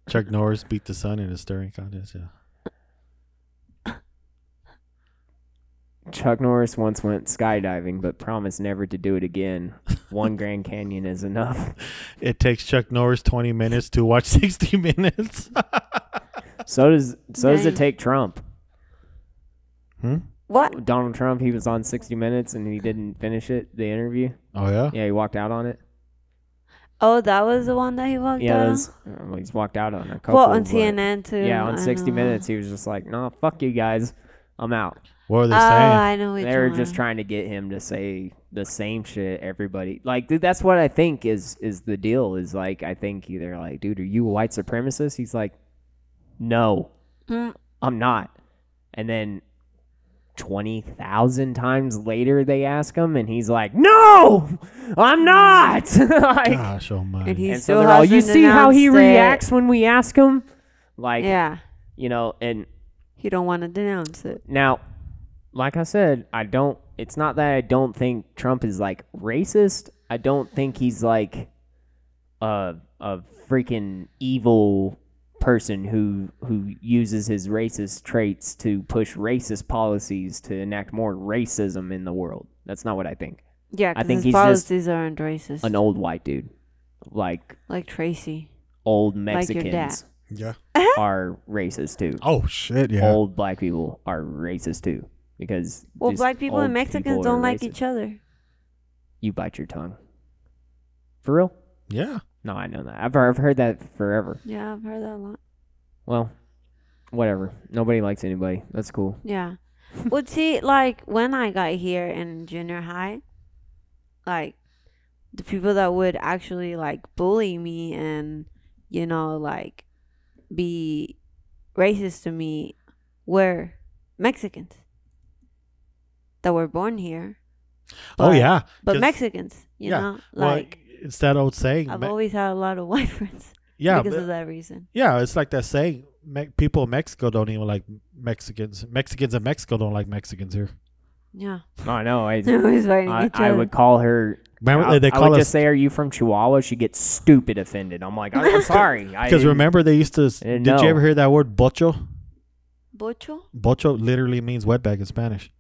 Chuck Norris beat the sun in a stirring contest. Yeah. Chuck Norris once went skydiving, but promised never to do it again. One Grand Canyon is enough. It takes Chuck Norris 20 minutes to watch 60 minutes. So does it Dang. take Trump. What? Donald Trump, he was on 60 Minutes and he didn't finish it, the interview. Oh, yeah? Yeah, he walked out on it. Oh, that was the one that he walked Yeah, out on? well, he's walked out on a couple. Well, on but- CNN too. Yeah, on I 60 know. Minutes, he was just like, "No, fuck you guys, I'm out." What were they Oh, saying? I know which They were one. just trying to get him to say the same shit everybody. Like, dude, that's what I think is the deal. Is like, I think they're like, "Dude, are you a white supremacist?" He's like, "No, Mm. I'm not." And then 20,000 times later, they ask him, and he's like, "No, I'm not." Like, Gosh almighty. And he and so still they're all, "You hasn't see how he announced it." reacts when we ask him?" Like, Yeah. you know, and He don't want to denounce it. now, like I said, it's not that I don't think Trump is like racist. I don't think he's like a freaking evil person who uses his racist traits to push racist policies to enact more racism in the world. That's not what I think. Yeah, I because think his he's just policies aren't racist. An old white dude. Like Like Tracy. old Like your dad. Mexicans Yeah. are racist too. Oh, shit, yeah. Old black people are racist too. Because Well, just black people old and Mexicans people are don't like racist. each other. You bite your tongue. For real? Yeah. No, I know that. I've heard that forever. Yeah, I've heard that a lot. Well, whatever. Nobody likes anybody. That's cool. Yeah. Well, see, like, when I got here in junior high, like, the people that would actually, like, bully me and, you know, like, be racist to me were Mexicans that were born here. Oh, But- yeah. But 'Cause- Mexicans, you know? Well, Like, it's that old saying. I've always had a lot of white friends yeah, because but- of that reason. yeah, it's like that saying. People in Mexico don't even like Mexicans. Mexicans in Mexico don't like Mexicans here. Yeah. Oh, I know. They're always fighting each I other. would call her Remember they I call would us. just say, "Are you from Chihuahua?" She gets stupid offended. I'm like, I'm sorry. Because remember they used to. Did you ever hear that word bocho? Bocho? Bocho literally means wetbag in Spanish.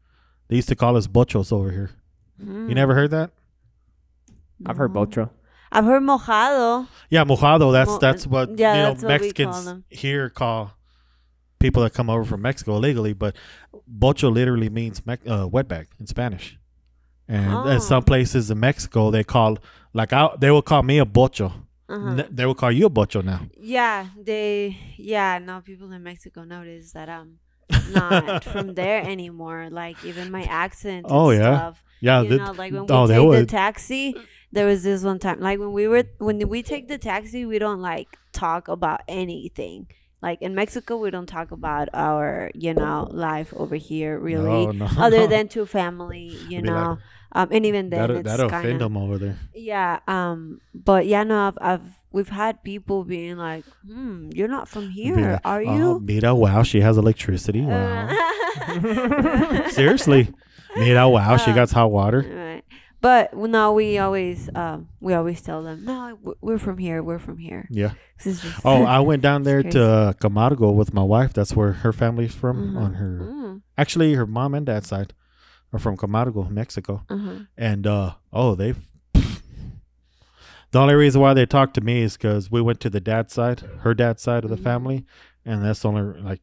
They used to call us bochos over here. You never heard that? I've heard bocho. I've heard mojado. Yeah, mojado. That's what that's what Mexicans here call people that come over from Mexico illegally. But bocho literally means wetbag in Spanish. And in some places in Mexico, they call they will call me a bocho. They will call you a bocho now. Yeah, now people in Mexico notice that I'm not from there anymore. Like even my accent and stuff. Yeah, like when we take the taxi, there was this one time, like when we take the taxi, we don't like talk about anything. Like in Mexico, we don't talk about our, life over here really, other than to family, and even then that'll offend them over there. Yeah, but we've had people being like, you're not from here, are you? Mira, wow, she has electricity. Wow. Seriously. Mira, wow, she got hot water. Right. But no, we always tell them, no, we're from here. We're from here. Yeah. I went down there to Camargo with my wife. That's where her family's from. On her, actually, her mom and dad's side are from Camargo, Mexico. And the only reason why they talk to me is because we went to her dad's side of the family, and that's only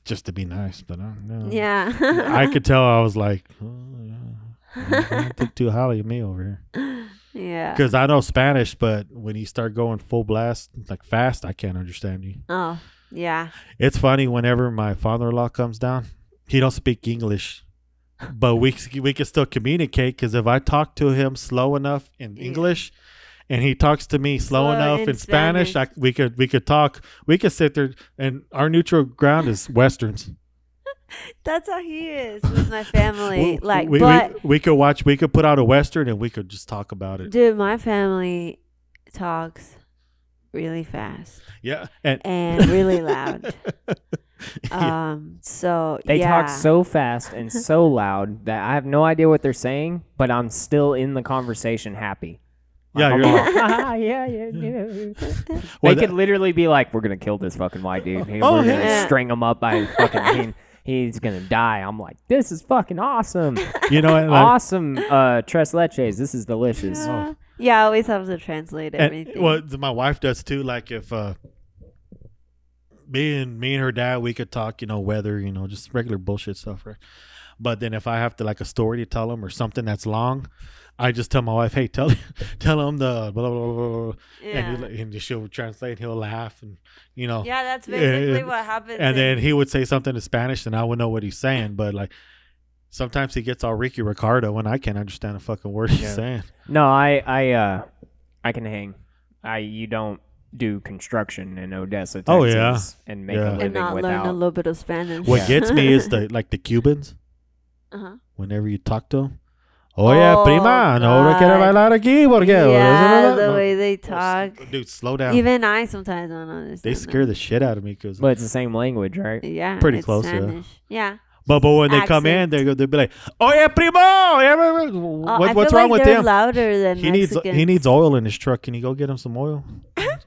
just to be nice. But I could tell. I was like, don't think too highly of me over here. Yeah. Because I know Spanish, but when you start going full blast, like fast, I can't understand you. Oh, yeah. It's funny whenever my father-in-law comes down, he don't speak English, but we can still communicate. Because if I talk to him slow enough in English, and he talks to me slow enough in Spanish, we could talk. We could sit there, and our neutral ground is Westerns. That's how he is with my family. We could put out a Western and we could just talk about it. Dude, my family talks really fast. Yeah. And really loud. So they talk so fast and so loud that I have no idea what they're saying, but I'm still in the conversation happy. Yeah, you're like, They could literally be like, we're going to kill this fucking white dude. We're going to string him up by fucking... He's gonna die. I'm like, this is fucking awesome. Awesome. Tres leches. This is delicious. Yeah, I always have to translate everything. Well, my wife does too. Like if me and her dad, we could talk, weather, just regular bullshit stuff, right? But then if I have to like a story to tell him or something that's long, I just tell my wife, hey, tell him the blah, blah, blah, blah. And she'll translate. He'll laugh and Yeah, that's basically what happens. And then he would say something in Spanish, and I would know what he's saying. But like sometimes he gets all Ricky Ricardo when I can't understand a fucking word he's saying. No, I can hang. You don't do construction in Odessa, Texas, and make a living and not without learn a little bit of Spanish. What gets me is the Cubans. Whenever you talk to them. Oye, prima, no quiere bailar aquí porque... Yeah, the way they talk. Dude, slow down. Even I sometimes don't understand. They scare the shit out of me. But it's the same language, right? Yeah. Pretty close, Spanish. Yeah. But when they come in, they'll be like, oye, primo! What's wrong with him? Louder than he needs oil in his truck. Can you go get him some oil?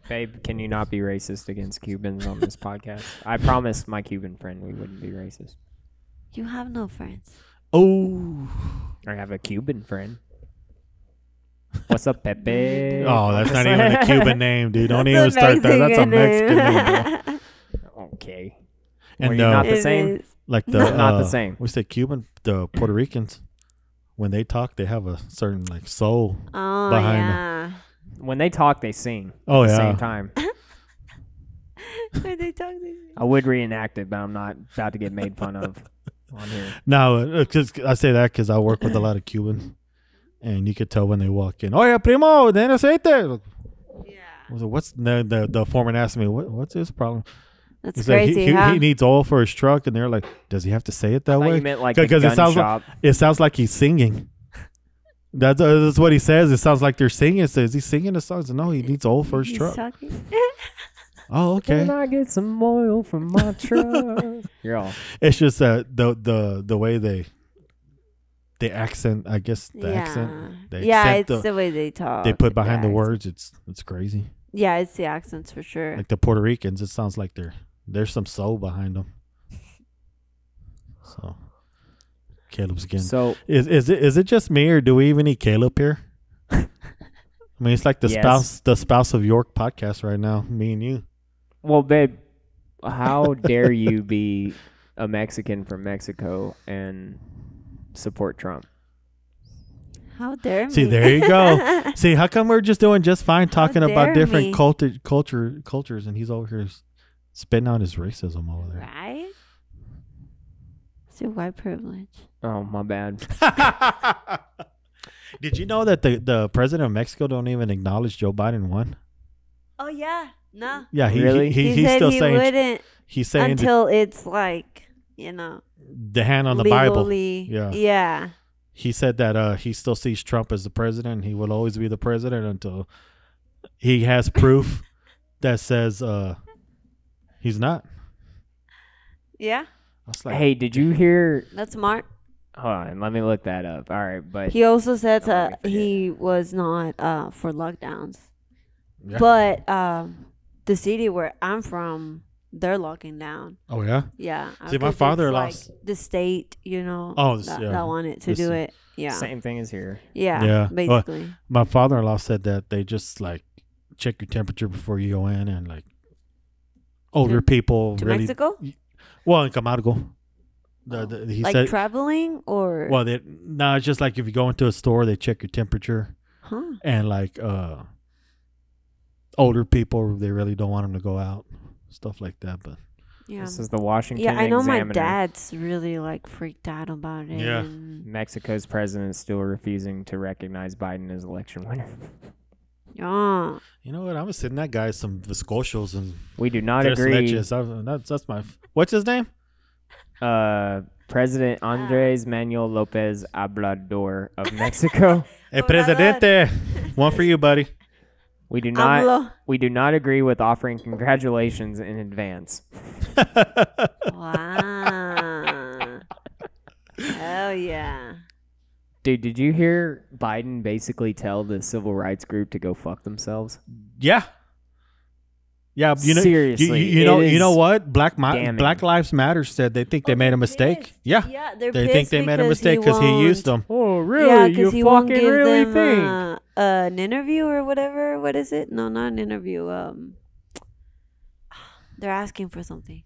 Babe, can you not be racist against Cubans on this podcast? I promised my Cuban friend we wouldn't be racist. You have no friends. Oh. I have a Cuban friend. What's up, Pepe? Oh, that's not even a Cuban name, dude. Don't even start that. That's a Mexican name, bro. Okay. And not the same? Like not the same. We say Cuban, the Puerto Ricans, when they talk, they have a certain like soul behind them. When they talk, they sing at the same time. When they talk, they sing. I would reenact it, but I'm not about to get made fun of on here. No, cause I say that because I work with a lot of Cubans, and you could tell when they walk in. Oh yeah, primo, then aceite. Yeah. What's the foreman asked me, what's his problem? That's crazy. He needs oil for his truck, and they're like, "Does he have to say it that way?" You meant like because it sounds like he's singing. That's what he says. It sounds like they're singing. It says he's singing the songs. No, he needs oil for his truck. Oh, okay. Can I get some oil from my truck? You're all. It's just the way they the accent. I guess the accent. The it's accent the way they talk. they put behind the accent. words. It's crazy. Yeah, it's the accents for sure. Like the Puerto Ricans, it sounds like there's some soul behind them. So Caleb's again. So Is it just me, or do we even need Caleb here? I mean, it's like the spouse of York podcast right now. Me and you. well, babe, how dare you be a Mexican from Mexico and support Trump? How dare me? See, there you go. See, how come we're just doing just fine talking about dare different me. cultures, and he's over here spitting out his racism over there. Right? It's your white privilege. Oh, my bad. Did you know that the president of Mexico don't even acknowledge Joe Biden won? Oh yeah, no. Yeah, Really? he's He said still he saying wouldn't he's saying until it's like the hand on the Bible. legally. Yeah. Yeah. He said that he still sees Trump as the president. He will always be the president until he has proof that says he's not. Yeah. I was like, Hey, did you hear? That's smart. Hold on, let me look that up. All right, but He also said Don't let me forget. he was not for lockdowns. yeah. But the city where I'm from, they're locking down. Oh yeah. Yeah. See, my because father-in-law it's like the state, Oh, that wanted to This do is- it. Yeah. same thing as here. Yeah. Yeah. Well, Basically. My father-in-law said that they just like check your temperature before you go in, and like older people To really. Mexico? Well, in Camargo. He Like said. traveling or Well, no, it's just like if you go into a store, they check your temperature, huh? and like older people, they really don't want them to go out, stuff like that. But Yeah. This is the Washington Yeah, I know Examiner. my dad's really like freaked out about it. Yeah. and- Mexico's president still refusing to recognize Biden as election winner. Yeah. you know what? I'm gonna send that guy some viscosos and We do not tres agree. leches. That's my. What's his name? President Andres Manuel Lopez Obrador of Mexico. El presidente. One for you, buddy. We do not. AMLO. We do not agree with offering congratulations in advance. Wow. Hell yeah. Dude, did you hear Biden basically tell the civil rights group to go fuck themselves? Yeah. Yeah, Seriously, you it know, is you know what? Black damning. Lives Matter said they think they made a mistake. Yeah, Yeah, they're they pissed think they made a mistake because he used them. Oh, Yeah, because he won't give them an interview or whatever. What is it? No, not an interview. They're asking for something,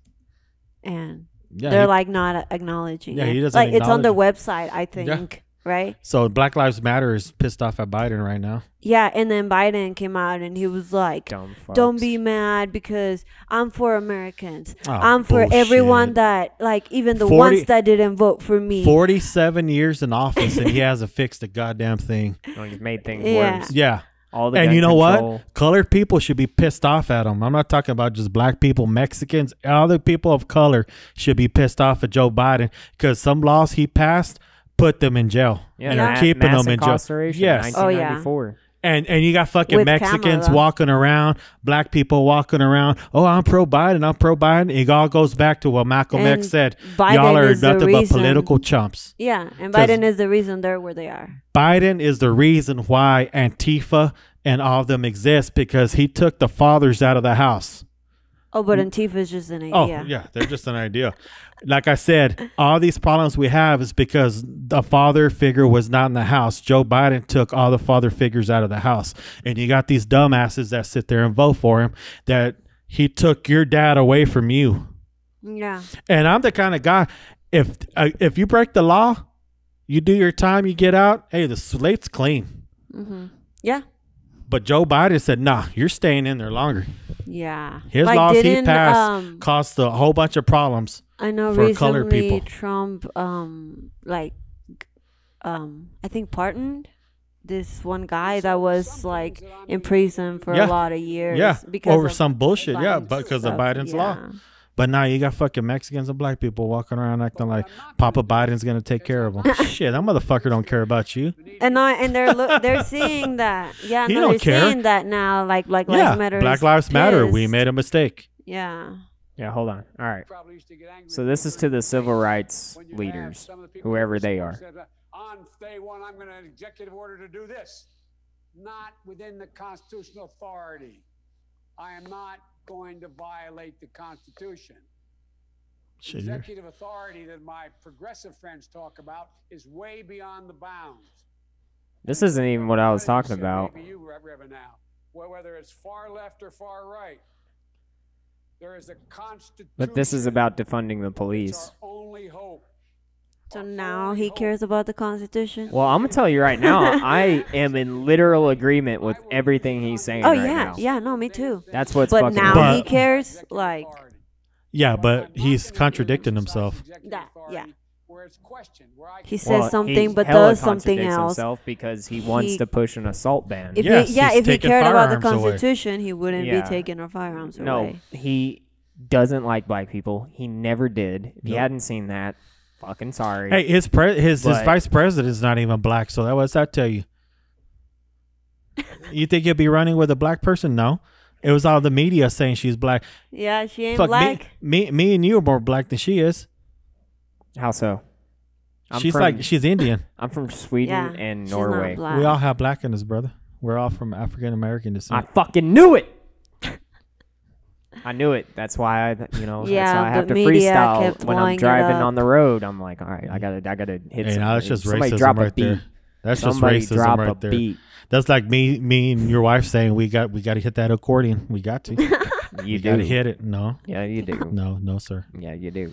and Yeah, they're like not acknowledging Yeah, it. he doesn't like it's on their acknowledge website, I think. Right? so Black Lives Matter is pissed off at Biden right now. Yeah, and then Biden came out and he was like, Dumb fucks. "Don't be mad because I'm for Americans. Oh, I'm for bullshit. everyone that, like, even the 40 ones that didn't vote for me." 47 years in office and he hasn't fixed a goddamn thing. Oh, he's made things Yeah. worse. Yeah. All the And gun you know control. what? Colored people should be pissed off at him. I'm not talking about just black people, Mexicans. Other people of color should be pissed off at Joe Biden because some laws he passed put them in jail. Yeah, and are mass keeping them in jail. incarceration, Yes. Oh, yeah. 1994. And you got fucking With Mexicans Canava. walking around, black people walking around. Oh, I'm pro Biden. I'm pro Biden. It all goes back to what Malcolm And X said. Biden Y'all are is the nothing but reason- political chumps. Yeah, and 'Cause- Biden is the reason they're where they are. Biden is the reason why Antifa and all of them exist because he took the fathers out of the house. Oh, but Antifa is just an Oh, idea. yeah, they're just an idea. Like I said, all these problems we have is because the father figure was not in the house. Joe Biden took all the father figures out of the house. And you got these dumbasses that sit there and vote for him that he took your dad away from you. Yeah. And I'm the kind of guy, if you break the law, you do your time, you get out, hey, the slate's clean. Mm-hmm. Yeah. But Joe Biden said, nah, you're staying in there longer. Yeah. His Like, laws he didn't, passed caused a whole bunch of problems. I know for colored recently people. Trump, I think pardoned this one guy that was like in prison for Yeah. a lot of years. Yeah, because over of some bullshit. Yeah, Biden's because of stuff. Biden's law. Yeah. But now you got fucking Mexicans and black people walking around acting like Papa Biden's gonna take care of them. Shit, that motherfucker don't care about you. And they're seeing that. Yeah, He no, don't they're care. seeing that now. Like Black Yeah, Lives Matter. Black is Lives Matter. We pissed. made a mistake. Yeah. Yeah, hold on. All right. So this is to the civil rights leaders, whoever they are. on day one, I'm going to executive order to do this. Not within the constitutional authority. I am not going to violate the Constitution. Executive authority that my progressive friends talk about is way beyond the bounds. This isn't even what I was talking about. Maybe you, Reverend, now. Whether it's far left or far right, there is a Constitution. But this is about defunding the police. Our only hope. So now he cares about the Constitution? Well, I'm going to tell you right now, I am in literal agreement with everything he's saying right now. Yeah, no, me too. That's what's but fucking now weird. he cares, like... Yeah, but he's contradicting himself. Yeah. He Well, says something he but hella does something contradicts else. himself because he wants to push an assault ban. If Yes, he, yeah, he's if he taking cared about the firearms away. Constitution, he wouldn't Yeah. be taking our firearms No, away. he doesn't like black people. He never did. If you Nope. hadn't seen that, fucking sorry. Hey, his But- vice president is not even black. So what's that tell you? You think he'll be running with a black person? No. It was all the media saying she's black. Yeah, she ain't Fuck, black. me and you are more black than she is. How so? She's Indian. I'm from Sweden Yeah, and she's not Norway. black. We all have black in us, brother. We're all from African American I descent. fucking knew it. I knew it. That's why I, that's Yeah, why I have but to media freestyle kept when I'm blowing it driving up. on the road. I'm like, all right, I gotta hit. Hey, now that's just somebody racism drop a right there. beat. That's Somebody just racism drop right a there. beat. That's like me and your wife saying we got to hit that accordion. We got to. You got to do. hit it. No, Yeah, you do. no, sir. Yeah, you do.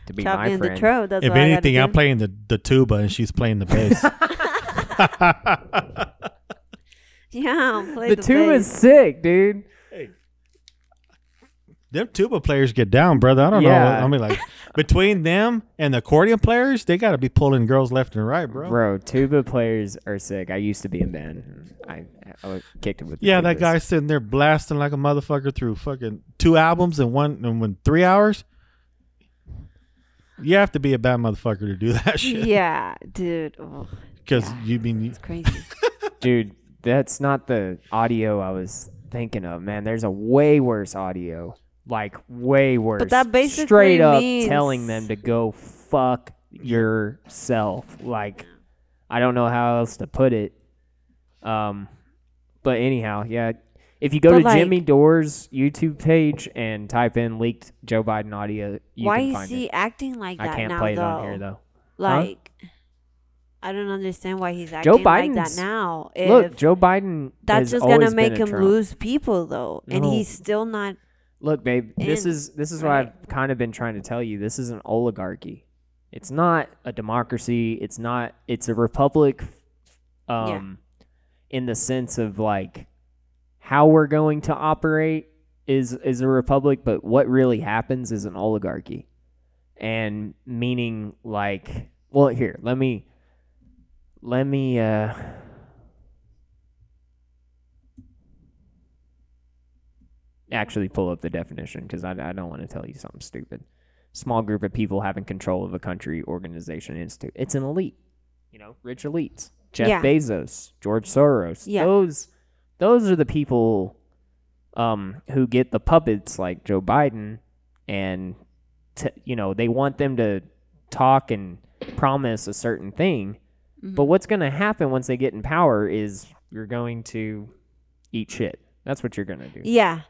To be Chop my me in the friend. throat. That's If what anything, I I'm playing the tuba and she's playing the bass. Yeah, play The the tuba is bass. sick, dude. Them tuba players get down, brother. I don't know. Yeah. I mean, like between them and the accordion players, they got to be pulling girls left and right, bro. Bro, tuba players are sick. I used to be in band. I kicked it with. The Yeah, that tubas. guy's sitting there blasting like a motherfucker through fucking 2 albums in 3 hours. You have to be a bad motherfucker to do that shit. Yeah, dude. Oh, Because yeah. you it's crazy. Dude, that's not the audio I was thinking of, man. There's a way worse audio. Like, way worse. But that basically straight up means- telling them to go fuck yourself. Like, I don't know how else to put it. But anyhow, yeah. If you go But, to like- Jimmy Dore's YouTube page and type in leaked Joe Biden audio, you Why can is find he it. acting like that I can't now, play it though? on here, though. Like, I don't understand why he's acting like that Biden's- now. Look, If Joe Biden that's has just always gonna make been a him Trump. lose people, though, and No. he's still not. Look, babe, this in, is what right? I've kind of been trying to tell you. This is an oligarchy. It's not a democracy. It's a republic in the sense of like how we're going to operate is a republic, but what really happens is an oligarchy. And meaning like, well, here, let me actually pull up the definition because I don't want to tell you something stupid. Small group of people having control of a country, organization, institute. It's an elite, rich elites. Jeff Yeah. Bezos, George Soros. Yeah. Those are the people who get the puppets like Joe Biden, and they want them to talk and promise a certain thing. Mm-hmm. But what's going to happen once they get in power is you're going to eat shit. That's what you're going to do. Yeah,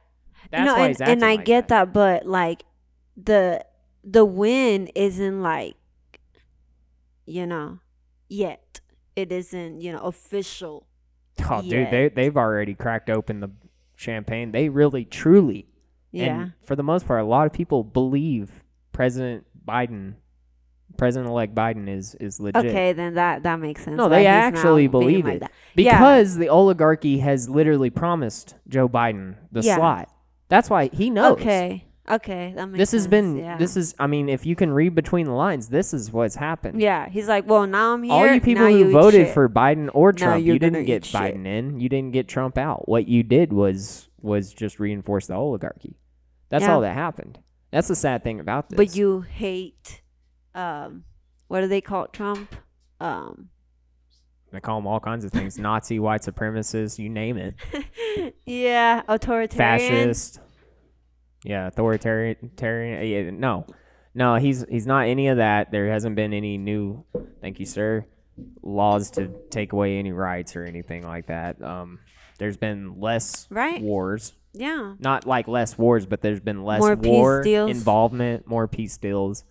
That's why he's and acting I like get that. that, but like the win isn't like yet. It isn't official. Oh, dude, yet. they've already cracked open the champagne. They really, truly, Yeah. and for the most part, a lot of people believe President-elect Biden is legit. Okay, then that makes sense. No, why they he's actually now being believe like it that. Yeah. because the oligarchy has literally promised Joe Biden the Yeah. slot. That's why he knows. Okay, that makes This sense. has been. Yeah. This is. I mean, if you can read between the lines, this is what's happened. Yeah, he's like, well, now I'm here. All you people now who you eat voted shit. for Biden or Now Trump, you're you didn't gonna get eat shit. Biden in. You didn't get Trump out. What you did was just reinforce the oligarchy. That's Yeah. all that happened. That's the sad thing about this. But you hate, what do they call Trump? They call them all kinds of things: Nazi, white supremacist, you name it, Yeah, authoritarian. fascist. Yeah, authoritarian. Yeah, no, he's not any of that. There hasn't been any new. Thank you, sir. laws to take away any rights or anything like that. There's been less wars. Yeah. Not like less wars, but there's been less More war peace deals. involvement, more peace deals.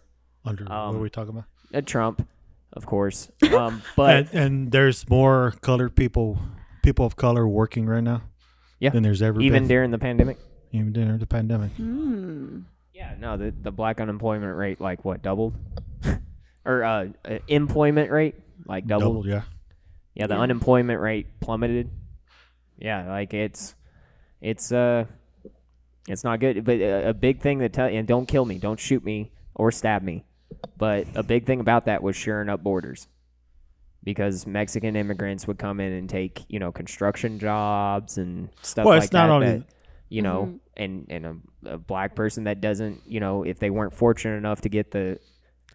Under what are we talking about? Trump, of course. But and there's more colored people of color working right now. Yeah. Than there's ever even been. during the pandemic. Even during the pandemic. Yeah, no, the black unemployment rate like what doubled, or employment rate like doubled. Yeah. Yeah, the unemployment rate plummeted. Yeah, like it's not good. But a big thing that and don't kill me, don't shoot me or stab me. But a big thing about that was shoring up borders, because Mexican immigrants would come in and take construction jobs and stuff well, like it's not that. Only And a black person that doesn't, if they weren't fortunate enough to get the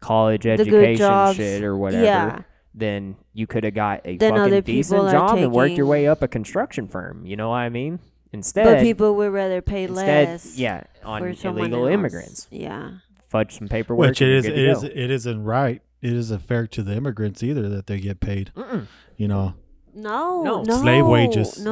college education shit or whatever, then you could have got a fucking decent job and worked your way up a construction firm. You know what I mean? But people would rather pay less. Yeah, on illegal else. Immigrants. Yeah. Fudge some paperwork. Which it isn't right. It isn't fair to the immigrants either that they get paid. No. Slave wages,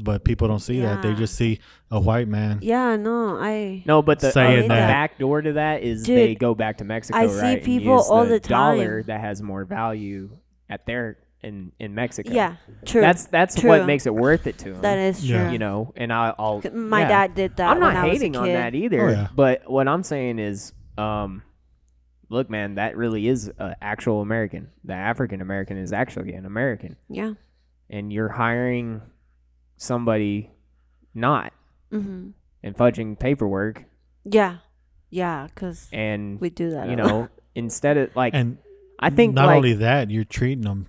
but people don't see that. They just see a white man. Yeah, but the back door to that is they go back to Mexico, I right? see people all the time. Dollar that has more value at their in Mexico. Yeah, true. That's true. What makes it worth it to them. That is true. And I'll. My dad did that. I'm not when hating I was a kid. on that either. But what I'm saying is, look, man, that really is an actual American. The African American is actually an American. Yeah. And you're hiring somebody not and fudging paperwork. Yeah, because we do that. Instead of like, and I think not only that, you're treating them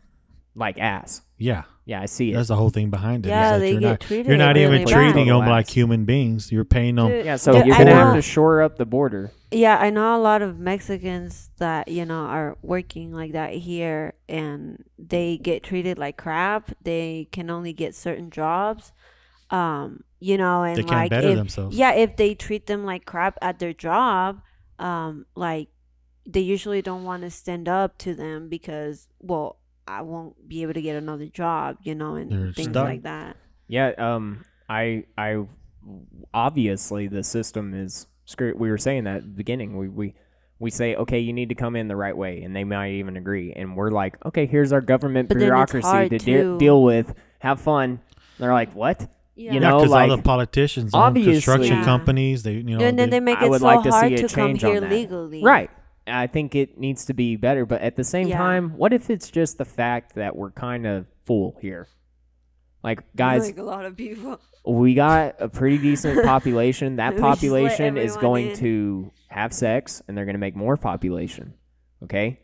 like ass. Yeah, I see it. That's the whole thing behind it. Yeah, they get treated. You're not really even treating them like human beings. You're paying them. Yeah, so you're gonna have to shore up the border. Yeah, I know a lot of Mexicans that are working like that here, and they get treated like crap. They can only get certain jobs, and they can't better themselves. Yeah, if they treat them like crap at their job, like they usually don't want to stand up to them because, well, I won't be able to get another job, and things like that. Yeah, I obviously the system is screwed. We were saying that at the beginning. We say, okay, you need to come in the right way, and they might even agree. And we're like, okay, here's our government bureaucracy to deal with. Have fun. And they're like, what? Yeah, because all the politicians own construction companies. They, and then they make it so hard to come here legally. Right. I think it needs to be better, but at the same time, what if it's just the fact that we're kind of full here? Like, guys, like a lot of people. We got a pretty decent population. That population is going to have sex, and they're going to make more population. Okay?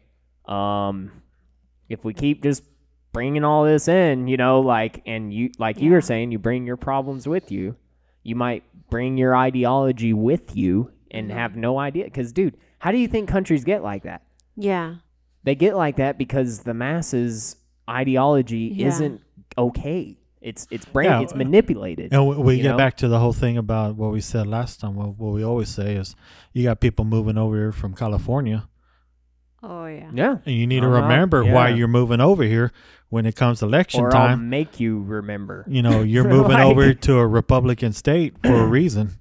If we keep just bringing all this in, and you were saying, you bring your problems with you. You might bring your ideology with you and have no idea. Because, dude, how do you think countries get like that? Yeah. They get like that because the masses' ideology isn't okay. It's it's manipulated. And we get back to the whole thing about what we said last time. What we always say is you got people moving over here from California. Oh, yeah. Yeah. And you need to remember why you're moving over here when it comes election time. I'll make you remember. You're moving over to a Republican state for a reason.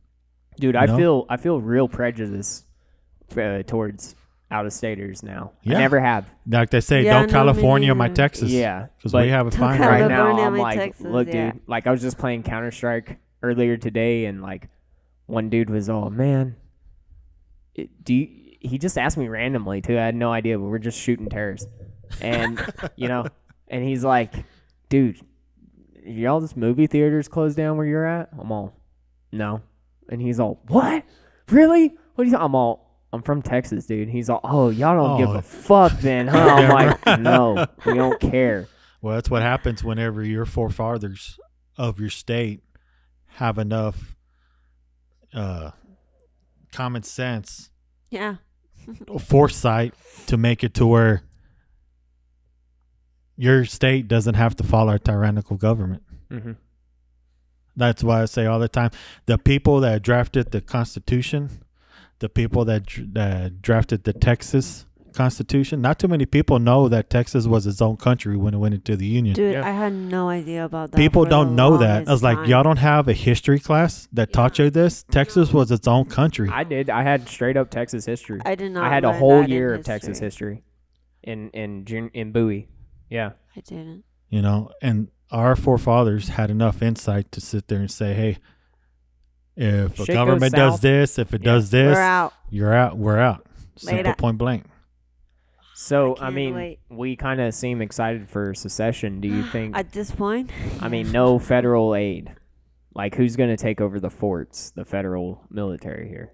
Dude, I feel real prejudice towards out-of-staters now. Yeah. I never have. Like they say, don't California my Texas. Yeah. Because we have it fine right now. I'm like, Texas, look, dude, like I was just playing Counter-Strike earlier today, and like one dude was, oh, man, he just asked me randomly, too. I had no idea, but we're just shooting terrorists. And, and he's like, dude, y'all this movie theaters closed down where you're at? I'm all, no. And he's all, what? Really? What are you I'm from Texas, dude. He's all, oh, y'all don't give a fuck then, huh? I'm like, no, we don't care. Well, that's what happens whenever your forefathers of your state have enough common sense, foresight to make it to where your state doesn't have to follow a tyrannical government. Mm-hmm. That's why I say all the time, the people that drafted the Constitution, the people that drafted the Texas Constitution. Not too many people know that Texas was its own country when it went into the Union. Dude, Yeah. I had no idea about that. People for don't the know that. I longest was like, time. y'all don't have a history class that taught you this? Texas was its own country. I did. I had straight up Texas history. I did not. I had a learn whole that in year of Texas history in Bowie. Yeah. I didn't. You know, and our forefathers had enough insight to sit there and say, hey, if Shit a goes government does south. this, if it Yeah. does this, We're out. you're out. We're out. Simple Later. point blank. So I I can't mean, wait. we kind of seem excited for secession. Do you think? At this point, I mean, no federal aid. Like, who's going to take over the forts, the federal military here?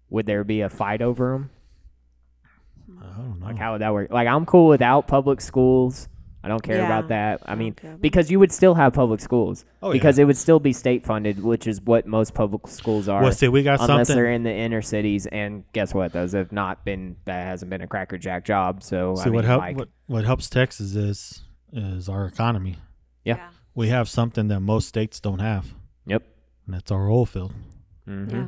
Would there be a fight over them? I don't know. Like, how would that work? Like, I'm cool without public schools. I don't care Yeah. about that. I mean, care about because you would still have public schools. Oh, because it would still be state funded, which is what most public schools are. Well, see, we got unless something. they're in the inner cities. And guess what? Those have not been, that hasn't been a crackerjack job. So, See, I mean, what, help, like, what helps Texas is our economy. Yeah. We have something that most states don't have, yep. and that's our oil field. Mm-hmm. Yeah.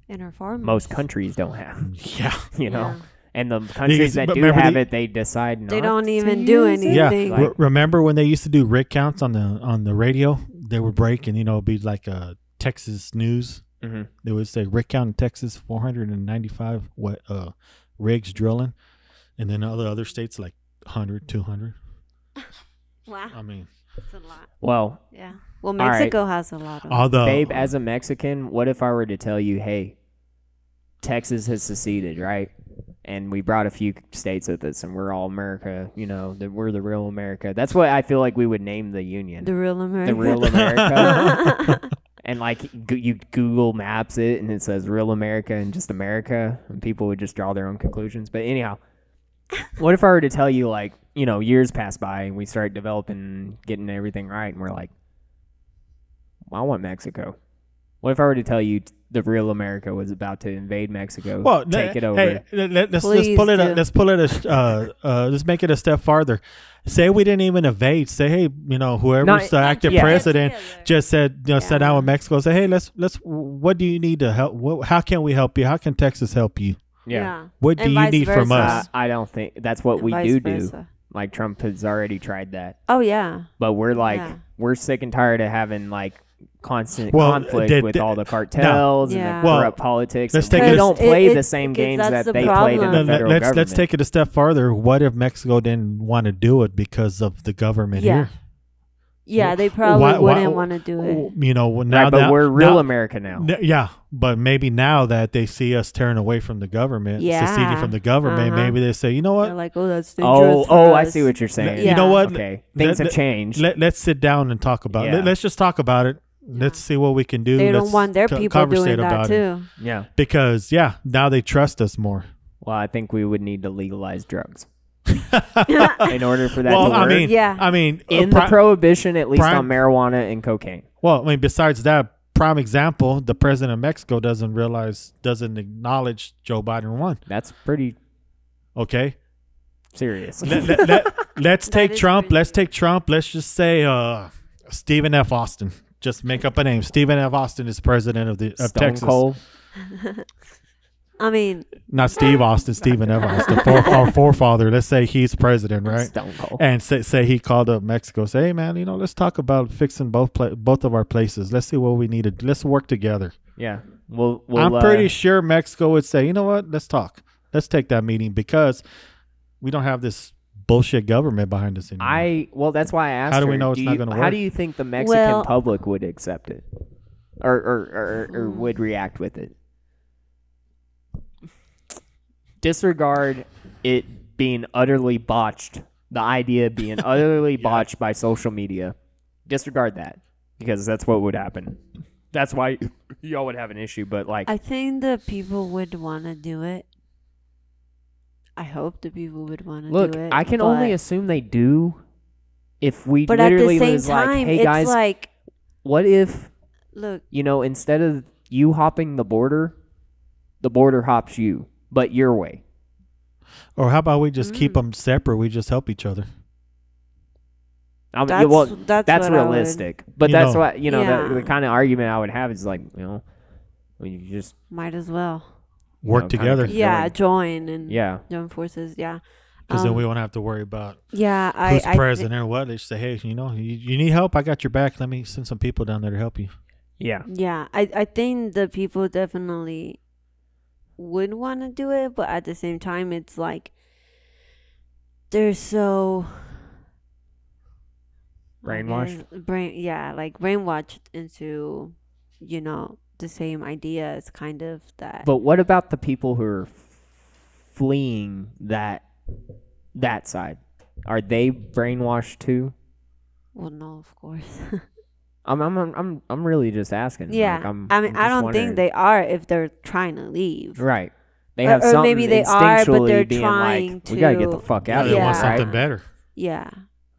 In our farm. Most countries don't have, Yeah. you know. Yeah. And the countries that but do remember have the- it, they decide not They don't to even do use it. anything. Like- Remember when they used to do rig counts on the radio? They would break, and it'd be like a Texas news. Mhm. They would say rig count in Texas, 495 rigs drilling, and then other states like 100, 200. Wow. I mean, That's a lot. Well, Yeah. Well, right. Mexico has a lot of. all the babe, as a Mexican, what if I were to tell you, hey, Texas has seceded, right? And we brought a few states with us, and we're all America, you know, that we're the real America. That's what I feel like we would name the union. The real America. The real America. And like you Google Maps it, and it says real America and just America, and people would just draw their own conclusions. But anyhow, what if I were to tell you, like, you know, years pass by and we start developing, getting everything right, and we're like, well, I want Mexico. What if I were to tell you the real America was about to invade Mexico, well, take it over? Hey, let's Please pull it. do. Let's make it a step farther. Say we didn't even invade. Say, hey, you know, whoever's the active yeah. president Together. just said, you know, sat down Yeah. with Mexico. Say, hey, let's. What do you need to help? How can we help you? How can Texas help you? Yeah. What do And you vice need from versa. us? I don't think that's what And we vice do. versa. Like, Trump has already tried that. Oh yeah. But we're like, Yeah. we're sick and tired of having like constant Well, conflict did- with did- all the cartels Yeah. and the Well, corrupt politics. let's and take we it a- don't play it- the same because games that's that the they played in the problem. federal Let's government. take it a step farther. What if Mexico didn't want to do it because of the government Yeah. here? Yeah, they probably Why- wouldn't want to do it. You know, now Right, but that we're real now, America now. Yeah, but maybe now that they see us tearing away from the government, Yeah. seceding from the government, Uh-huh. maybe they say, you know They're what? like, oh, that's dangerous. Oh, for I us. see what you're saying. Yeah. You know what? Okay, things have Let- changed. Let's sit down and talk about it. Yeah. Let's just talk about it. Let's see what we can do. They Let's don't want their people conversate doing that about it. too. Yeah. Because now they trust us more. Well, I think we would need to legalize drugs in order for that Well, to work. I mean, in the prohibition, at least on marijuana and cocaine. Well, I mean, besides that, prime example, the president of Mexico doesn't acknowledge Joe Biden won. That's pretty Okay. serious. Let's take is Trump. pretty Let's take Trump. Let's just say Stephen F. Austin. Just make up a name. Stephen F. Austin is president of Stone Texas. Cold. I mean, Not Steve Austin, Stephen F. Austin, our forefather. Let's say he's president, right? Stone Cold. And say he called up Mexico. Say, hey man, let's talk about fixing both of our places. Let's see what we need to. Let's work together. Yeah. We'll I'm pretty sure Mexico would say, you know what? Let's talk. Let's take that meeting because we don't have this bullshit government behind us anymore. Well, that's why I asked. How do we her, know it's not gonna How work? do you think the Mexican Well- public would accept it, or would react with it? Disregard it being utterly botched. The idea being utterly botched by social media. Disregard that because that's what would happen. That's why y'all would have an issue. But like, I think the people would want to do it. I hope the people would want to look, do it. I can but- only assume they do. If we But at literally the same was like, time, hey it's guys, like, what if look, instead of you hopping the border hops you, but your way. Or how about we just keep them separate? We just help each other. I mean, That's- well, that's that's what I would- realistic. But You that's know. what, Yeah. the kind of argument I would have is like, well, you just, might as well. work together. Yeah, join forces. Yeah. Because then we won't have to worry about who's president or what. They just say, hey, you need help? I got your back. Let me send some people down there to help you. Yeah. Yeah, I think the people definitely would want to do it, but at the same time, it's like they're so brainwashed. Brainwashed into, the same ideas, kind of that. But what about the people who are fleeing that side? Are they brainwashed too? Well, no, of course. I'm really just asking. Yeah, I don't think they are if they're trying to leave. Right. They have something maybe they are, but they're being trying like, we gotta get the fuck out of here. They want something better. Yeah.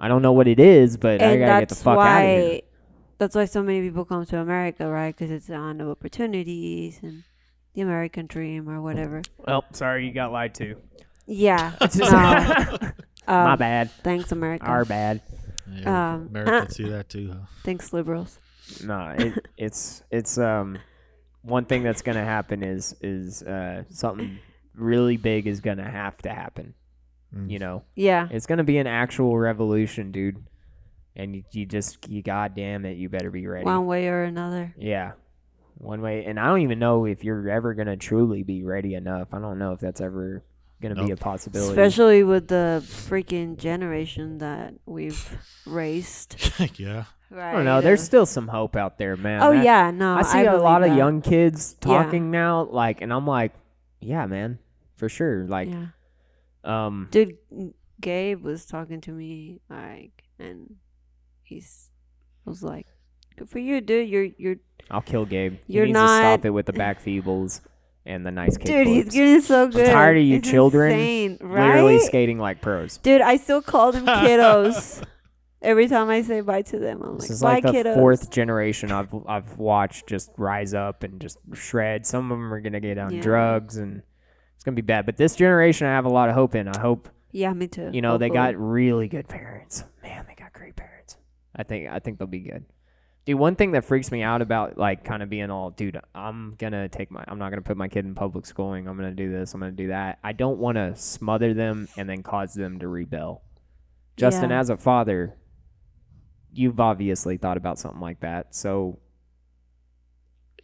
I don't know what it is, but I gotta get the fuck out of here. That's why so many people come to America, right? Because it's the land of opportunities and the American dream or whatever. Well, sorry, you got lied to. Yeah. My bad. Thanks, America. Our bad. Yeah, Americans see that too. Huh? Thanks, liberals. No, it's one thing that's gonna happen is something really big is gonna have to happen. Yeah. It's gonna be an actual revolution, dude. And you goddamn it, you better be ready. One way or another. Yeah, one way. And I don't even know if you're ever gonna truly be ready enough. I don't know if that's ever gonna be a possibility. Especially with the freaking generation that we've raised. Yeah. Right. I don't know. There's still some hope out there, man. No. I see a lot of young kids talking Yeah. now, and I'm like, yeah, man, for sure. Dude, Gabe was talking to me, and was like, "Good for you, dude. You're." I'll kill Gabe. You're he needs not to stop it with the back feebles and the nice kick Dude, flips. he's getting so good. I'm tired of you It's children insane, right? literally skating like pros. Dude, I still call them kiddos. Every time I say bye to them, I'm This like, is bye, like the kiddos. fourth generation I've watched just rise up and just shred. Some of them are gonna get on drugs, and it's gonna be bad. But this generation, I have a lot of hope in. I hope. Yeah, me too. They got really good parents. Man, they got great parents. I think they'll be good. Dude, one thing that freaks me out about kind of being all, dude, I'm not gonna put my kid in public schooling. I'm gonna do this. I'm gonna do that. I don't want to smother them and then cause them to rebel. Justin, as a father, you've obviously thought about something like that. So,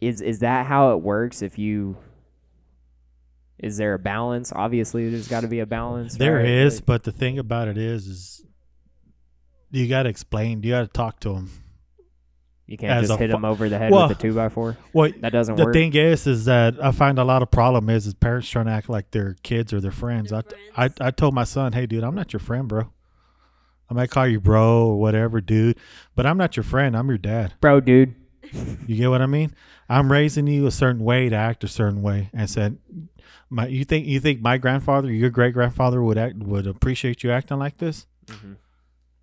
is that how it works? Is there a balance? Obviously, there's got to be a balance. There right? is, but the thing about it is you got to explain. You got to talk to them. You can't just hit them over the head with a 2x4. Well, that doesn't work. The thing is that I find a lot of problem is parents trying to act like their kids or their friends. I told my son, hey, dude, I'm not your friend, bro. I might call you bro or whatever, dude, but I'm not your friend. I'm your dad. Bro, dude. You get what I mean? I'm raising you a certain way to act a certain way. And said, you think my grandfather, your great grandfather would appreciate you acting like this? Mm-hmm.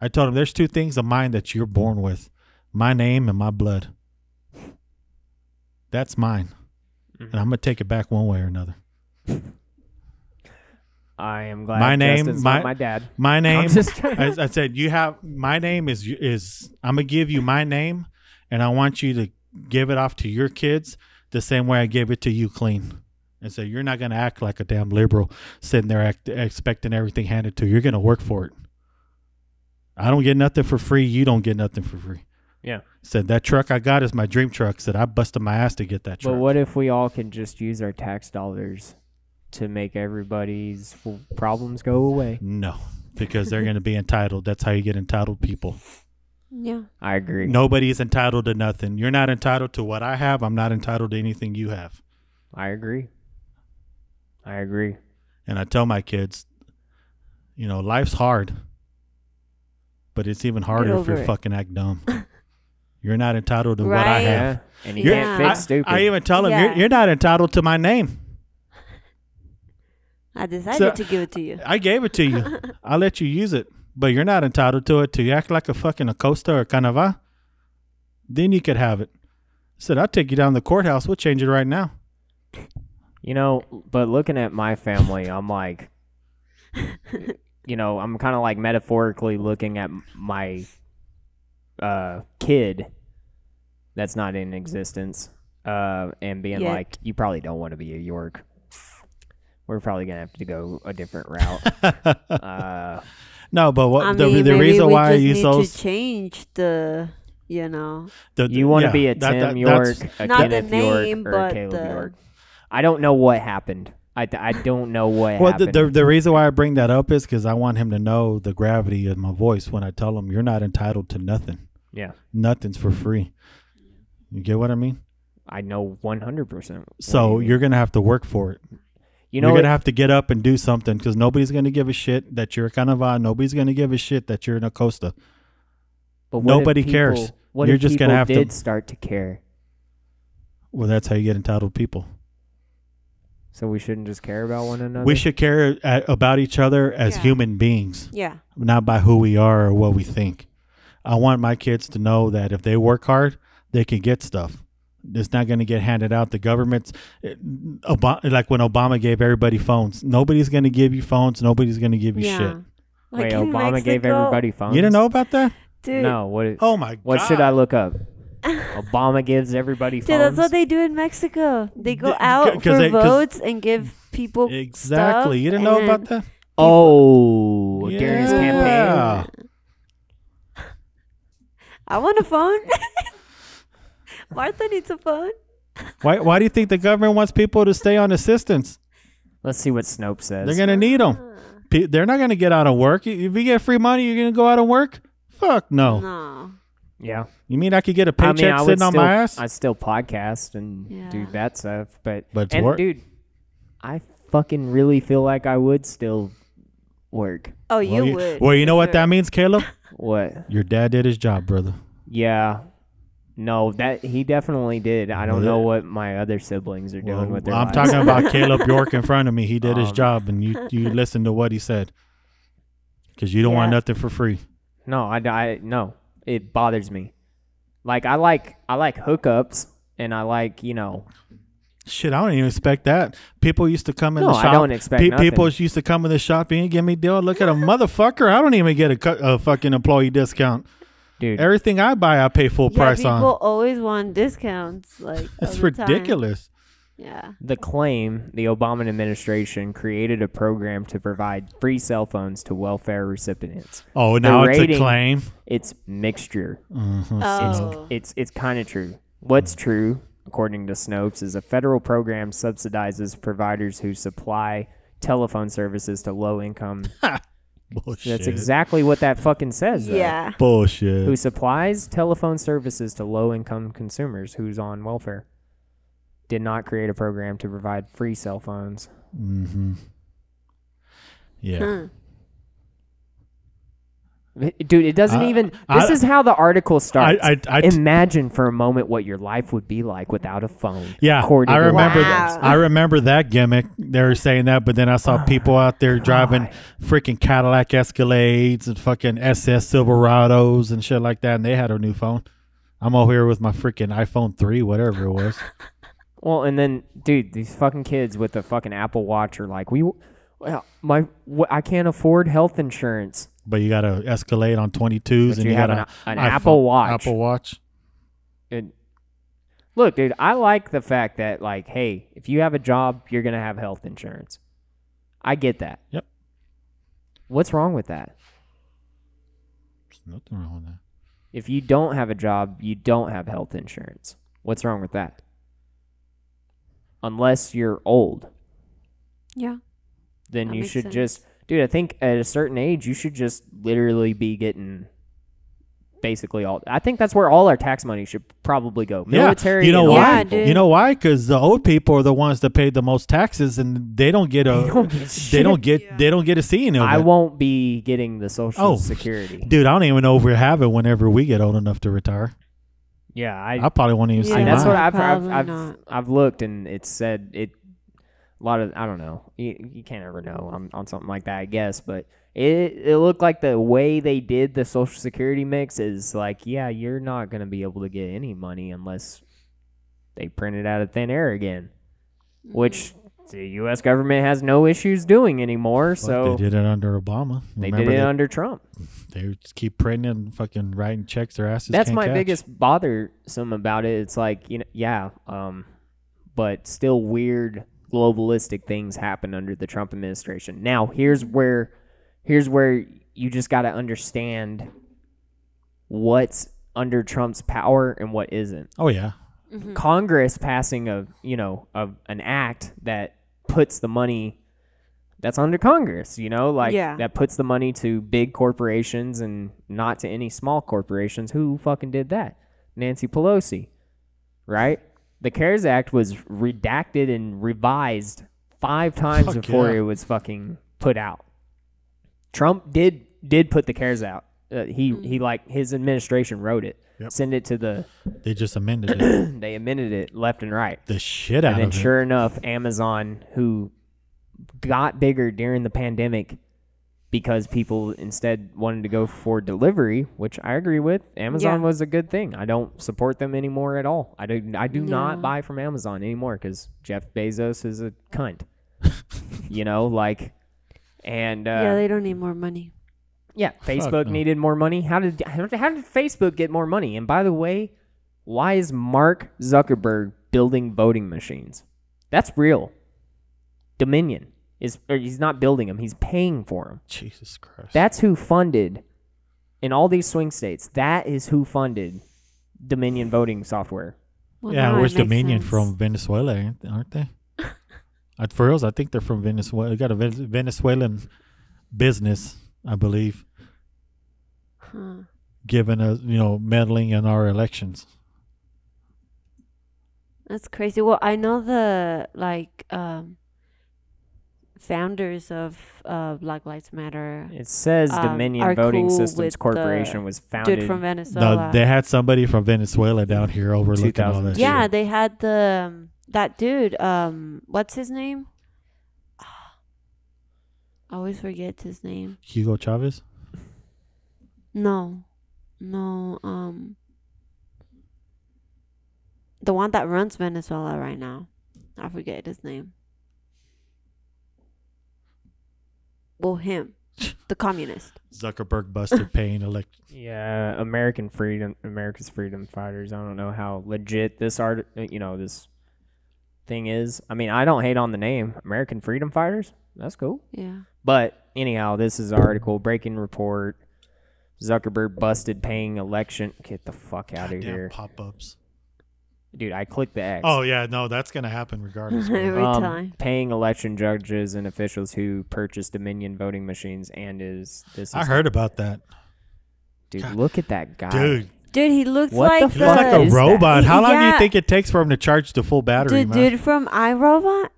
I told him there's two things of mine that you're born with: my name and my blood. That's mine, and I'm gonna take it back one way or another. I am glad my name, my dad. My name. I said you have my name is I'm gonna give you my name, and I want you to give it off to your kids the same way I gave it to you, clean. And so you're not gonna act like a damn liberal sitting there expecting everything handed to you. You're gonna work for it. I don't get nothing for free. You don't get nothing for free. Yeah. Said that truck I got is my dream truck. Said I busted my ass to get that truck. But what if we all can just use our tax dollars to make everybody's problems go away? No, because they're going to be entitled. That's how you get entitled people. Yeah. I agree. Nobody's entitled to nothing. You're not entitled to what I have. I'm not entitled to anything you have. I agree. And I tell my kids, life's hard. But it's even harder if you're fucking act dumb. You're not entitled to what I have. Yeah. And you can't fix stupid. I even tell them, you're not entitled to my name. I decided to give it to you. I gave it to you. I'll let you use it. But you're not entitled to it. To act like a fucking Acosta or Canava, then you could have it. I said, I'll take you down to the courthouse. We'll change it right now. But looking at my family, I'm like... I'm kind of like metaphorically looking at my kid that's not in existence and being like, you probably don't want to be a York. we're probably gonna have to go a different route. No, but what I the mean, reason maybe why I we use just need those, to change the, you know, You want to yeah, be a that- Tim that- York, that's- a Not the Kenneth name, York, or a but Caleb the- York. I don't know what happened. I don't know what Well, happened. the reason why I bring that up is because I want him to know the gravity of my voice when I tell him you're not entitled to nothing. Yeah, Nothing's for free. You get what I mean? I know 100%. So you're gonna have to work for it. You know, You're gonna have to get up and do something because nobody's gonna give a shit that you're a Canava. Nobody's gonna give a shit that you're in a Costa. but what if nobody people- cares. What You're if just people gonna have to- did start to care? Well, that's how you get entitled people. So we shouldn't just care about one another. We should care about each other as Yeah. human beings, yeah. not by who we are or what we think. I want my kids to know that if they work hard, they can get stuff. It's not going to get handed out. The government's like when Obama gave everybody phones. Nobody's going to give you phones. Nobody's going to give you Yeah. shit. Like Wait, in Obama gave Mexico- everybody phones. You didn't know about that? Dude, No. What? Oh my god! What should I look up? Obama gives everybody phones. Dude, that's what they do in Mexico. They go Th- out 'cause for they- 'cause- votes and give people Exactly. stuff, You didn't know and about that? Oh, during his campaign. Yeah. I want a phone. Martha needs a phone. Why do you think the government wants people to stay on assistance? Let's see what Snopes says. They're going to need them. They're not going to get out of work. If you get free money, you're going to go out of work? Fuck no. No. Yeah. You mean I could get a I paycheck mean, I would sitting on still, my ass? I still podcast and do Yeah. that stuff, but But it's and work. dude, I fucking really feel like I would still work. Oh, you well, would. Well, you know for what sure. that means, Caleb? What? Your dad did his job, brother. Yeah. No, that he definitely did. I don't Well, know what my other siblings are doing with their I'm lives. talking about Caleb York in front of me. He did his Um, job, and you listened to what he said. Because you don't want Yeah. nothing for free. No, I no. It bothers me. Like I like hookups and I like, Shit, I don't even expect that. People used to come in No, the I shop. don't expect People nothing. used to come in the shop and give me deal. Look at a motherfucker. I don't even get a fucking employee discount. dude. Everything I buy, I pay full Yeah, price people on. always want discounts. Like It's all the time. ridiculous. Yeah. The claim the Obama administration created a program to provide free cell phones to welfare recipients. Oh, now it's a rating- claim. It's mixture. Oh. It's kind of true. What's true, according to Snopes, is a federal program subsidizes providers who supply telephone services to low-income. Bullshit. That's exactly what that fucking says. Though. Yeah. Bullshit. Who supplies telephone services to low-income consumers who's on welfare. Did not create a program to provide free cell phones. Mm-hmm. Yeah. Huh. Dude, it doesn't even. This is how the article starts. Imagine for a moment what your life would be like without a phone. Yeah, according I to remember. Wow. I remember that gimmick. They were saying that, but then I saw people out there driving freaking Cadillac Escalades and fucking SS Silverados and shit like that, and they had a new phone. I'm over here with my freaking iPhone 3, whatever it was. Well, and then, dude, these fucking kids with the fucking Apple Watch are like, I can't afford health insurance. But you got to Escalade on 22s, But and you you have got an Apple Watch. Apple Watch. Look, dude, I like the fact that, like, hey, if you have a job, you're gonna have health insurance. I get that. Yep. What's wrong with that? There's nothing wrong with that. If you don't have a job, you don't have health insurance. What's wrong with that? Unless you're old, Yeah. then That you makes should sense. just, dude, I think at a certain age, you should just literally be getting basically all. I think that's where all our tax money should probably go. Military. Yeah. You know and why? Yeah, old people. dude. You know why? Because the old people are the ones that pay the most taxes, and they don't get a. They don't get They shit. don't get. They don't get a see any of I it. won't be getting the Social Oh, Security. Dude, I don't even know if we have it whenever we get old enough to retire. Yeah, I probably won't even see Yeah, and that's mine. what Probably I've not. I've looked, and it said it. A lot of I don't know. You can't ever know on something like that, I guess. But it looked like the way they did the Social Security mix is like, yeah, you're not gonna be able to get any money unless they print it out of thin air again, which the U.S. government has no issues doing anymore. Fuck, So they did it under Obama. they Remember did it under Trump. They just keep printing and fucking writing checks their asses. That's can't my catch. biggest bothersome about it. It's like, but still weird globalistic things happen under the Trump administration. Now, here's where you just got to understand what's under Trump's power and what isn't. Oh yeah. Mm-hmm. Congress passing an act that puts the money that's under Congress, that puts the money to big corporations and not to any small corporations. Who fucking did that? Nancy Pelosi, right? The CARES Act was redacted and revised 5 times before it was fucking put out. Trump did put the CARES out. His administration wrote it. Yep. Send it to the. They just amended it. They amended it left and right. The shit out of it. And then, sure enough, Amazon, who got bigger during the pandemic because people instead wanted to go for delivery, which I agree with. Amazon was a good thing. I don't support them anymore at all. I do not buy from Amazon anymore because Jeff Bezos is a cunt. And they don't need more money. Yeah, Facebook needed more money. How did Facebook get more money? And by the way, why is Mark Zuckerberg building voting machines? That's real. Dominion he's not building them. He's paying for them. Jesus Christ. That's who funded in all these swing states. That is who funded Dominion voting software. Well, yeah, where's Dominion sense. from? Venezuela, aren't they? For reals, I think they're from Venezuela. They got a Venezuelan business, I believe. Given us, meddling in our elections. That's crazy. Well, I know the founders of Black Lives Matter. It says Dominion Voting Systems Corporation was founded. Dude from Venezuela. No, they had somebody from Venezuela down here overlooking all that. Yeah, shit. they had that dude. What's his name? I always forget his name. Hugo Chavez. No. The one that runs Venezuela right now. I forget his name. Well, him. The communist. Zuckerberg busted paying election. Yeah, America's freedom fighters. I don't know how legit this this thing is. I mean, I don't hate on the name. American Freedom Fighters. That's cool. Yeah. But anyhow, this is an article. Breaking report. Zuckerberg busted paying election. Get the fuck out of here. Pop-ups. Dude, I clicked the X. Oh, yeah. No, that's going to happen regardless. Every time. Paying election judges and officials who purchased Dominion voting machines I heard about that. Dude, look at that guy. Dude, he looks What like the he looks like a is robot. that? How long do you Yeah. think it takes for him to charge the full battery, man? Dude from iRobot?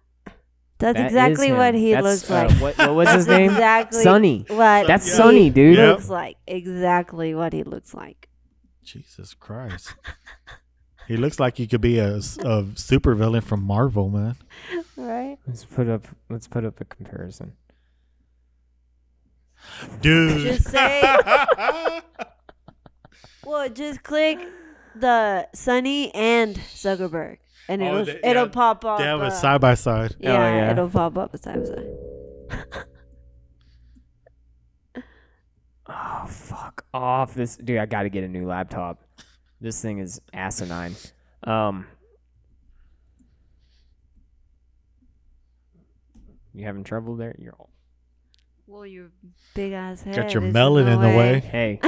That's That exactly is him. what he That's, looks like. What was his name? Exactly Sonny. what That's he Sonny, dude. Yep. looks like. Exactly what he looks like. Jesus Christ. He looks like he could be a supervillain from Marvel, man. Right? Let's put up a comparison. Dude. Just say. Well, just click the Sonny and Zuckerberg, and it'll pop up. That was side by side. Yeah, it'll pop up side by side. Oh, fuck off. Dude, I got to get a new laptop. This thing is asinine. You having trouble there? Well, your big ass head. Got your is melon in the way. Hey.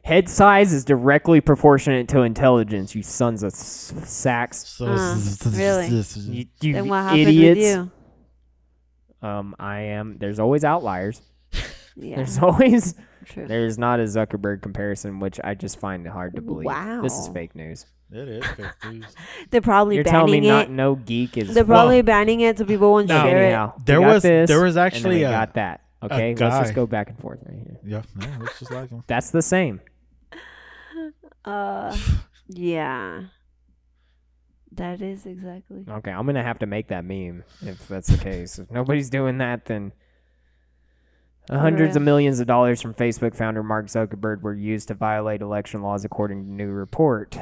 Head size is directly proportionate to intelligence, you sons of sacks. Really? You Then what happened idiots. with I am. There's always outliers. you? Yeah, There's always. true. There's not a Zuckerberg comparison, which I just find hard to believe. Wow. This is fake news. It is fake news. They're probably You're telling me banning it. no geek is. They're probably banning it so people won't No. share it. Anyhow, There we got was- this, there was and then actually we a- got that. Okay, let's guy. just go back and forth right here. Yeah, no, looks just like him. That's the same. Yeah. That is exactly. Okay, I'm gonna have to make that meme if that's the case. If nobody's doing that, then hundreds of millions of dollars from Facebook founder Mark Zuckerberg were used to violate election laws, according to a new report.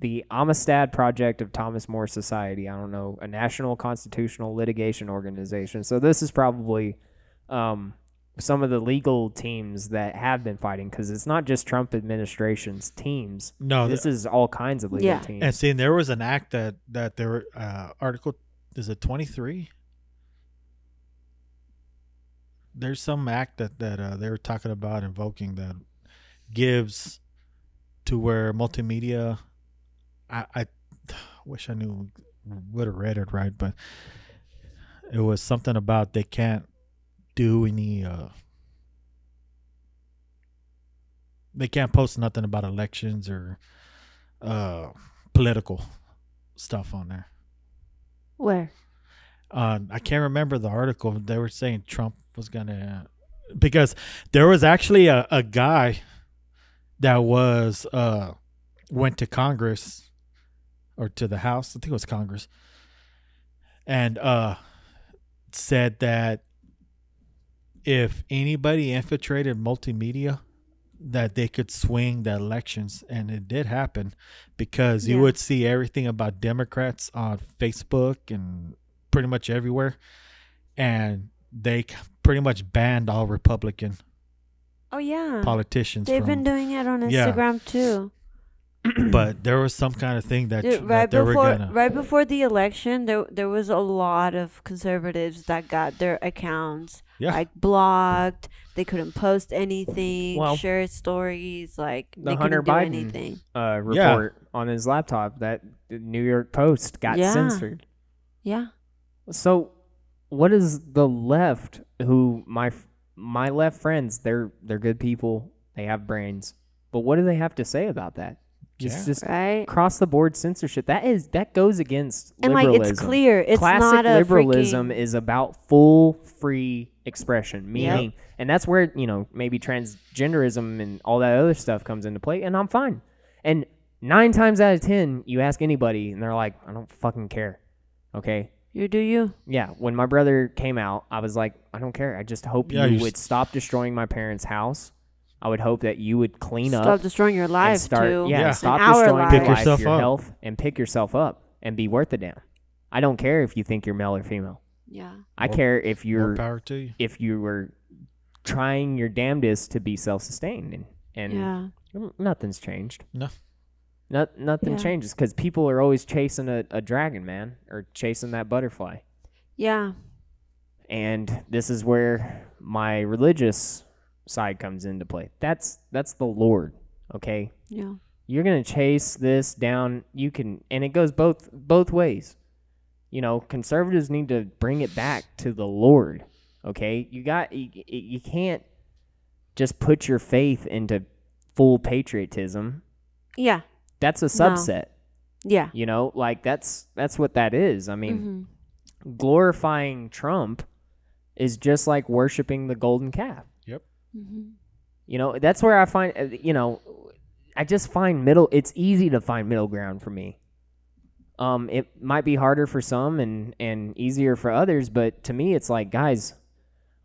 The Amistad Project of Thomas More Society, I don't know, a national constitutional litigation organization. So this is probably some of the legal teams that have been fighting, because it's not just Trump administration's teams. No, this is all kinds of legal teams. And see, there was an act that there article, is it 23? There's some act that they were talking about invoking that gives to where multimedia. I wish I knew, would have read it right, but it was something about they can't do any. They can't post nothing about elections or political stuff on there. Where? I can't remember the article. They were saying Trump was gonna, because there was actually a guy that was went to Congress or to the House. I think it was Congress, and said that if anybody infiltrated multimedia, that they could swing the elections. And it did happen, because you would see everything about Democrats on Facebook and pretty much everywhere, and they pretty much banned all Republican politicians. They've been doing it on Instagram too. But there was some kind of thing that, right before the election, there was a lot of conservatives that got their accounts like blocked. They couldn't post anything, share stories, like the they Hunter couldn't do Biden anything. report on his laptop that the New York Post got censored. Yeah. So, what is the left? Who my left friends? They're good people. They have brains. But what do they have to say about that? It's just across the board censorship. That goes against liberalism. Like, it's clear. It's classic not a liberalism is about full free expression, meaning, and that's where maybe transgenderism and all that other stuff comes into play. And I'm fine. And 9 times out of 10, you ask anybody, and they're like, "I don't fucking care." Okay. You do you. Yeah. When my brother came out, I was like, "I don't care. I just hope you would stop destroying my parents' house. I would hope that you would clean up. Stop destroying your life, too. Yeah, stop our destroying life. your life, your health, and pick yourself up and be worth a damn. I don't care if you think you're male or female. Yeah. I care if you're more power to you. If you were trying your damnedest to be self-sustained, and nothing's changed. No. Nothing changes, because people are always chasing a dragon, man, or chasing that butterfly. Yeah. And this is where my religious side comes into play. That's the Lord, okay? Yeah. You're gonna chase this down. You can, and it goes both ways. Conservatives need to bring it back to the Lord, okay? You can't just put your faith into full patriotism. Yeah. That's a subset. No. Yeah. That's what that is. I mean, glorifying Trump is just like worshiping the golden calf. Yep. Mm-hmm. That's where I find, I just find it's easy to find middle ground for me. It might be harder for some and easier for others, but to me, it's like, guys,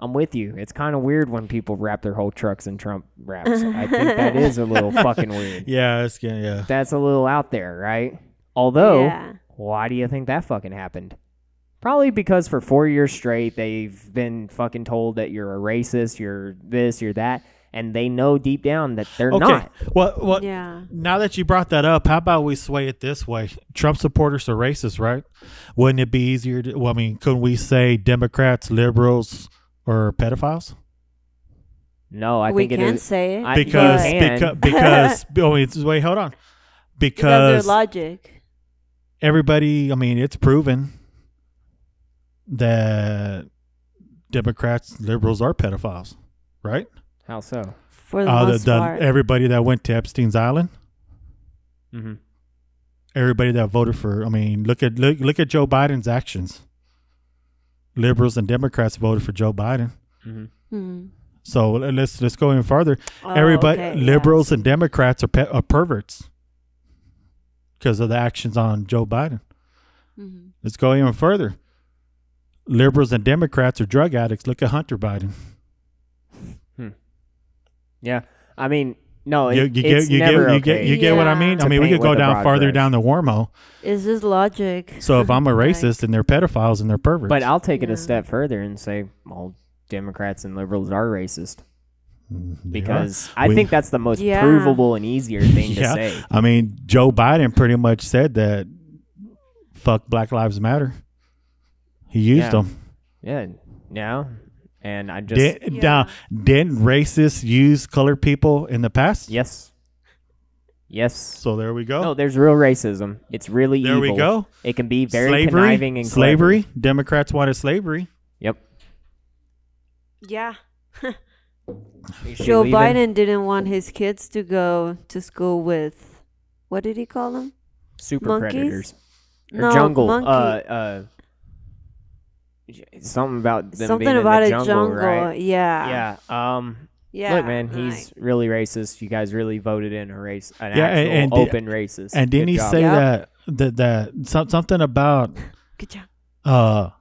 I'm with you. It's kind of weird when people wrap their whole trucks in Trump wraps. I think that is a little fucking weird. Yeah, That's a little out there, right? Although, why do you think that fucking happened? Probably because for 4 years straight, they've been fucking told that you're a racist, you're this, you're that, and they know deep down that they're not. Well, now that you brought that up, how about we sway it this way? Trump supporters are racist, right? Wouldn't it be easier to, couldn't we say Democrats, liberals, or pedophiles? No, I we think can say it because wait, hold on. Because there's logic. Everybody, it's proven that Democrats, liberals are pedophiles, right? How so? For the most part. Everybody that went to Epstein's Island. Mm-hmm. Everybody that voted for, look at Joe Biden's actions. Liberals and Democrats voted for Joe Biden. Mm-hmm. Mm-hmm. So let's go even farther. Liberals and Democrats are perverts because of the actions on Joe Biden. Mm-hmm. Let's go even further. Liberals and Democrats are drug addicts. Look at Hunter Biden. Yeah, no, you get what I mean. We could go down farther down the wormhole. It's just logic. So if I'm a racist and they're pedophiles and they're perverts, but I'll take it a step further and say, well, Democrats and liberals are racist. They Because are. I think that's the most Yeah. provable and easier thing to say. I mean, Joe Biden pretty much said that fuck Black Lives Matter. He used them. Yeah. And I just Now, didn't racists use colored people in the past? yes. So there we go. No, there's real racism. It's really There evil. we go. It can be very conniving and slavery. clever. Democrats wanted slavery. Yep. Yeah. Is she Joe leaving? Biden didn't want his kids to go to school with, what did he call them? Super monkeys? predators. Or No, jungle. monkey. Something about them Something being about in a the jungle. right? Yeah. Yeah. Yeah. Look, man, he's really racist. You guys really voted in an actual and open racist. And didn't Good he job. say Yep. that something about Good job.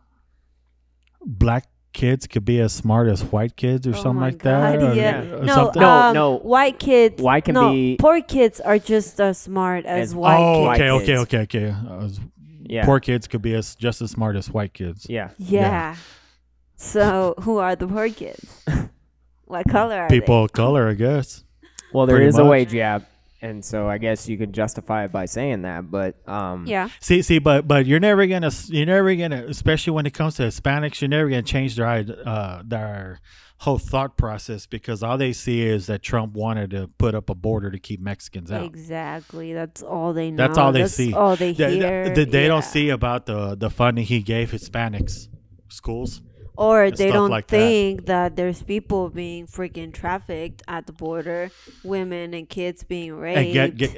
black kids could be as smart as white kids or Oh something my like that? God, Or- yeah. or No, something? No. White kids. White can no, be- poor kids are just as smart as white Oh, kids. White okay. kids. Yeah. Poor kids could be just as smart as white kids. Yeah. Yeah. So who are the poor kids? What color are People of color, I guess. Well, there Pretty is a much. wage gap, and so I guess you could justify it by saying that. But they? Yeah. See, but you're never gonna, especially when it comes to Hispanics, you're never gonna change their whole thought process because all they see is that Trump wanted to put up a border to keep Mexicans out. Exactly. That's all they know. That's all they see. All they hear. They Yeah. don't see about the funding he gave Hispanics schools. Or and they stuff don't like that. think that there's people being freaking trafficked at the border, women and kids being raped.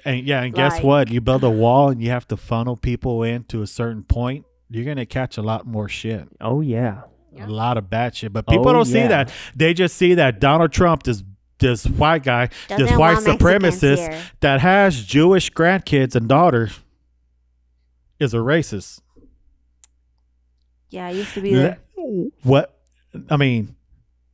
And guess Like- what? You build a wall and you have to funnel people in to a certain point. You're gonna catch a lot more shit. oh yeah, Yeah. A lot of bad shit. But people Oh, don't see yeah. that. They just see that Donald Trump, this white guy, this Doesn't white want Mexicans supremacist here. that has Jewish grandkids and daughters is a racist. Yeah, I used to be there. What? I mean,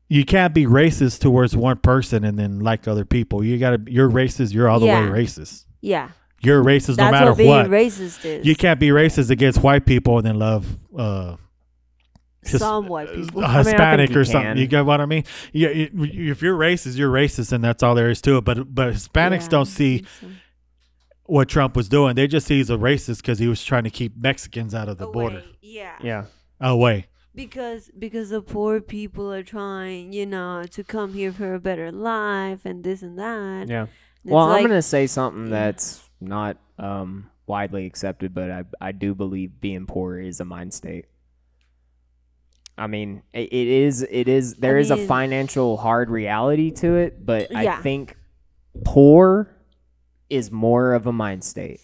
you can't be racist towards one person and then like other people. You're racist. You're all the Yeah. way racist. Yeah. You're racist That's no matter what being what. racist is. You can't be racist against white people and then love Some white people. I Hispanic think you or something. can. You get what I mean? Yeah. If you're racist, and that's all there is to it. But Hispanics Yeah, don't I see think so. what Trump was doing. They just see he's a racist because he was trying to keep Mexicans out of the border. Yeah. yeah. Away. Because the poor people are trying, to come here for a better life and this and that. Yeah. It's Well, like- I'm gonna say something Yeah. that's not widely accepted, but I do believe being poor is a mind state. I mean, it is. There is a mean- financial hard reality to it, but I Yeah. think poor is more of a mind state.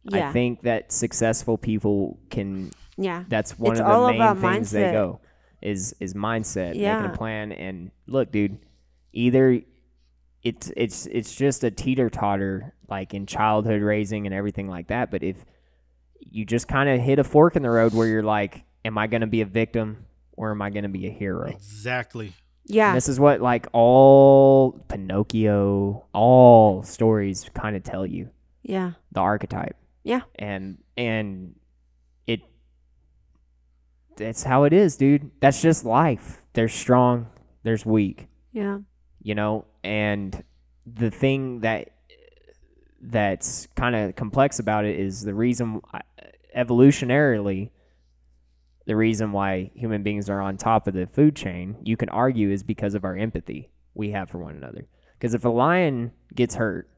Yeah. I think that successful people can. Yeah. That's one It's of all the main about things they mindset. go is mindset, Yeah. making a plan. And look, dude, either it's just a teeter totter like in childhood raising and everything like that. But if you just kind of hit a fork in the road where you're like, am I going to be a victim or am I going to be a hero? Exactly. Yeah. And this is what like all Pinocchio, all stories kind of tell you, Yeah. the archetype. Yeah. And that's how it is, dude. That's just life. There's strong, there's weak, Yeah. and the thing that's kind of complex about it is the reason evolutionarily the reason why human beings are on top of the food chain, you can argue, is because of our empathy we have for one another. Because if a lion gets hurt,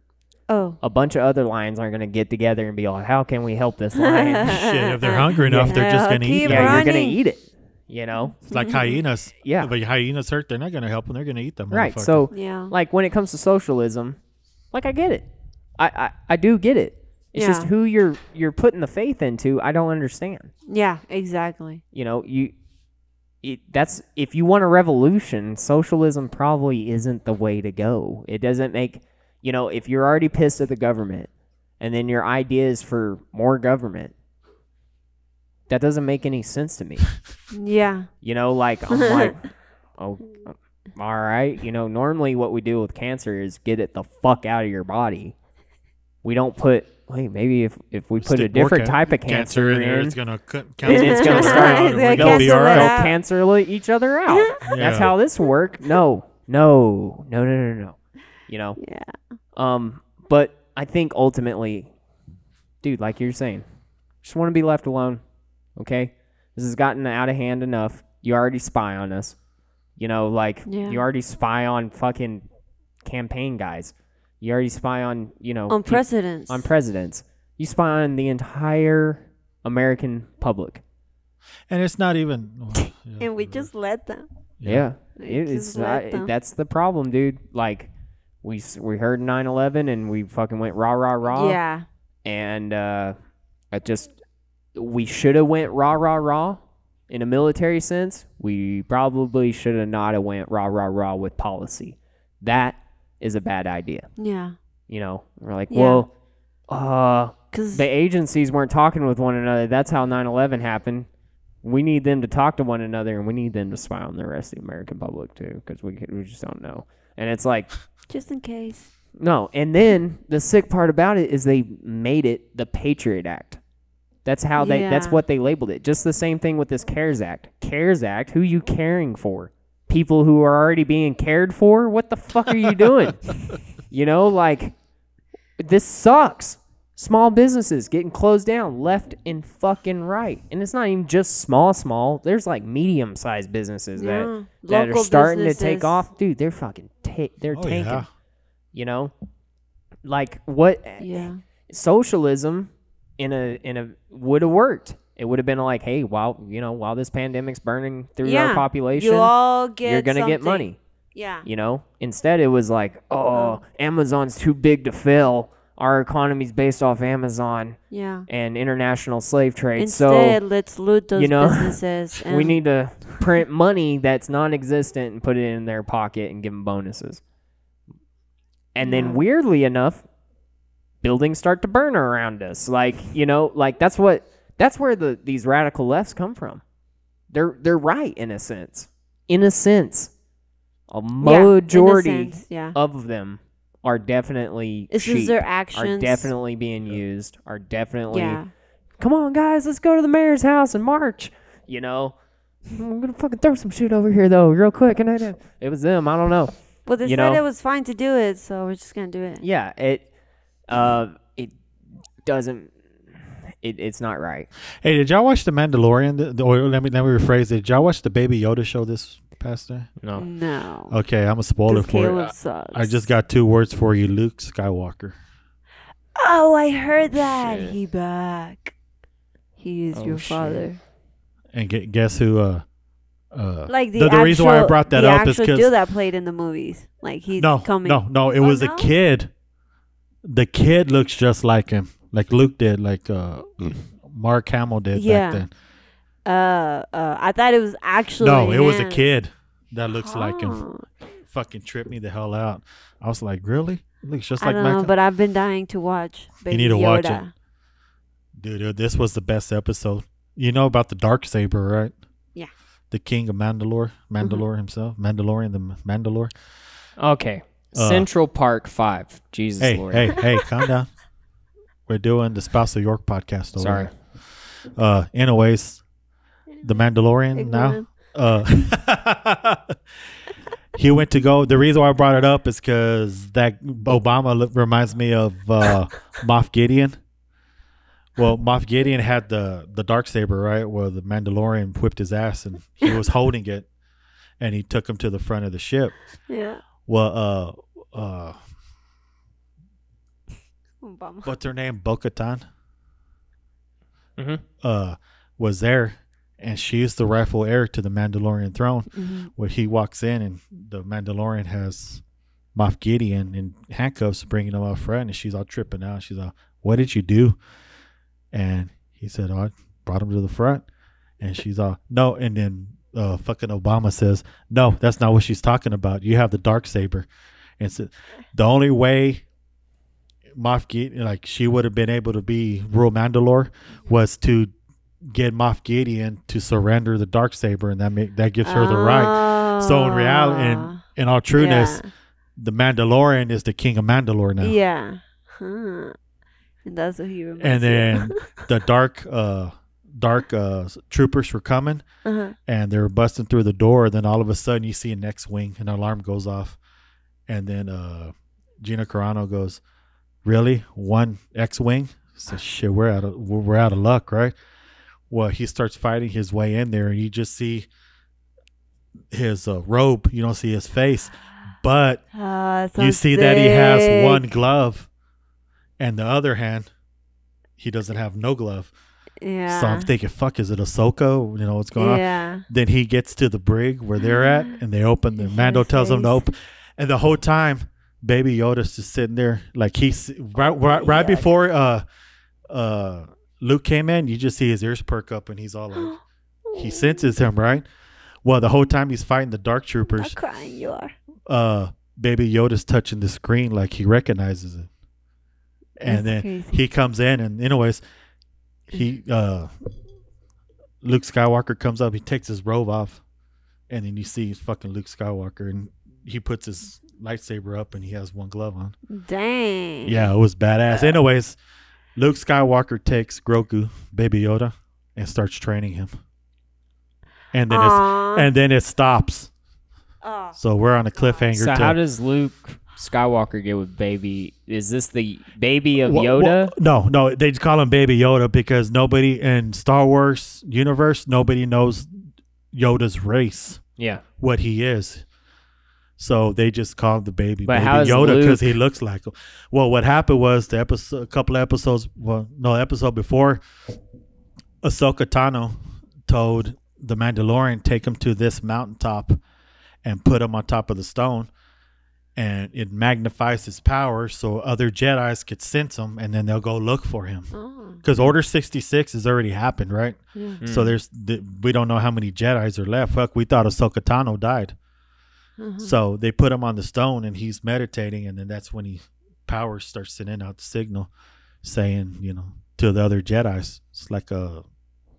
Oh. a bunch of other lions aren't going to get together and be like, how can we help this lion? Shit, if they're hungry enough, they're just Yeah, going to eat keep them. Yeah, you're going to running. eat it, you know? It's like hyenas. Yeah. If a hyena's hurt, they're not going to help them. They're going to eat them. Right. motherfucker. So, Yeah. like, when it comes to socialism, like, I get it. I do get it. It's just Yeah. who you're putting the faith into, I don't understand. Yeah, exactly. That's if you want a revolution, socialism probably isn't the way to go. It doesn't make, if you're already pissed at the government and then your idea is for more government, that doesn't make any sense to me. Yeah. Like, I'm like, oh, all right. Normally what we do with cancer is get it the fuck out of your body. We don't put wait, maybe if we put a Stick more different type of cancer in, it's gonna then it's gonna start. It's gonna They'll cancel it they'll out. cancel each other out. That's how this works. No. You know. Yeah. But I think ultimately, dude, like you're saying, just want to be left alone. Okay, this has gotten out of hand enough. You already spy on us. You know, like you already spy on fucking campaign guys. You already spy on, on presidents. On presidents. You spy on the entire American public. And it's not even. And we just let them. Yeah. It's not, that's the problem, dude. Like, we heard 9/11 and we fucking went rah, rah, rah. Yeah. And we should have went rah, rah, rah. In a military sense, we probably should have not have went rah, rah, rah with policy. That is a bad idea. Yeah. We're like, well, the agencies weren't talking with one another. That's how 9/11 happened. We need them to talk to one another, and we need them to spy on the rest of the American public too, because we just don't know. And it's like, just in case. No, and then the sick part about it is they made it the Patriot Act. That's how that's what they labeled it. Just the same thing with this CARES Act. CARES Act, who you caring for? People who are already being cared for? What the fuck are you doing? Like, this sucks. Small businesses getting closed down left and fucking right. And it's not even just small. There's like medium-sized businesses that are starting to take off. Dude, they're fucking they're tanking. Yeah. Like what? Yeah. Socialism in a would have worked. It would have been like, hey, while this pandemic's burning through our population, you're gonna get money. Yeah. Instead it was like, Amazon's too big to fail. Our economy's based off Amazon. Yeah. And international slave trade. Instead, let's loot those businesses. We need to print money that's non-existent and put it in their pocket and give them bonuses. And then weirdly enough, buildings start to burn around us. Like, that's where these radical lefts come from. They're right in a sense. A majority of them are definitely cheap, their actions are definitely being used, are definitely come on guys, let's go to the mayor's house and march. I'm gonna fucking throw some shit over here though, real quick. And it was them, I don't know. Well, they said it was fine to do it, so we're just gonna do it. Yeah, it doesn't. It's not right. Hey, did y'all watch The Mandalorian? Let me rephrase it. Did y'all watch the Baby Yoda show this past day? No. Okay, I'm a spoiler for it. I just got 2 words for you: Luke Skywalker. Oh, I heard that. Shit. He back. He is your father. And guess who? Like the reason why I brought that up is because dude that played in the movies. Like he's coming. No. It was a kid. The kid looks just like him. Like Luke did, like Mark Hamill did back then. I thought it was actually it was a kid that looks like him. Fucking tripped me the hell out. I was like, really? It looks just like Michael. But I've been dying to watch Baby You need to Yoda. watch it. Dude, this was the best episode. You know about the Darksaber, right? Yeah. The king of Mandalore himself. Mandalorian, the Mandalore. Okay. Central Park 5. Jesus Lord. Hey, calm down. We're doing the Spouse of York podcast over here. Anyways, the Mandalorian now. He went to go. The reason why I brought it up is because that Obama reminds me of Moff Gideon. Well, Moff Gideon had the Darksaber, right? Where the Mandalorian whipped his ass and he was holding it, and he took him to the front of the ship. Yeah. Well, Obama. What's her name? Bo-Katan. Mm-hmm. Was there, and she's the rightful heir to the Mandalorian throne. Mm-hmm. Where he walks in, and the Mandalorian has Moff Gideon in handcuffs, bringing him up front, and she's all tripping out. She's like, "What did you do?" And he said, "Oh, I brought him to the front." And she's all, "No." And then fucking Obama says, "No, that's not what she's talking about. You have the Darksaber." And so the only way Moff Gideon, like she would have been able to rule Mandalore, was to get Moff Gideon to surrender the Darksaber, and that gives her the right. So in reality, in all trueness, the Mandalorian is the king of Mandalore now. Yeah. And that's what he reminds And then you. the dark troopers were coming, and they were busting through the door. And then all of a sudden, you see an X-wing, and an alarm goes off. And then Gina Carano goes, "Really? One X-wing?" So shit, we're out of luck, right? Well, he starts fighting his way in there, and you just see his robe. You don't see his face, but you see that he has one glove, and the other hand, he doesn't have no glove. Yeah. So I'm thinking, fuck, is it Ahsoka? You know what's going on? Then he gets to the brig where they're at, and they open. The Mando tells him to open, and the whole time, Baby Yoda's just sitting there, like he's right before Luke came in. You just see his ears perk up, and he's all like, he senses him, right? Well, the whole time he's fighting the dark troopers. I'm crying. You are. Baby Yoda's touching the screen like he recognizes it, and then crazy. He comes in, and anyways, Luke Skywalker comes up. He takes his robe off, and then you see fucking Luke Skywalker, and he puts his lightsaber up, and he has one glove on. Dang. Yeah, it was badass. Anyways, Luke Skywalker takes Grogu, Baby Yoda, and starts training him. And then it stops. Oh. So we're on a cliffhanger. So how does Luke Skywalker get with Baby? Is this the baby of Yoda? No, they just call him Baby Yoda because nobody in Star Wars universe, nobody knows Yoda's race. Yeah, what he is. So they just call him the baby Yoda because he looks like him. Well, what happened was episode before, Ahsoka Tano told the Mandalorian, take him to this mountaintop and put him on top of the stone, and it magnifies his power so other Jedis could sense him, and then they'll go look for him. Because Order 66 has already happened, right? Yeah. So we don't know how many Jedis are left. Fuck, we thought Ahsoka Tano died. So they put him on the stone, and he's meditating, and then that's when power starts sending out the signal saying, to the other Jedis. It's like a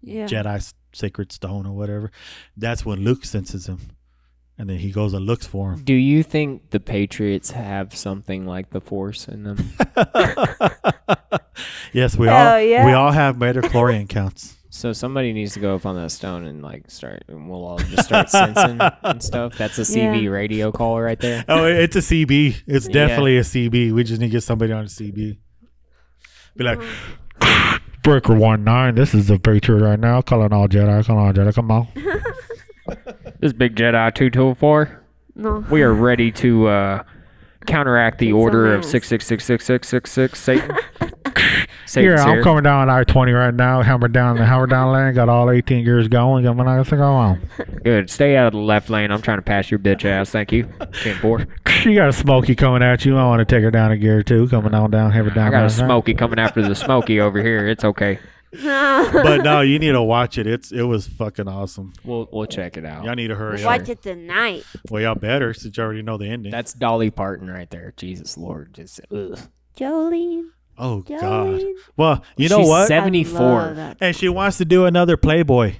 Jedi sacred stone or whatever. That's when Luke senses him, and then he goes and looks for him. Do you think the Patriots have something like the Force in them? Yes, we all have midichlorian counts. So somebody needs to go up on that stone and start, and we'll all just start sensing and stuff. That's a CB radio call right there. Oh, it's a CB. It's definitely a CB. We just need to get somebody on a CB. Be like, Breaker 1-9. This is the Patriot right now. Calling all Jedi. Come on. This Big Jedi 224. No. We are ready to counteract the order of 6666666 Satan. Yeah, I'm coming down I-20 right now. Hammer down lane. Got all 18 gears going. I'm gonna go on. Good. Stay out of the left lane. I'm trying to pass your bitch ass. Thank you. 10-4. You got a Smokey coming at you. I want to take her down a gear too. Coming on down. Hammer down. I got a Smokey coming after the Smokey over here. It's okay. But no, you need to watch it. It was fucking awesome. We'll check it out. Y'all need to hurry up. Watch it tonight. Well, y'all better since you already know the ending. That's Dolly Parton right there. Jesus Lord. Just Jolene. Oh, God. Well, you know She's what? 74. And she wants to do another Playboy.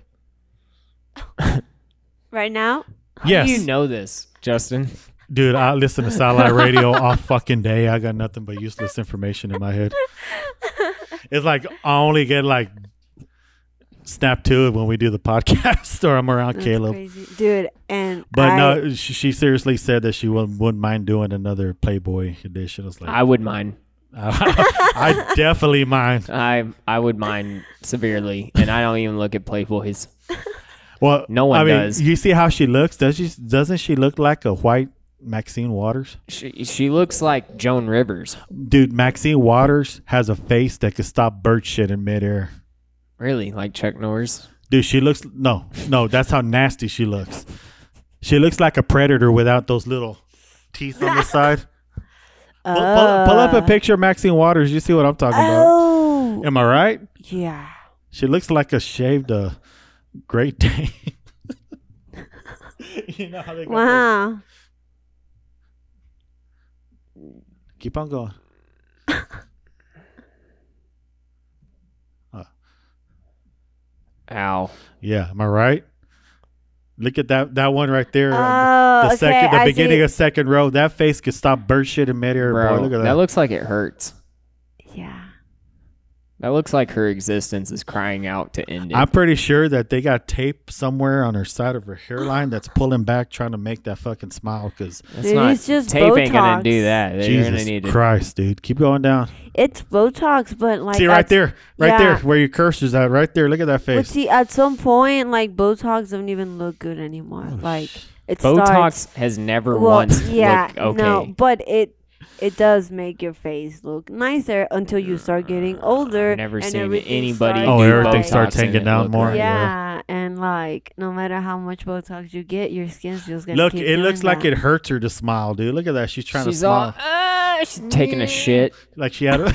Right now? Yes. How do you know this, Justin? Dude, I listen to satellite radio all fucking day. I got nothing but useless information in my head. It's like I only get snap to it when we do the podcast or I'm around Caleb. Crazy. Dude, but no, she seriously said that she wouldn't mind doing another Playboy edition. It's like, I would mind. I definitely mind. I would mind severely, and I don't even look at Playboys. Well, no one does. You see how she looks? Doesn't she look like a white Maxine Waters? She looks like Joan Rivers. Dude, Maxine Waters has a face that could stop bird shit in midair. Really? Like Chuck Norris? Dude, she looks... No, that's how nasty she looks. She looks like a predator without those little teeth on the side. Pull up a picture of Maxine Waters. You see what I'm talking about. Am I right? Yeah. She looks like a shaved Great Dane. You know how they go. Wow. Keep on going. Ow. Yeah, am I right? Look at that one right there. The beginning of second row. That face could stop bird shit in midair. Bro, Boy, look at that. That looks like it hurts. Yeah. That looks like her existence is crying out to end it. I'm pretty sure that they got tape somewhere on her side of her hairline that's pulling back, trying to make that fucking smile. Because it's just tape Botox. ain't gonna do that. Jesus Christ, dude, keep going down. It's Botox, but like see right there, where your cursor's at, right there. Look at that face. But see, at some point, like Botox don't even look good anymore. Like Botox has never once looked okay. No, but it does make your face look nicer until you start getting older. I've never and seen anybody. Everything starts Botox hanging down more. Yeah, and like no matter how much Botox you get, your skin's just gonna look. Keep It looks doing like it hurts her to smile, dude. Look at that. She's trying to smile. She's taking a shit. Like she had a.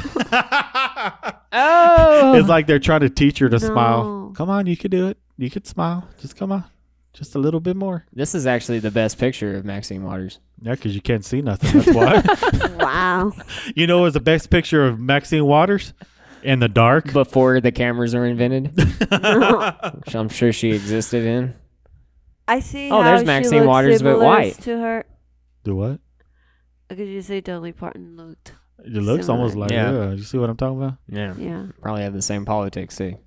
Oh. It's like they're trying to teach her to smile. Come on, you can do it. You can smile. Just come on. Just a little bit more. This is actually the best picture of Maxine Waters. Yeah, because you can't see nothing. That's why. Wow. You know, it was the best picture of Maxine Waters in the dark before the cameras were invented. Which I'm sure she existed in. I see. Oh, there's Maxine Waters, but white. To her. Do what? Could you say Dolly Parton looked? It looks similar. Almost like yeah. You see what I'm talking about? Yeah. Yeah. Probably have the same politics too.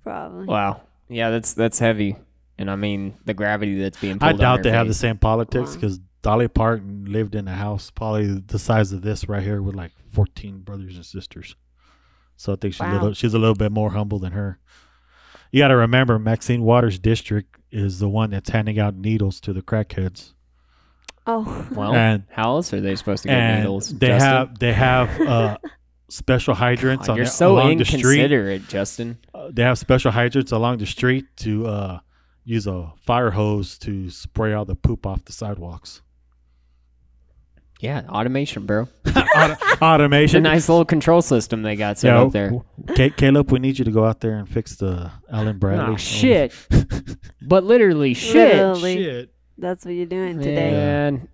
Probably. Wow. Yeah, that's heavy. And I mean the gravity that's being pulled I doubt they face. have the same politics because Dolly Parton lived in a house probably the size of this right here with like 14 brothers and sisters. So I think she's a little bit more humble than her. You got to remember, Maxine Waters' district is the one that's handing out needles to the crackheads. Oh. Well, and how else are they supposed to get needles? They have special hydrants along the street. You're so inconsiderate, Justin. They have special hydrants along the street to use a fire hose to spray all the poop off the sidewalks. Yeah, automation, bro. Automation. It's a nice little control system they got set up there. Caleb, we need you to go out there and fix the Allen Bradley. Oh, shit. But literally shit. Shit. That's what you're doing today. Man.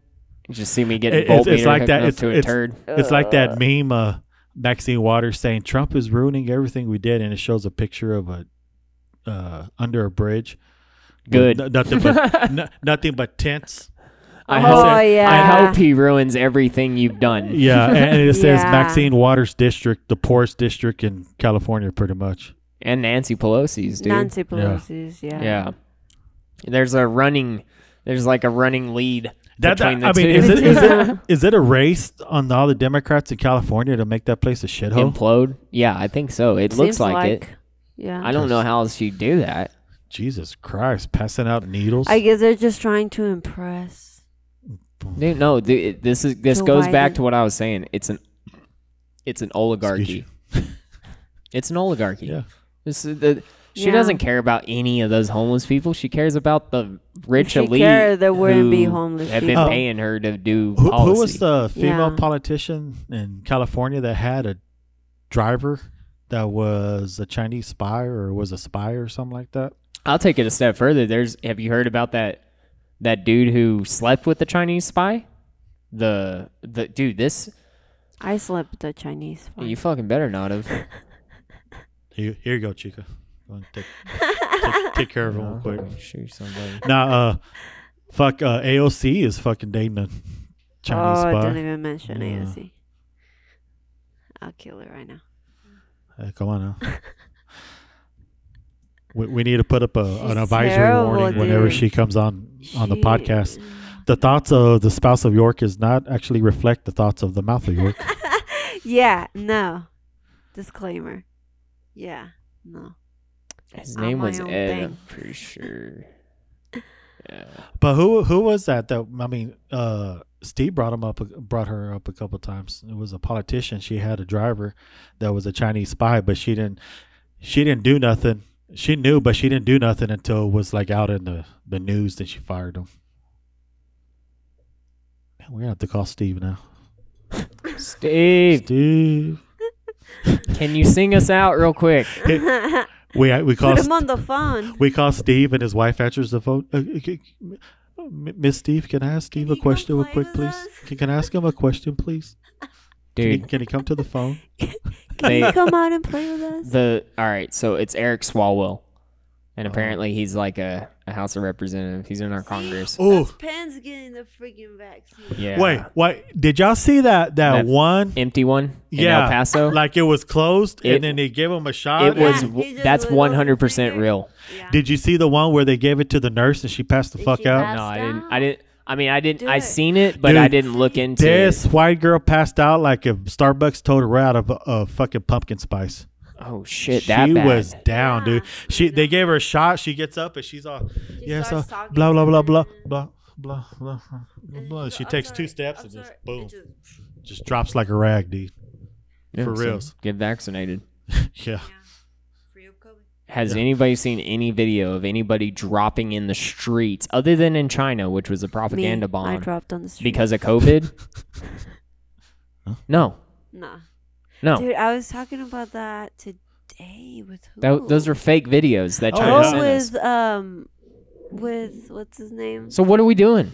You just see me getting voltmeter like that. to a turd. It's like that meme, Maxine Waters saying Trump is ruining everything we did, and it shows a picture of a under a bridge. Good. Nothing but tents. I hope he ruins everything you've done. Yeah, and it says Maxine Waters district, the poorest district in California, pretty much. And Nancy Pelosi's, dude. Nancy Pelosi's, yeah. There's like a running lead between the two. Is it a race on all the Democrats in California to make that place a shithole? Implode? Yeah, I think so. It looks like it. Yeah. I don't know how else you do that. Jesus Christ, passing out needles. I guess they're just trying to impress. Dude, no, this goes back to what I was saying. It's an oligarchy. It's an oligarchy. Yeah. She doesn't care about any of those homeless people. She cares about the rich elite there wouldn't be homeless have people. been paying her to do policy. Who was the female politician in California that had a driver that was a Chinese spy or was a spy or something like that? I'll take it a step further. Have you heard about that dude who slept with the Chinese spy? The dude, this... I slept with the Chinese spy. You fucking better not have. Here you go, Chica. Take care of him real quick. Shoot somebody. Now, AOC is fucking dating a Chinese spy. Don't even mention AOC. I'll kill her right now. Hey, come on now. We need to put up an advisory warning whenever she comes on the podcast. The thoughts of the spouse of York does not actually reflect the thoughts of the mouth of York. Yeah, no. Disclaimer. Yeah, no. His name was Ed, I'm pretty sure. Yeah. But who was that? Steve brought her up a couple of times. It was a politician. She had a driver that was a Chinese spy, but she didn't do nothing. She knew, but she didn't do nothing until it was like out in the news that she fired him. Man, we're gonna have to call Steve now. Steve. Can you sing us out real quick? We call Put him on the phone. We call Steve and his wife answers the phone. Miss Steve, can I ask Steve a question real quick, please? Can I ask him a question, please? Dude, can he come to the phone? Can you come out and play with us? All right, so it's Eric Swalwell, and apparently he's like a a House of Representative. He's in our Congress. Oh, Pence getting the freaking vaccine. Yeah. Wait. Did y'all see that one empty one? In Yeah, El Paso. like it was closed, and then they gave him a shot. It was. he just That's wiggled his 100% finger. real. Yeah. Did you see the one where they gave it to the nurse and she passed the And fuck she out? passed No, I didn't. out? I didn't. I mean, I didn't. Do I it. seen it, but Dude, I didn't look into This it. white girl passed out like if Starbucks told her out of fucking pumpkin spice. Oh shit! She That bad. was down, Yeah. dude. They gave her a shot. She gets up and she's all, yeah, so starts talking blah blah to blah them. blah blah blah blah blah. And She I'm takes sorry, 2 steps I'm and just sorry. boom, It just drops like a rag, dude. Yeah, For so reals. Get vaccinated. Yeah. free of COVID. Has anybody seen any video of anybody dropping in the streets other than in China, which was a propaganda Me, bomb I dropped on the street. because of COVID? No. Nah. No. Dude, I was talking about that today with who? Those are fake videos that China yeah. sent us. With what's his name? So what are we doing?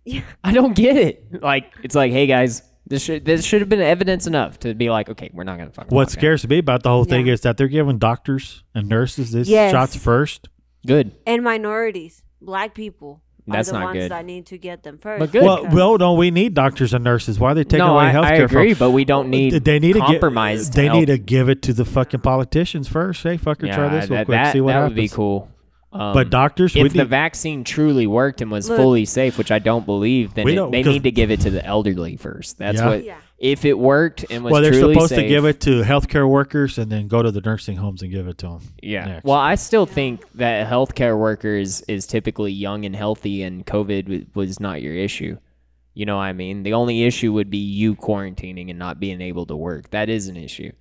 Yeah. I don't get it. Like, it's like, hey guys, this should have been evidence enough to be like, okay, we're not gonna fucking. What walk out. scares me about the whole thing Yeah. is that they're giving doctors and nurses these Yes. shots first. Good. And minorities, black people. That's are the not ones good. that need to get them first. But good. Well, no, we need doctors and nurses. Why are they taking No, away I healthcare agree, from? but we don't need They need compromised. To they help. need to give it to the fucking politicians first. Hey, fucker, try this real quick. See what that happens. would be cool. But doctors, if the vaccine truly worked and was Look. fully safe, which I don't believe, then We don't- they 'cause- need to give it to the elderly first. That's Yeah. what. Yeah. If it worked and was well, they're truly supposed safe, to give it to healthcare workers and then go to the nursing homes and give it to them. Yeah. next. Well, I still think that a healthcare worker is typically young and healthy, and COVID was not your issue. You know what I mean? The only issue would be you quarantining and not being able to work. That is an issue.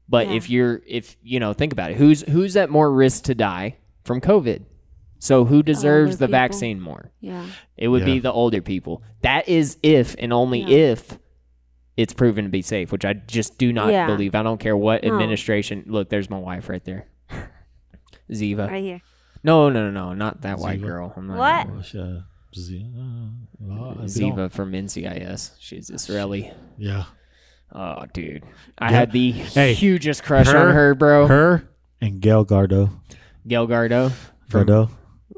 But Yeah. if you know, think about it. Who's at more risk to die from COVID? So who deserves the people. vaccine more? Yeah. It would be Yeah. the older people. That is if and only Yeah. if it's proven to be safe, which I just do not Yeah. believe. I don't care what No. administration. Look, there's my wife right there. Ziva. Right here. No, not that white Ziva. girl. I'm not What? Ziva from NCIS. She's Israeli. Yeah. Oh, dude. I Yeah. had the Hey, hugest crush on her, bro. Her and Gail Gardo. Gail Gardo. From, Gardo,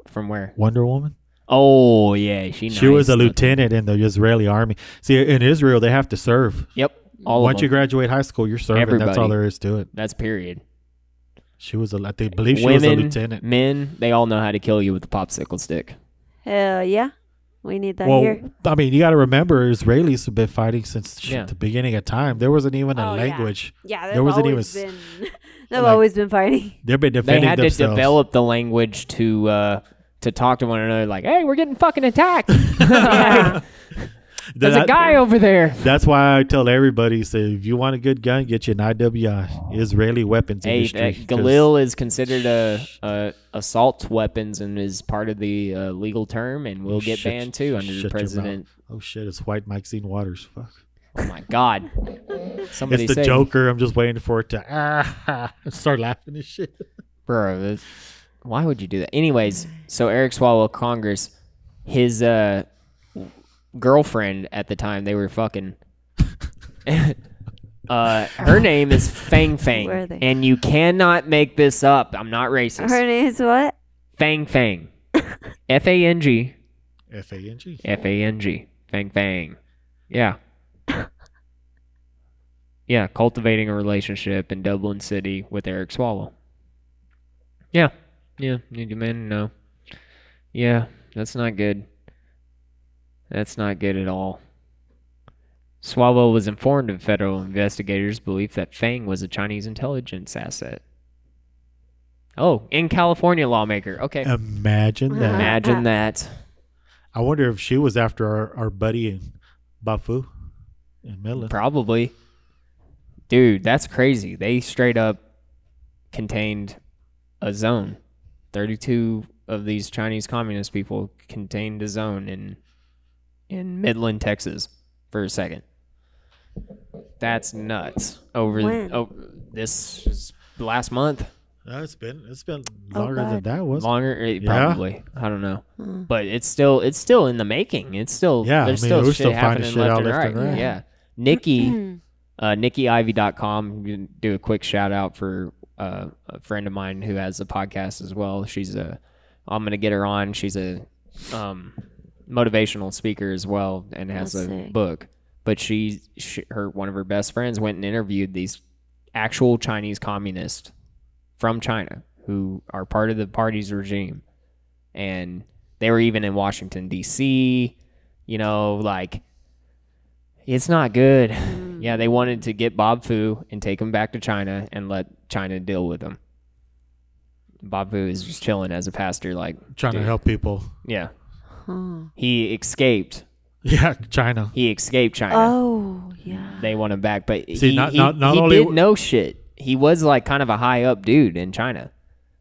from where? Wonder Woman. Oh, yeah. She was nice a looking. lieutenant in the Israeli army. See, in Israel, they have to serve. Yep. All Once of you them. graduate high school, you're serving. That's all Everybody. there is to it. That's period. She was I believe she was a lieutenant. Men, they all know how to kill you with a popsicle stick. Hell yeah. We need that Well, here. I mean, you got to remember, Israelis have been fighting since Yeah. the beginning of time. There wasn't even a Oh, yeah. language. Yeah, there wasn't always been. They've like- always been fighting. They've been They defending had themselves. to develop the language to talk to one another like, hey, we're getting fucking attacked. Yeah. There's a guy over there. That's why I tell everybody, say, if you want a good gun, get you an IWI, Israeli weapons Hey, industry. 'cause- Galil is considered a assault weapons and is part of the legal term and will get Shut- banned too under shut the your president. mouth. Oh shit! It's White Maxine Waters. Fuck. Oh my God! Somebody It's the say, Joker. I'm just waiting for it to start laughing and shit. bro. Why would you do that? Anyways, so Eric Swalwell, Congress, his girlfriend at the time, they were fucking. Her name is Fang Fang, Where are they? and you cannot make this up. I'm not racist. Her name is what? Fang Fang, Fang. FANG. Fang. Fang Fang. Yeah. Yeah, cultivating a relationship in Dublin City with Eric Swalwell. Yeah. Yeah, need you men know. Yeah, that's not good. That's not good at all. Swalwell was informed of federal investigators' belief that Fang was a Chinese intelligence asset. Oh, in California lawmaker. Okay. Imagine that. Imagine that. I wonder if she was after our buddy in Bafu in Midland. Probably. Dude, that's crazy. They straight up contained a zone. 32 of these Chinese communist people contained a zone in Midland, Texas for a second. That's nuts. When? This is last month. No, it's been longer than God. that, wasn't Longer, Yeah. probably. I don't know. But it's still in the making. It's still Yeah, there's I mean, still we're shit still finding happening shit left out and left right. and right. Yeah. Nikki NikkiIvy.com. You can do a quick shout out for a friend of mine who has a podcast as well. She's a I'm gonna get her on. She's a motivational speaker as well, and has a book. But one of her best friends went and interviewed these actual Chinese communists from China who are part of the party's regime, and they were even in Washington D.C. You know, like, it's not good. Yeah, they wanted to get Bob Fu and take him back to China and let China deal with him. Bob Fu is just chilling as a pastor, like, trying to help people. Yeah. He escaped. Yeah, China. He escaped China. Oh, yeah. They want him back, but See, he only did know shit. He was like kind of a high up dude in China,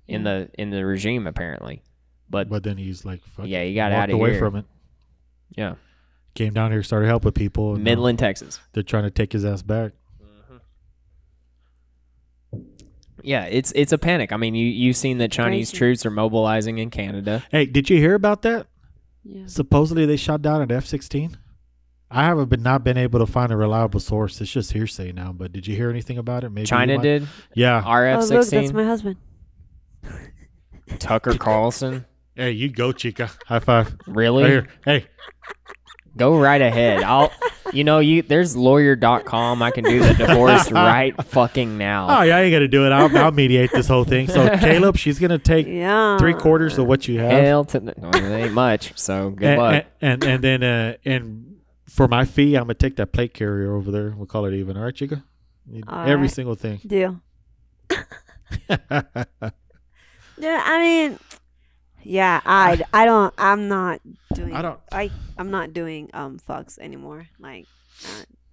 in the regime apparently. But then he's like, fuck yeah, he got walked out of away here. from it. Yeah, came down here, started helping people. Midland, Texas. They're trying to take his ass back. Yeah, it's a panic. I mean, you've seen that Chinese troops are mobilizing in Canada. Hey, did you hear about that? Yeah. Supposedly they shot down an F-16. I haven't not been able to find a reliable source. It's just hearsay now. But did you hear anything about it? Maybe China did. Yeah. Our F-16. Oh, look, that's my husband. Tucker Carlson. Hey, you go, Chica. High five. Really? Right here. Hey. Go right ahead. There's lawyer.com. I can do the divorce right fucking now. Oh, yeah, you got to do it. I'll mediate this whole thing. So, Caleb, she's going to take 3/4 of what you have. Hell to it ain't much, so good luck. And then for my fee, I'm going to take that plate carrier over there. We'll call it even. All right, Chica? Every single thing. Deal. Yeah, I mean... Yeah, I'm not doing fucks anymore. Like,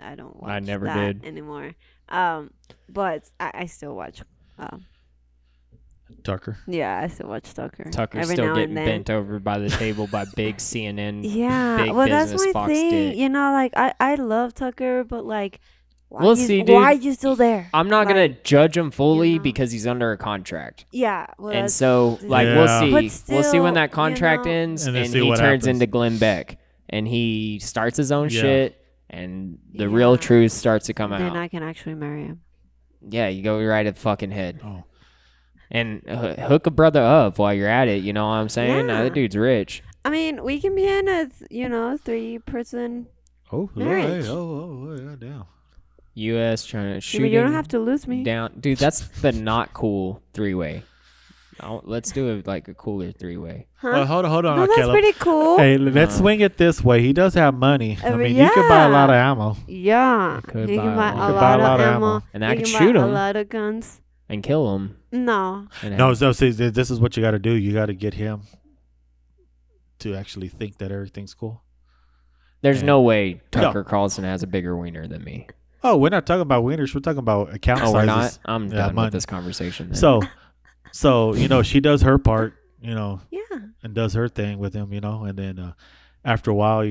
I don't watch I never that did anymore. But I still watch Tucker. Yeah, I still watch Tucker. Tucker's still getting bent over by the table by big CNN. Yeah, big well, business that's my Fox thing. dick. You know, like I love Tucker, but like, why are you still there? I'm not gonna judge him fully because he's under a contract. Yeah, well, and so like we'll see. We'll see when that contract ends, and he turns into Glenn Beck, and he starts his own shit, and the real truth starts to come out. Then I can actually marry him. Yeah, you go right at the fucking head. Oh. And hook a brother up while you're at it. You know what I'm saying? Yeah. That dude's rich. I mean, we can be in a 3-person marriage. Yeah, damn. U.S. China shooting. You don't have to lose me down, dude. That's the not cool 3-way. Let's do it like a cooler 3-way. Huh? Well, hold on. No, that's Caleb. pretty cool. Hey, let's swing it this way. He does have money. I mean, you could buy a lot of ammo. Yeah, he can buy a lot of ammo, and I can shoot him. A lot of guns and kill him. No. See, this is what you got to do. You got to get him to actually think that everything's cool. There's no way Tucker Carlson has a bigger wiener than me. Oh, we're not talking about wieners. We're talking about account sizes. We're not? I'm done with this conversation. Then. So she does her part, Yeah. and does her thing with him, and then after a while,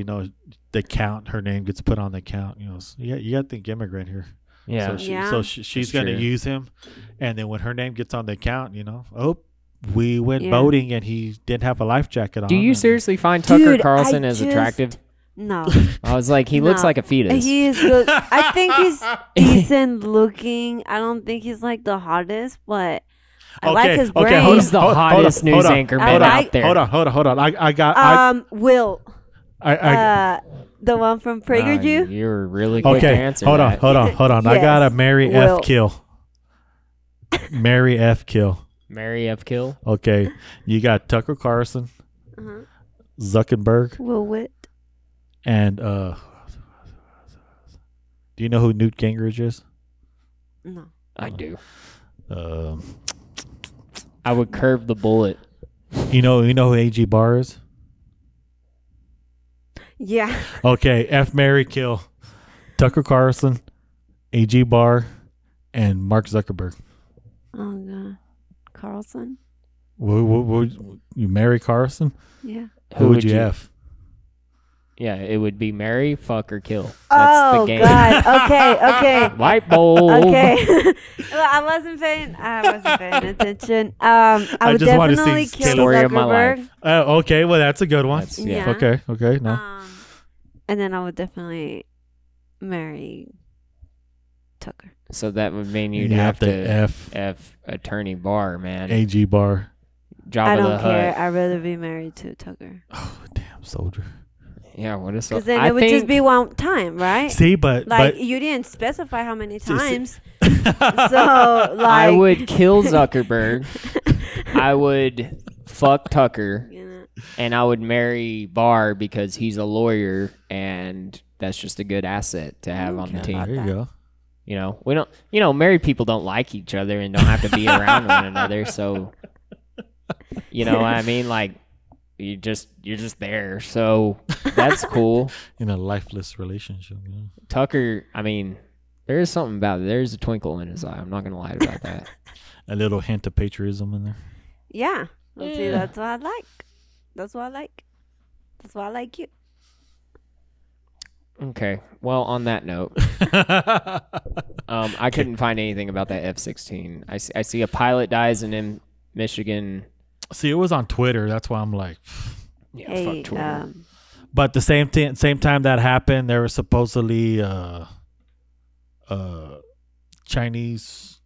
the count, her name gets put on the count, so you got to think immigrant here. Yeah. So she's going to use him, and then when her name gets on the account, we went boating and he didn't have a life jacket on. Do you seriously find Tucker Carlson as attractive? No. I was like, he looks like a fetus. He is good. I think he's decent looking. I don't think he's like the hottest, but I like his brain. Okay, who's the hottest news anchor man out there? Hold on. I got Will. The one from PragerU. You're really quick to answer. Hold on. Yes. I got a Mary F. Kill. Mary F. Kill. Mary F. Kill. Okay, you got Tucker Carlson, Zuckerberg, Will Witt, and do you know who Newt Gingrich is? No, I do. I would curve the bullet. You know who A.G. Barr is? Yeah. Okay, F. Mary Kill, Tucker Carlson, A.G. Barr, and Mark Zuckerberg. Oh God, Carlson. Would you marry Carlson? Yeah. Who would you F? Yeah, it would be marry, fuck, or kill. That's the game. God. Okay. White bowl. Okay. Well, I wasn't paying attention. I would definitely kill story of my Zuckerberg. life. Okay, well that's a good one. Yeah. Okay. No. And then I would definitely marry Tucker. So that would mean you'd have to F Attorney Barr, man. A.G. Barr. Jabba I the don't care. Hutt. I'd rather be married to Tucker. Oh, damn soldier. Yeah, what is Because then it would just be one time, right? See, but you didn't specify how many times. So, like, I would kill Zuckerberg. I would fuck Tucker, and I would marry Barr because he's a lawyer, and that's just a good asset to have on the team. there you go. You know, we don't. You know, married people don't like each other and don't have to be around one another. So, you know what I mean? Like, you're just there. So that's cool. In a lifeless relationship. Yeah. Tucker, I mean, there is something about it. There's a twinkle in his eye. I'm not gonna lie about that. A little hint of patriotism in there. yeah. See, that's what I like. That's what I like. That's why I like you. Okay. Well, on that note, I couldn't find anything about that F-16. I see a pilot dies in Michigan. See, it was on Twitter. That's why I'm like, Yeah, Hey, fuck Twitter. but the same time that happened, there was supposedly Chinese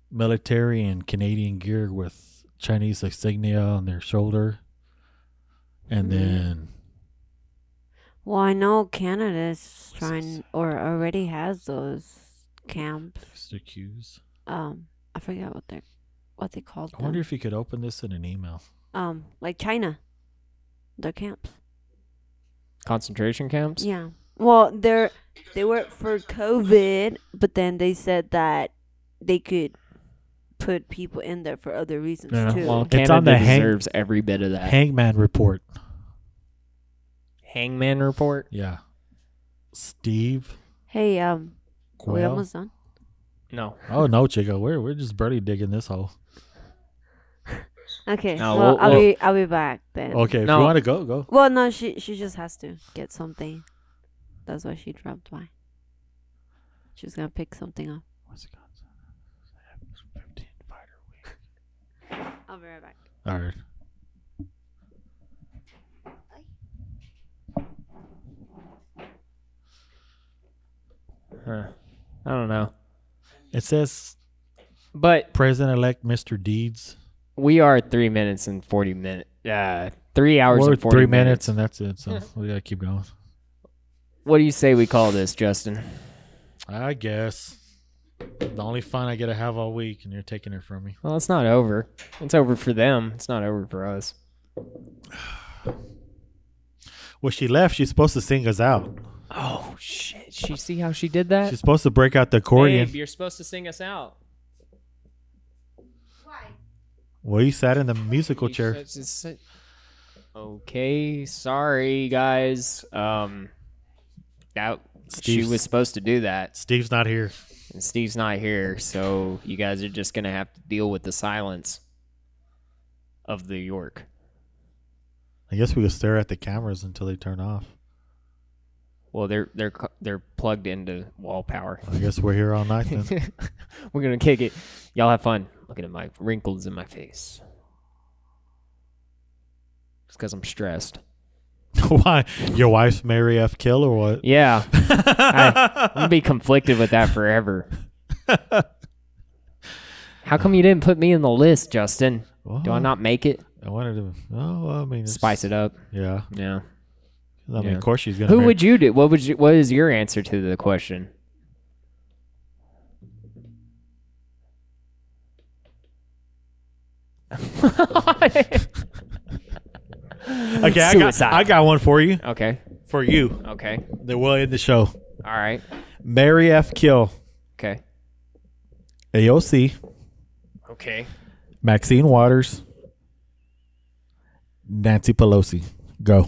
military and Canadian gear with Chinese insignia on their shoulder, and then. Well, I know Canada is trying or already has those camps. Their cues. I forget what they called I wonder them. if you could open this in an email. Like China, their camps. Concentration camps? Yeah. Well, they were for COVID, but then they said that they could put people in there for other reasons Yeah. too. Well, It's Canada on the deserves every bit of that. Hangman report. Hangman report? Yeah. Steve. Hey, are we Quayle. almost done? No. Oh no, Chico. We're just barely digging this hole. Okay. No, well, we'll- I'll be back then. Okay, if No. you want to go. Well, no, she just has to get something. That's why she dropped by. She's gonna pick something up. Wisconsin. 15 fighter week. I'll be right back. All right. I don't know. It says But President-elect Mr. Deeds. we are 3 minutes and 40 minutes. 3 hours We're and 40 3 minutes. minutes, and that's it. So we gotta keep going. What do you say we call this, Justin? I guess the only fun I get to have all week, and you're taking it from me. Well, it's not over. It's over for them. It's not over for us. Well, she left. She's supposed to sing us out. Oh, shit. She see how she did that? She's supposed to break out the accordion. Babe, you're supposed to sing us out. Well, you sat in the musical chair. Okay, sorry guys. That she Steve's- was supposed to do that. Steve's not here. And Steve's not here, so you guys are just gonna have to deal with the silence of the York. I guess we could stare at the cameras until they turn off. Well, they're plugged into wall power. I guess we're here all night then. We're gonna kick it. Y'all have fun. Looking at my wrinkles in my face. It's because I'm stressed. Why? Your wife's Mary F. Kill or what? Yeah. I'm gonna be conflicted with that forever. How come you didn't put me in the list, Justin? Do I not make it? I wanted to. Oh, well, I mean, Spice it up. Yeah. Yeah. I mean, Yeah. of course she's gonna. Who marry- would you do? What is your answer to the question? Okay, Suicide. I got one for you. Okay. For you. Okay. That will end the show. All right. Mary F. Kill. Okay. AOC. Okay. Maxine Waters. Nancy Pelosi. Go.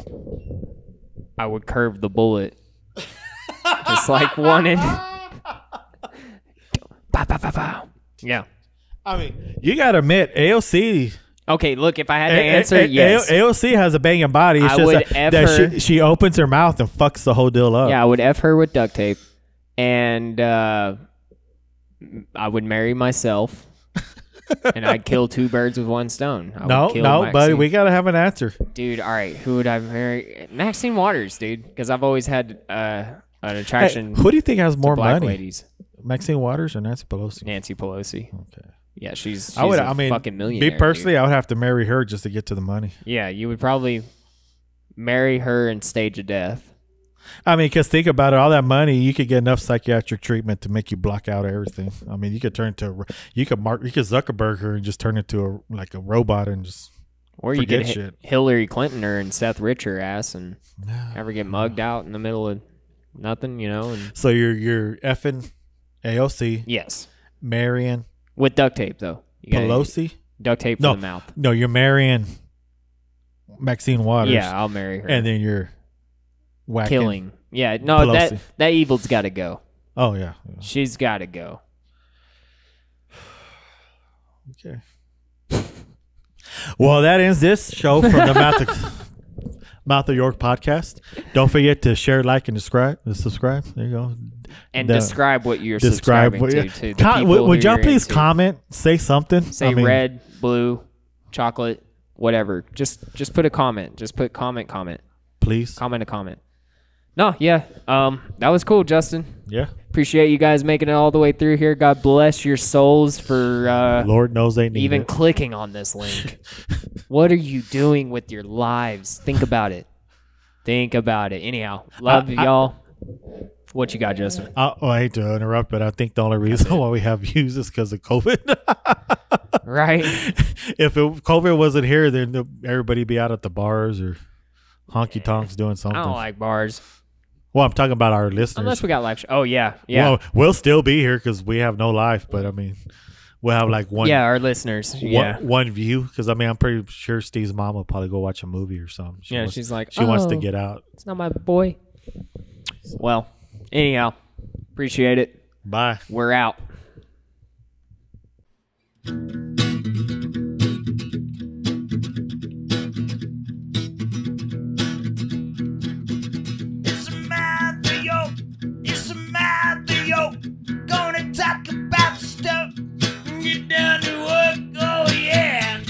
I would curve the bullet. Just like one in. Pow, pow, pow, pow. Yeah. I mean, you gotta admit, AOC. Okay, look, if I had to answer, yes. AOC has a banging body. It's I just would that F her. she opens her mouth and fucks the whole deal up. Yeah, I would F her with duct tape. And I would marry myself. And I'd kill two birds with one stone. I would kill No, Maxine. buddy, we gotta have an answer. Dude, all right, who would I marry? Maxine Waters, dude, because I've always had an attraction Hey, who do you think has to more black money? ladies. Maxine Waters or Nancy Pelosi? Nancy Pelosi. Okay. Yeah, she's I would. a I mean, fucking millionaire. me personally, dude. I would have to marry her just to get to the money. Yeah, you would probably marry her and stage a death. I mean, because think about it, all that money, you could get enough psychiatric treatment to make you block out everything. I mean, you could Zuckerberg her and just turn into a robot and just or you could shit. Hillary Clinton her and Seth Rich her ass and ever get mugged out in the middle of nothing, And so you're effing AOC. Yes, marrying with duct tape though. Pelosi. Duct tape for the mouth. No, you're marrying Maxine Waters. Yeah, I'll marry her. And then you're whacking killing. Yeah, no, Pelosi. that evil's got to go. Oh yeah. She's got to go. Okay. Well, that ends this show from the Mouth of York podcast. Don't forget to share, like, and subscribe. There you go. And describe what you're subscribing to. Would y'all please comment? Say something. Say red, blue, chocolate, whatever. Just put a comment. Just put comment. Please. Comment. No, yeah. That was cool, Justin. Yeah. Appreciate you guys making it all the way through here. God bless your souls for Lord knows they need even it. clicking on this link. What are you doing with your lives? Think about it. Anyhow, love y'all. What you got, Justin? I hate to interrupt, but I think the only reason why we have views is because of COVID. Right? If COVID wasn't here, then everybody'd be out at the bars or honky tonks doing something. I don't like bars. Well, I'm talking about our listeners. Unless we got live. Oh, yeah. Well, we'll still be here because we have no life, but I mean, we'll have like one. Yeah, our listeners. One view because I mean, I'm pretty sure Steve's mom will probably go watch a movie or something. She's like, she wants to get out. It's not my boy. Well, anyhow, appreciate it. Bye. We're out. Gonna talk about stuff, get down to work, oh yeah.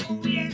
Oh yeah.